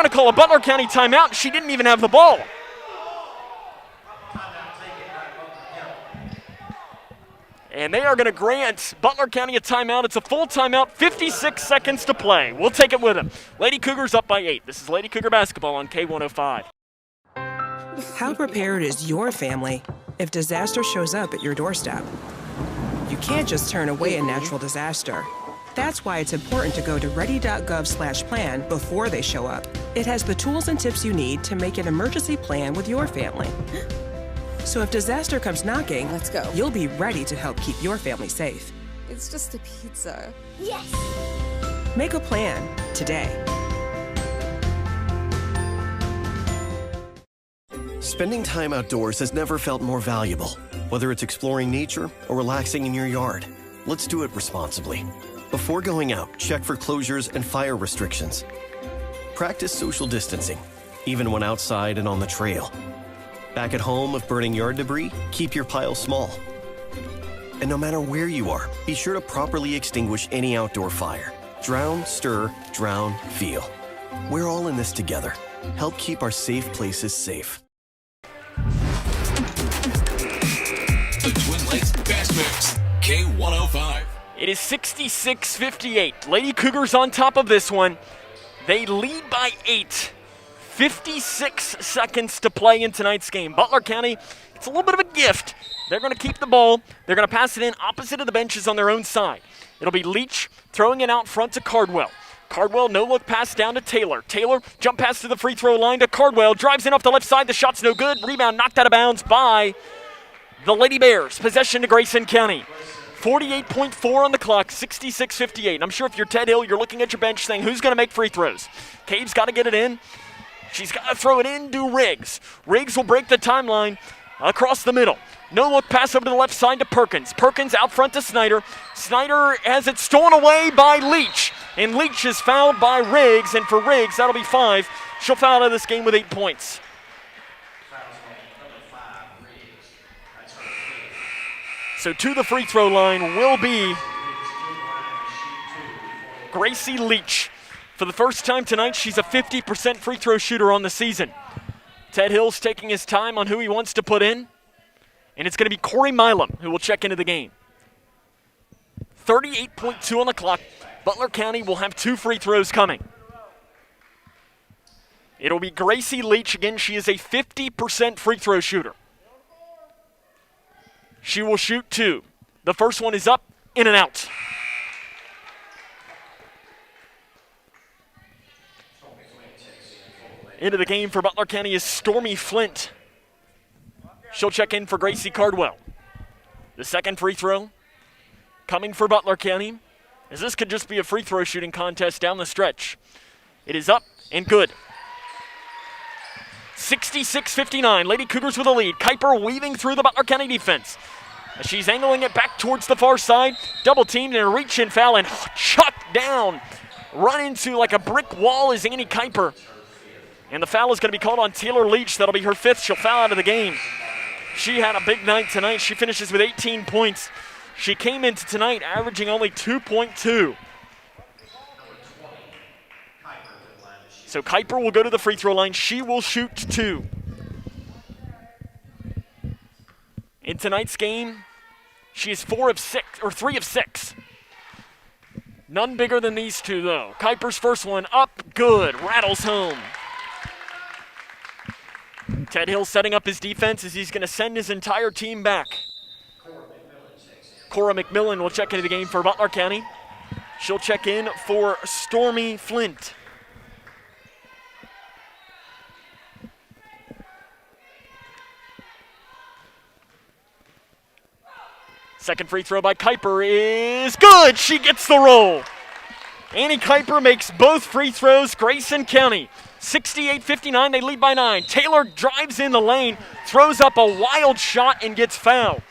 to call a Butler County timeout. She didn't even have the ball. And they are going to grant Butler County a timeout. It's a full timeout, 56 seconds to play. We'll take it with them. Lady Cougars up by 8. This is Lady Cougar basketball on K105. How prepared is your family if disaster shows up at your doorstep? You can't just turn away a natural disaster. That's why it's important to go to ready.gov/plan before they show up. It has the tools and tips you need to make an emergency plan with your family. So if disaster comes knocking, let's go. You'll be ready to help keep your family safe. It's just a pizza. Yes! Make a plan today. Spending time outdoors has never felt more valuable. Whether it's exploring nature or relaxing in your yard, let's do it responsibly. Before going out, check for closures and fire restrictions. Practice social distancing, even when outside and on the trail. Back at home, if burning yard debris, keep your pile small. And no matter where you are, be sure to properly extinguish any outdoor fire. Drown, stir, drown, feel. We're all in this together. Help keep our safe places safe. The Twin Lakes Best Mix, K105. It is 66-58. Lady Cougars on top of this one. They lead by 8. 56 seconds to play in tonight's game. Butler County, it's a little bit of a gift. They're going to keep the ball. They're going to pass it in opposite of the benches on their own side. It'll be Leach throwing it out front to Cardwell. Cardwell, no-look pass down to Taylor. Taylor, jump pass to the free throw line to Cardwell. Drives in off the left side. The shot's no good. Rebound knocked out of bounds by the Lady Bears. Possession to Grayson County. 48.4 on the clock, 66-58. I'm sure if you're Ted Hill, you're looking at your bench saying, who's going to make free throws? Cave's got to get it in. She's got to throw it in to Riggs. Riggs will break the timeline across the middle. No-look pass over to the left side to Perkins. Perkins out front to Snyder. Snyder has it stolen away by Leach. And Leach is fouled by Riggs. And for Riggs, that'll be 5. She'll foul out of this game with 8 points. So to the free throw line will be Gracie Leach For the first time tonight, she's a 50% free throw shooter on the season. Ted Hill's taking his time on who he wants to put in, and it's going to be Cora Mcmillan who will check into the game. 38.2 on the clock. Butler County will have 2 free throws coming. It'll be Gracie Leach again. She is a 50% free throw shooter. She will shoot 2. The first one is up, in and out. Into the game for Butler County is Stormy Flint. She'll check in for Gracie Cardwell. The second free throw coming for Butler County, as this could just be a free throw shooting contest down the stretch. It is up and good. 66-59, Lady Cougars with a lead. Kuiper weaving through the Butler County defense. As she's angling it back towards the far side. Double teamed and a reach-in foul and chucked down. Run into like a brick wall is Annie Kuiper. And the foul is going to be called on Taylor Leach. That'll be her 5th. She'll foul out of the game. She had a big night tonight. She finishes with 18 points. She came into tonight averaging only 2.2. So Kuiper will go to the free throw line. She will shoot 2. In tonight's game, she is 3 of 6. None bigger than these 2, though. Kuiper's first one up, good, rattles home. Ted Hill setting up his defense as he's going to send his entire team back. Cora Mcmillan will check into the game for Butler County. She'll check in for Stormy Flint. Second free throw by Kuiper is good. She gets the roll. Annie Kuiper makes both free throws. Grayson County, 68-59, they lead by 9. Taylor drives in the lane, throws up a wild shot and gets fouled.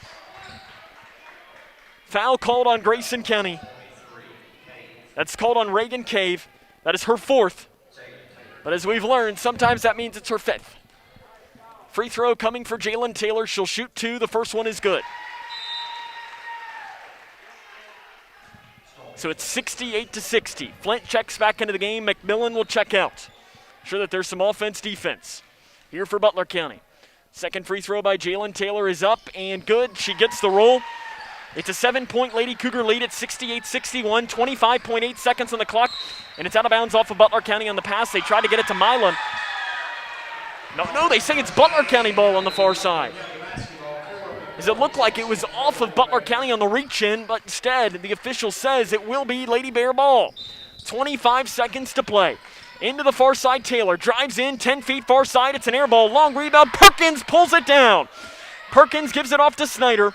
Foul called on Grayson County. That's called on Reagan Cave. That is her 4th. But as we've learned, sometimes that means it's her 5th. Free throw coming for Jalen Taylor. She'll shoot 2. The first one is good. So it's 68-60. Flint checks back into the game. Mcmillan will check out. Sure that there's some offense-defense here for Butler County. Second free throw by Jalen Taylor is up and good. She gets the roll. It's a 7-point Lady Cougar lead at 68-61. 25.8 seconds on the clock, and it's out of bounds off of Butler County on the pass. They try to get it to Mcmillan. No, they say it's Butler County ball on the far side. As it looked like it was off of Butler County on the reach-in, but instead the official says it will be Lady Bear ball. 25 seconds to play. Into the far side, Taylor drives in, 10 feet far side. It's an air ball, long rebound. Perkins pulls it down. Perkins gives it off to Snyder.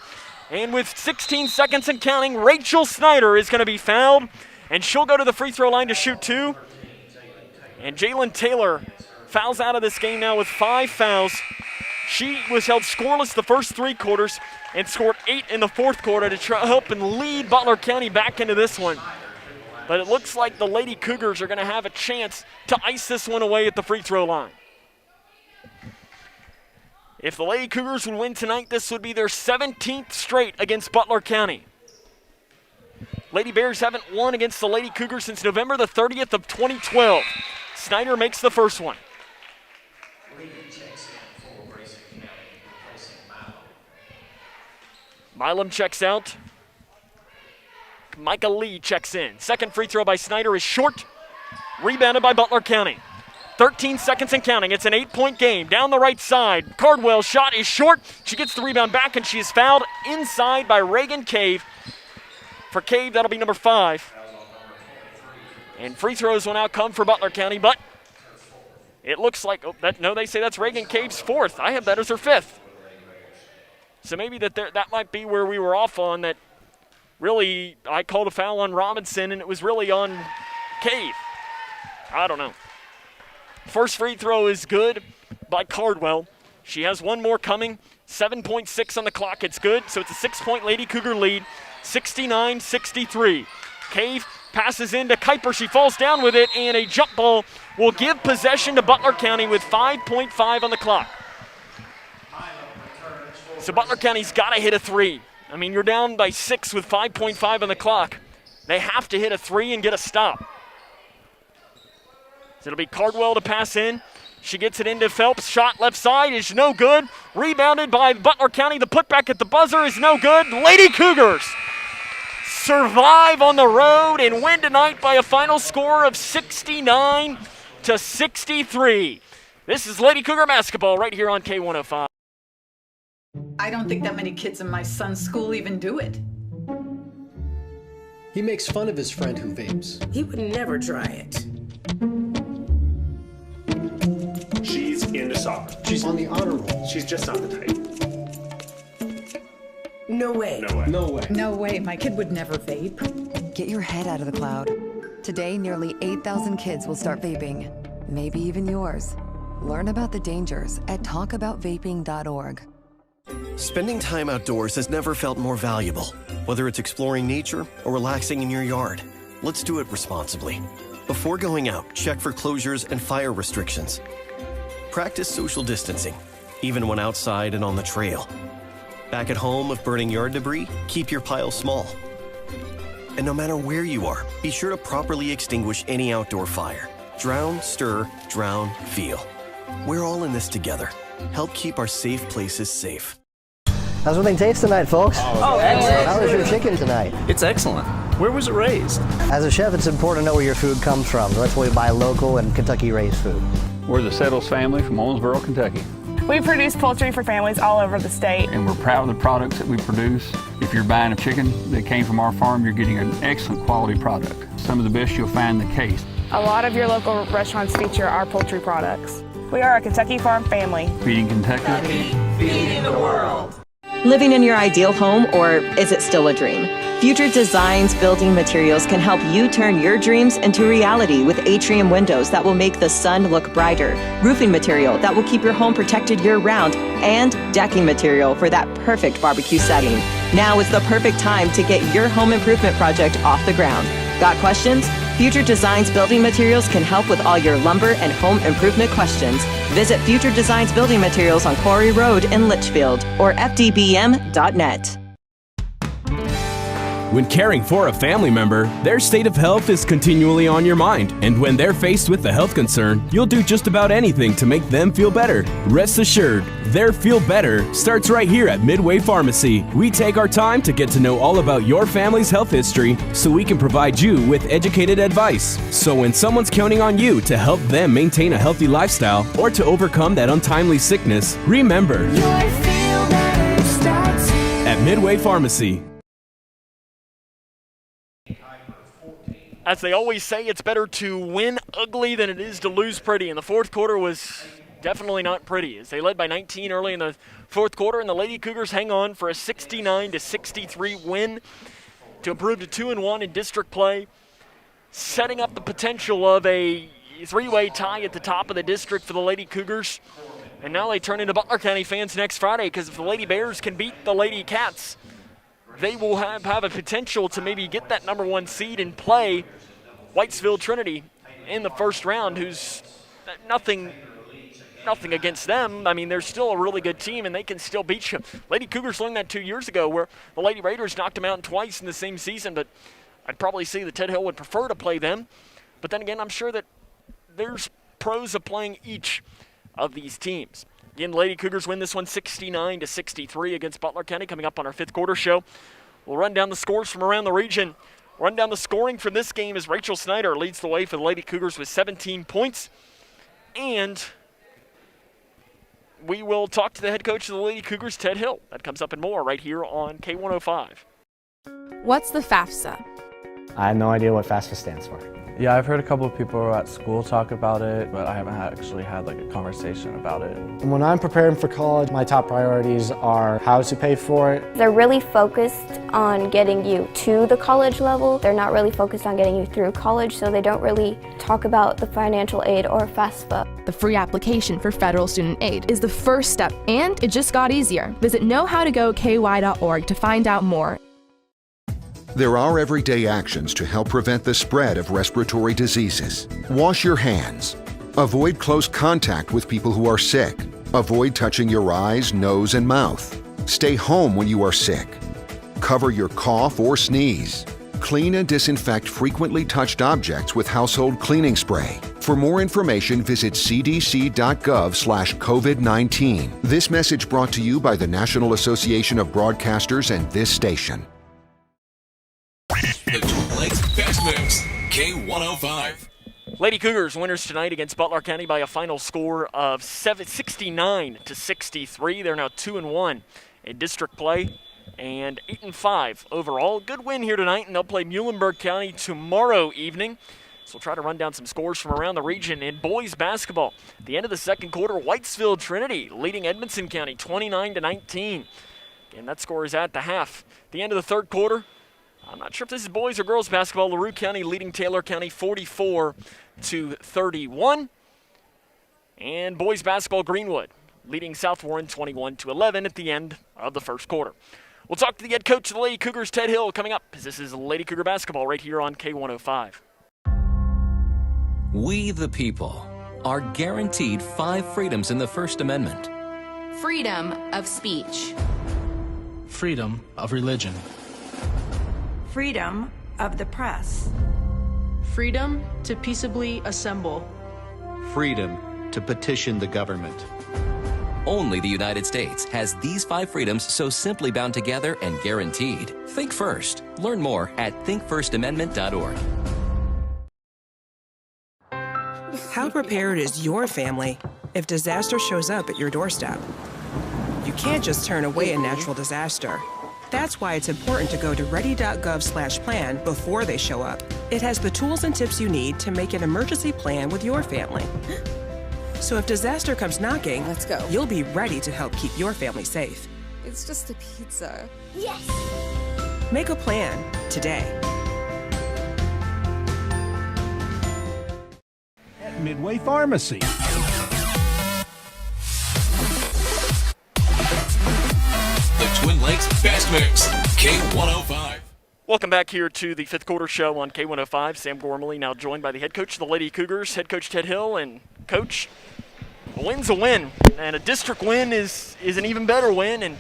And with 16 seconds and counting, Rachel Snyder is going to be fouled, and she'll go to the free throw line to shoot 2. And Jalen Taylor fouls out of this game now with 5 fouls. She was held scoreless the first 3 quarters and scored 8 in the 4th quarter to try help and lead Butler County back into this one. But it looks like the Lady Cougars are going to have a chance to ice this one away at the free throw line. If the Lady Cougars would win tonight, this would be their 17th straight against Butler County. Lady Bears haven't won against the Lady Cougars since November the 30th of 2012. Snyder makes the first one. Milam checks out. Micah Lee checks in. Second free throw by Snyder is short. Rebounded by Butler County. 13 seconds and counting. It's an 8-point game. Down the right side. Cardwell's shot is short. She gets the rebound back, and she is fouled inside by Reagan Cave. For Cave, that'll be number 5. And free throws will now come for Butler County, but it looks like, they say that's Reagan Cave's 4th. I have that as her 5th. So maybe that might be where we were off on that. Really, I called a foul on Robinson, and it was really on Cave. I don't know. First free throw is good by Cardwell. She has one more coming. 7.6 on the clock. It's good. So it's a 6-point Lady Cougar lead. 69-63. Cave passes into Kuiper. She falls down with it, and a jump ball will give possession to Butler County with 5.5 on the clock. So Butler County's got to hit a 3. I mean, you're down by 6 with 5.5 on the clock. They have to hit a 3 and get a stop. So it'll be Cardwell to pass in. She gets it into Phelps. Shot left side is no good. Rebounded by Butler County. The putback at the buzzer is no good. Lady Cougars survive on the road and win tonight by a final score of 69-63. This is Lady Cougar basketball right here on K105. I don't think that many kids in my son's school even do it. He makes fun of his friend who vapes. He would never try it. She's into soccer. She's on the honor roll. She's just not the type. No way. No way. No way. No way, my kid would never vape. Get your head out of the cloud. Today, nearly 8,000 kids will start vaping. Maybe even yours. Learn about the dangers at talkaboutvaping.org. Spending time outdoors has never felt more valuable. Whether it's exploring nature or relaxing in your yard, let's do it responsibly. Before going out, check for closures and fire restrictions. Practice social distancing, even when outside and on the trail. Back at home, if burning yard debris, keep your pile small. And no matter where you are, be sure to properly extinguish any outdoor fire. Drown, stir, drown, feel. We're all in this together. Help keep our safe places safe. How's everything taste tonight, folks? Oh, excellent. How was your chicken tonight? It's excellent. Where was it raised? As a chef, it's important to know where your food comes from. That's why we buy local and Kentucky-raised food. We're the Settles family from Owensboro, Kentucky. We produce poultry for families all over the state. And we're proud of the products that we produce. If you're buying a chicken that came from our farm, you're getting an excellent quality product. Some of the best you'll find in the case. A lot of your local restaurants feature our poultry products. We are a Kentucky farm family. Feeding Kentucky. Feeding the world. Living in your ideal home, or is it still a dream? Future Designs Building Materials can help you turn your dreams into reality with atrium windows that will make the sun look brighter, roofing material that will keep your home protected year-round, and decking material for that perfect barbecue setting. Now is the perfect time to get your home improvement project off the ground. Got questions? Future Designs Building Materials can help with all your lumber and home improvement questions. Visit Future Designs Building Materials on Quarry Road in Litchfield or fdbm.net. When caring for a family member, their state of health is continually on your mind. And when they're faced with a health concern, you'll do just about anything to make them feel better. Rest assured, their feel better starts right here at Midway Pharmacy. We take our time to get to know all about your family's health history so we can provide you with educated advice. So when someone's counting on you to help them maintain a healthy lifestyle or to overcome that untimely sickness, remember, your feel better starts here. At Midway Pharmacy. As they always say, it's better to win ugly than it is to lose pretty. And the fourth quarter was definitely not pretty, as they led by 19 early in the fourth quarter, and the Lady Cougars hang on for a 69-63 win to improve to 2-1 in district play, setting up the potential of a three-way tie at the top of the district for the Lady Cougars. And now they turn into Butler County fans next Friday, because if the Lady Bears can beat the Lady Cats, they will have a potential to maybe get that number one seed and play Whitesville Trinity in the first round, who's nothing against them. I mean, they're still a really good team, and they can still beat you. Lady Cougars learned that 2 years ago, where the Lady Raiders knocked them out twice in the same season, but I'd probably say that Ted Hill would prefer to play them. But then again, I'm sure that there's pros of playing each of these teams. Again, Lady Cougars win this one 69-63 against Butler County. Coming up on our fifth quarter show, we'll run down the scores from around the region. Run down the scoring for this game as Rachel Snyder leads the way for the Lady Cougars with 17 points. And we will talk to the head coach of the Lady Cougars, Ted Hill. That comes up and more right here on K105. What's the FAFSA? I have no idea what FAFSA stands for. Yeah, I've heard a couple of people at school talk about it, but I haven't actually had like a conversation about it. When I'm preparing for college, my top priorities are how to pay for it. They're really focused on getting you to the college level. They're not really focused on getting you through college, so they don't really talk about the financial aid or FAFSA. The free application for federal student aid is the first step, and it just got easier. Visit knowhowtogoky.org to find out more. There are everyday actions to help prevent the spread of respiratory diseases. Wash your hands. Avoid close contact with people who are sick. Avoid touching your eyes, nose, and mouth. Stay home when you are sick. Cover your cough or sneeze. Clean and disinfect frequently touched objects with household cleaning spray. For more information, visit cdc.gov/COVID-19. This message brought to you by the National Association of Broadcasters and this station. The Twin Lakes Fast Mix, K105. Lady Cougars winners tonight against Butler County by a final score of 69-63. They're now 2-1 in district play and 8-5 overall. Good win here tonight, and they'll play Muhlenberg County tomorrow evening. So we'll try to run down some scores from around the region. In boys basketball, at the end of the second quarter, Whitesville Trinity leading Edmonson County 29-19. And that score is at the half. At the end of the third quarter, I'm not sure if this is boys or girls basketball, LaRue County leading Taylor County 44-31. And boys basketball, Greenwood leading South Warren 21-11 at the end of the first quarter. We'll talk to the head coach of the Lady Cougars, Ted Hill, coming up, as this is Lady Cougar basketball right here on K105. We, the people, are guaranteed 5 freedoms in the First Amendment. Freedom of speech. Freedom of religion. Freedom of the press. Freedom to peaceably assemble. Freedom to petition the government. Only the United States has these 5 freedoms so simply bound together and guaranteed. Think first. Learn more at thinkfirstamendment.org. How prepared is your family if disaster shows up at your doorstep? You can't just turn away a natural disaster. That's why it's important to go to ready.gov/plan before they show up. It has the tools and tips you need to make an emergency plan with your family. So if disaster comes knocking, let's go. You'll be ready to help keep your family safe. It's just a pizza. Yes! Make a plan today. At Midway Pharmacy. The Twin Lakes Fast Mix, K105. Welcome back here to the fifth quarter show on K105. Sam Gormley now joined by the head coach of the Lady Cougars, head coach Ted Hill. And coach, a win's a win, and a district win is an even better win. And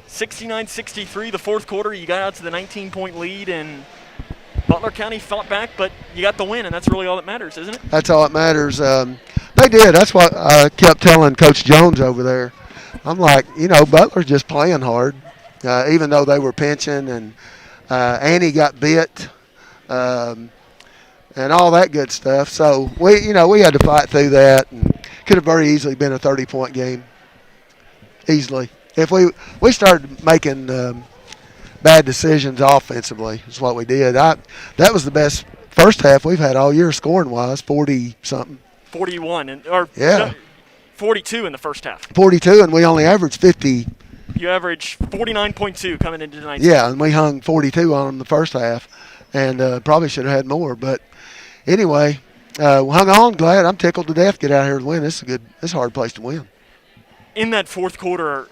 69-63, the fourth quarter, you got out to the 19-point lead, and Butler County fought back, but you got the win, and that's really all that matters, isn't it? That's all that matters. They did. That's what I kept telling Coach Jones over there. I'm like, Butler's just playing hard, even though they were pinching, and Annie got bit, and all that good stuff. So we had to fight through that, and could have very easily been a 30-point game, easily. If we started making bad decisions offensively, is what we did. That was the best first half we've had all year scoring-wise, 40-something. 41, 42 in the first half. 42, and we only averaged 50. You averaged 49.2 coming into tonight's game. Yeah, and we hung 42 on them the first half, and probably should have had more. But anyway, hung on. Glad. I'm tickled to death to get out here and win. It's a hard place to win. In that fourth quarter,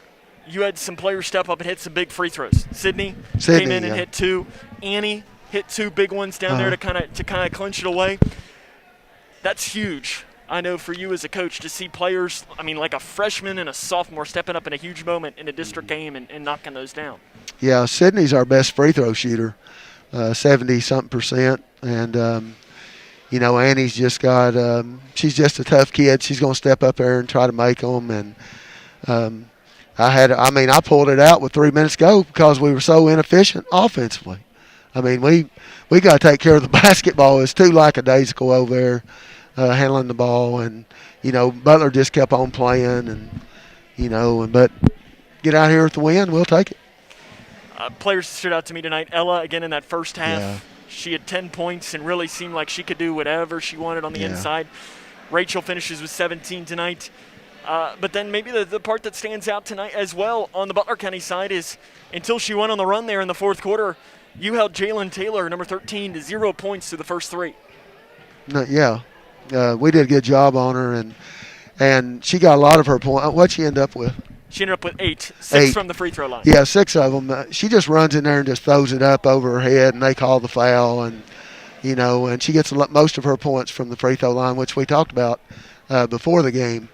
you had some players step up and hit some big free throws. Sydney came in and hit 2. Annie hit 2 big ones down there to kind of clinch it away. That's huge. I know for you as a coach to see players, like a freshman and a sophomore stepping up in a huge moment in a district game and knocking those down. Yeah, Sydney's our best free throw shooter, 70-something%. And, Annie's just got she's just a tough kid. She's going to step up there and try to make them. And I pulled it out with 3 minutes to go because we were so inefficient offensively. We got to take care of the basketball. It's too lackadaisical over there. Handling the ball, and Butler just kept on playing, and but get out here with the win, we'll take it. Players stood out to me tonight. Ella again in that first half, she had 10 points and really seemed like she could do whatever she wanted on the inside. Rachel finishes with 17 tonight, but then maybe the part that stands out tonight as well on the Butler County side is until she went on the run there in the fourth quarter, you held Jalen Taylor, number 13, to 0 points through the first 3. We did a good job on her, and she got a lot of her points. What'd she end up with? She ended up with 8, 6 from the free throw line. Yeah, 6 of them. She just runs in there and just throws it up over her head, and they call the foul, and she gets most of her points from the free throw line, which we talked about before the game.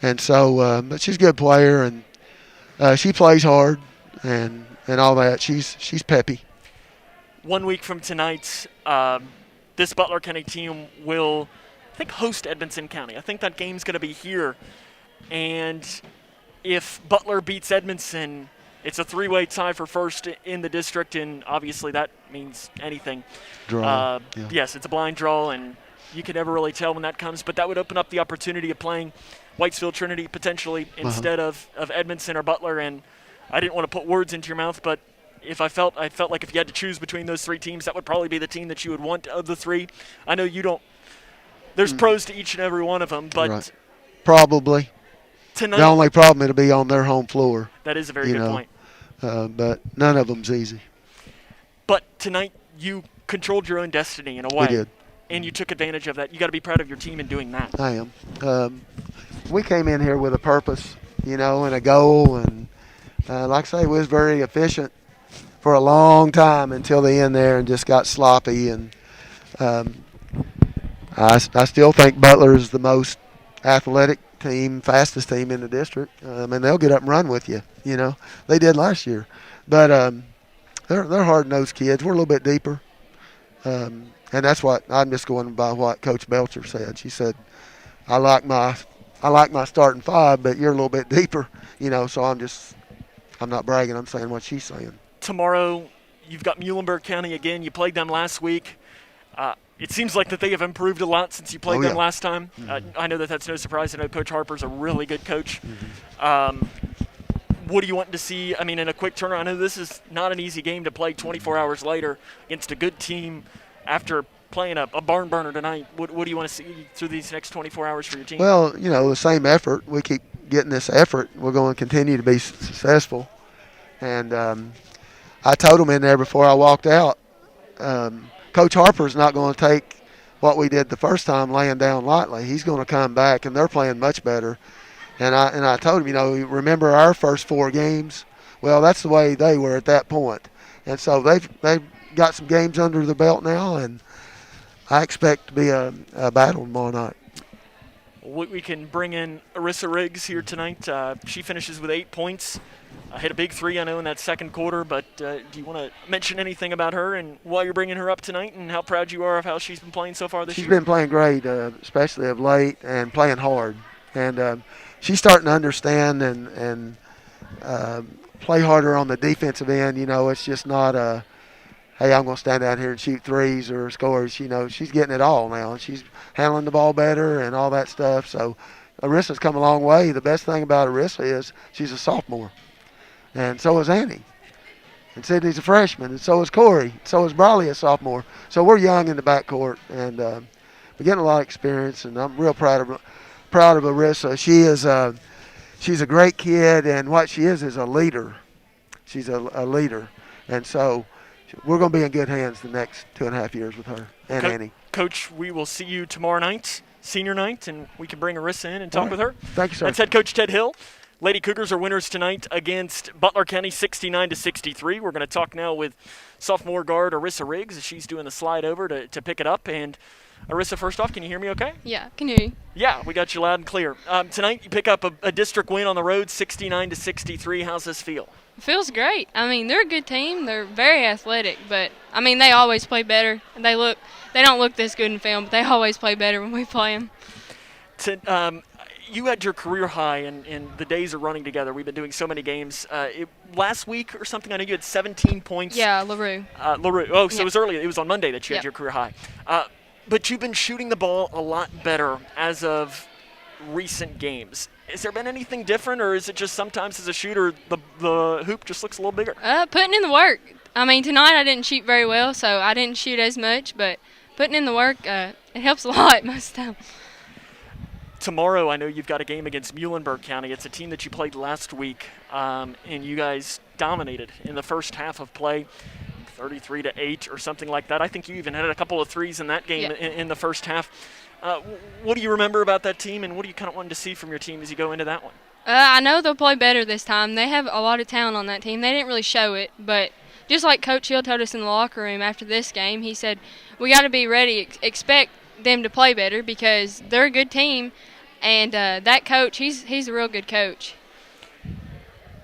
And so, but she's a good player, and she plays hard, and all that. She's peppy. 1 week from tonight, this Butler County team will think, host Edmonson County. I think that game's going to be here. And if Butler beats Edmonson, it's a three-way tie for first in the district, and obviously that means anything. Draw. Yes, it's a blind draw, and you can never really tell when that comes, but that would open up the opportunity of playing Whitesville Trinity potentially instead of Edmonton or Butler. And I didn't want to put words into your mouth, but if I felt like if you had to choose between those three teams, that would probably be the team that you would want of the three. I know you don't. There's pros to each and every one of them, but probably tonight, the only problem it'll be on their home floor. That is a very good point. But none of them's easy. But tonight you controlled your own destiny in a way. We did. And you took advantage of that. You got to be proud of your team in doing that. I am. We came in here with a purpose, and a goal, and like I say, we was very efficient for a long time until the end there and just got sloppy. And I still think Butler is the most athletic team, fastest team in the district, and they'll get up and run with you. They did last year, but they're hard-nosed kids. We're a little bit deeper, and that's what I'm just going by what Coach Belcher said. She said, "I like my starting five, but you're a little bit deeper." So I'm not bragging. I'm saying what she's saying. Tomorrow, you've got Muhlenberg County again. You played them last week. It seems like that they have improved a lot since you played them last time. I know that's no surprise. I know Coach Harper's a really good coach. What do you want to see? I mean, in a quick turnaround, I know this is not an easy game to play 24 hours later against a good team after playing a barn burner tonight. What do you want to see through these next 24 hours for your team? Well, the same effort. We keep getting this effort. We're going to continue to be successful. And I told them in there before I walked out, Coach Harper's not going to take what we did the first time laying down lightly. He's going to come back, and they're playing much better. And I told him, remember our first 4 games? Well, that's the way they were at that point. And so they've got some games under the belt now, and I expect to be a battle tomorrow night. We can bring in Arissa Riggs here tonight. She finishes with 8 points. Hit a big 3, I know, in that second quarter, but do you want to mention anything about her and why you're bringing her up tonight and how proud you are of how she's been playing so far this year? She's been playing great, especially of late, and playing hard. And she's starting to understand and play harder on the defensive end. It's just not hey, I'm going to stand out here and shoot threes or scores. She's getting it all now, and she's handling the ball better and all that stuff. So Arissa's come a long way. The best thing about Arissa is she's a sophomore. And so is Annie. And Sydney's a freshman, and so is Corey. So is Brawley, a sophomore. So we're young in the backcourt, and we're getting a lot of experience, and I'm real proud of Arissa. She's a great kid, and what she is a leader. She's a leader. And so we're going to be in good hands the next 2.5 years with her and Annie. Coach, we will see you tomorrow night, senior night, and we can bring Arissa in and talk with her. Thank you, sir. That's head coach Ted Hill. Lady Cougars are winners tonight against Butler County 69-63. We're going to talk now with sophomore guard Arissa Riggs as she's doing the slide over to pick it up. And Arissa, first off, can you hear me okay? Yeah, can you hear you? Yeah, we got you loud and clear. Tonight you pick up a district win on the road, 69-63. How's this feel? It feels great. I mean, they're a good team. They're very athletic, but I mean, they always play better. They don't look this good in film, but they always play better when we play them. You had your career high, and the days are running together. We've been doing so many games. Last week or something, I know you had 17 points. Yeah, LaRue. Oh, so it was earlier. It was on Monday that you had your career high. But you've been shooting the ball a lot better as of recent games. Has there been anything different, or is it just sometimes as a shooter the hoop just looks a little bigger? Putting in the work. I mean, tonight I didn't shoot very well, so I didn't shoot as much, but putting in the work, it helps a lot most of the time. Tomorrow, I know you've got a game against Muhlenberg County. It's a team that you played last week, and you guys dominated in the first half of play, 33-8 or something like that. I think you even had a couple of threes in that game in the first half. What do you remember about that team, and what do you kind of want to see from your team as you go into that one? I know they'll play better this time. They have a lot of talent on that team. They didn't really show it, but just like Coach Hill told us in the locker room after this game, he said, we got to be ready, expect them to play better because they're a good team, and that coach, he's a real good coach.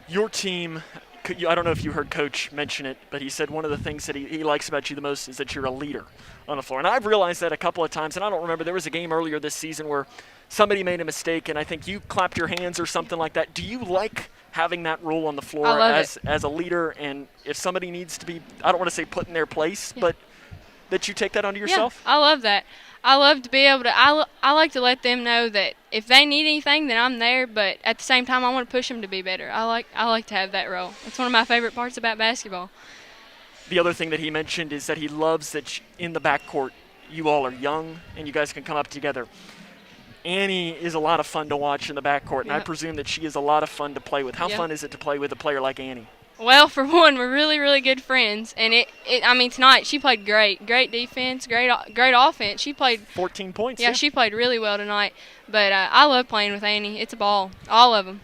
Your team, I don't know if you heard Coach mention it, but he said one of the things that he likes about you the most is that you're a leader on the floor. And I've realized that a couple of times, and I don't remember, there was a game earlier this season where somebody made a mistake, and I think you clapped your hands or something like that. Do you like having that role on the floor as a leader? And if somebody needs to be, I don't want to say put in their place, but that you take that onto yourself? Yeah, I love that. I love to be able to, I like to let them know that if they need anything, then I'm there, but at the same time, I want to push them to be better. I like to have that role. It's one of my favorite parts about basketball. The other thing that he mentioned is that he loves that in the backcourt, you all are young and you guys can come up together. Annie is a lot of fun to watch in the backcourt, and I presume that she is a lot of fun to play with. How fun is it to play with a player like Annie? Well, for one, we're really, really good friends, and I mean, tonight she played great defense, great offense. She played 14 points. Yeah, she played really well tonight. But I love playing with Annie. It's a ball, all of them.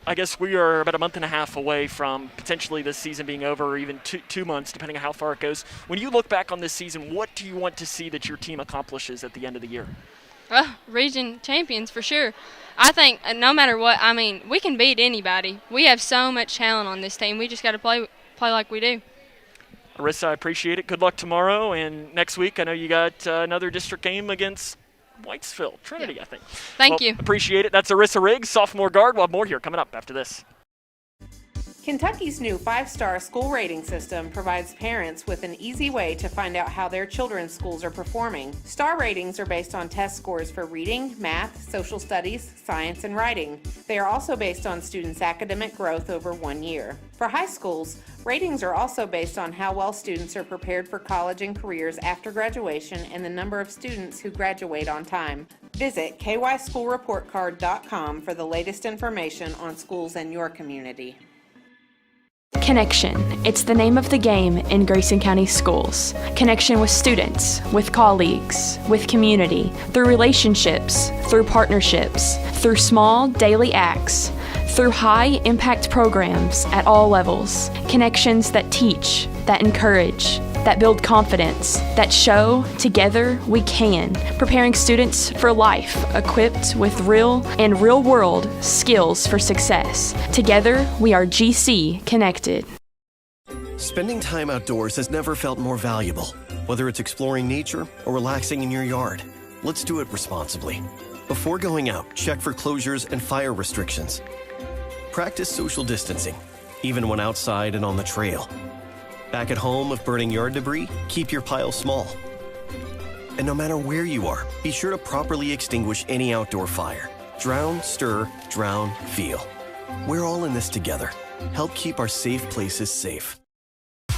I guess we are about a month and a half away from potentially this season being over, or even 2 months, depending on how far it goes. When you look back on this season, what do you want to see that your team accomplishes at the end of the year? Region champions for sure. I think no matter what, I mean, we can beat anybody. We have so much talent on this team. We just got to play like we do. Arissa, I appreciate it. Good luck tomorrow and next week. I know you got another district game against Whitesville, Trinity, I think. Thank you. Appreciate it. That's Arissa Riggs, sophomore guard. We'll have more here coming up after this. Kentucky's new 5-star school rating system provides parents with an easy way to find out how their children's schools are performing. Star ratings are based on test scores for reading, math, social studies, science, and writing. They are also based on students' academic growth over 1 year. For high schools, ratings are also based on how well students are prepared for college and careers after graduation and the number of students who graduate on time. Visit kyschoolreportcard.com for the latest information on schools in your community. Connection. It's the name of the game in Grayson County schools. Connection with students, with colleagues, with community, through relationships, through partnerships, through small daily acts, through high-impact programs at all levels. Connections that teach, that encourage, that build confidence, that show together we can, preparing students for life, equipped with real and real-world skills for success. Together, we are GC Connected. Spending time outdoors has never felt more valuable, whether it's exploring nature or relaxing in your yard. Let's do it responsibly. Before going out, check for closures and fire restrictions. Practice social distancing, even when outside and on the trail. Back at home, if burning yard debris, keep your pile small. And no matter where you are, be sure to properly extinguish any outdoor fire. Drown, stir, drown, feel. We're all in this together. Help keep our safe places safe. The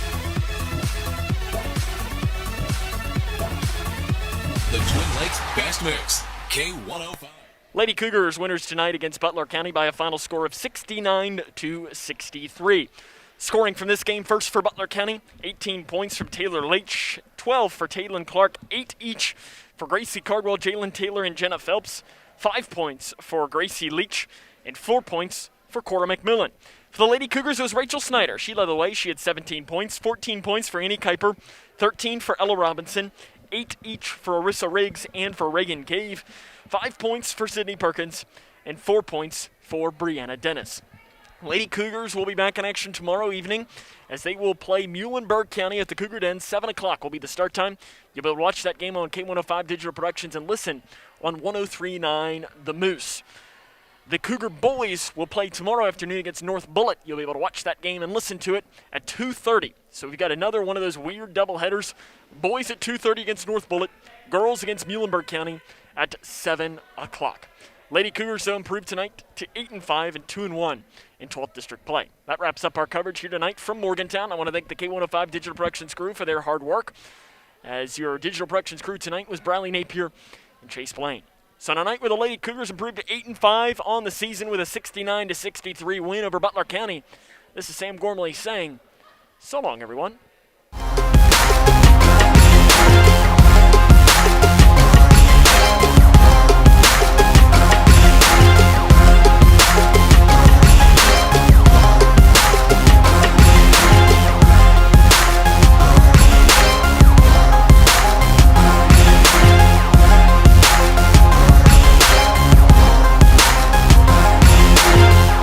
Twin Lakes Best Mix, K105. Lady Cougars winners tonight against Butler County by a final score of 69-63. Scoring from this game, first for Butler County, 18 points from Taylor Leach, 12 for Taylon Clark, 8 each for Gracie Cardwell, Jalen Taylor, and Jenna Phelps, 5 points for Gracie Leach, and 4 points for Cora Mcmillan. For the Lady Cougars, it was Rachel Snyder. She led the way. She had 17 points, 14 points for Annie Kuiper, 13 for Ella Robinson, 8 each for Arissa Riggs and for Reagan Cave, 5 points for Sydney Perkins, and 4 points for Brianna Dennis. Lady Cougars will be back in action tomorrow evening as they will play Muhlenberg County at the Cougar Den. 7 o'clock will be the start time. You'll be able to watch that game on K105 Digital Productions and listen on 103.9 The Moose. The Cougar boys will play tomorrow afternoon against North Bullitt. You'll be able to watch that game and listen to it at 2:30. So we've got another one of those weird doubleheaders. Boys at 2:30 against North Bullitt. Girls against Muhlenberg County at 7 o'clock. Lady Cougars, though, improved tonight to 8-5 and 2-1 in 12th District play. That wraps up our coverage here tonight from Morgantown. I want to thank the K105 Digital Productions crew for their hard work, as your digital productions crew tonight was Bradley Napier and Chase Blaine. So tonight, where the Lady Cougars improved to 8-5 on the season with a 69-63 win over Butler County, this is Sam Gormley saying, so long, everyone.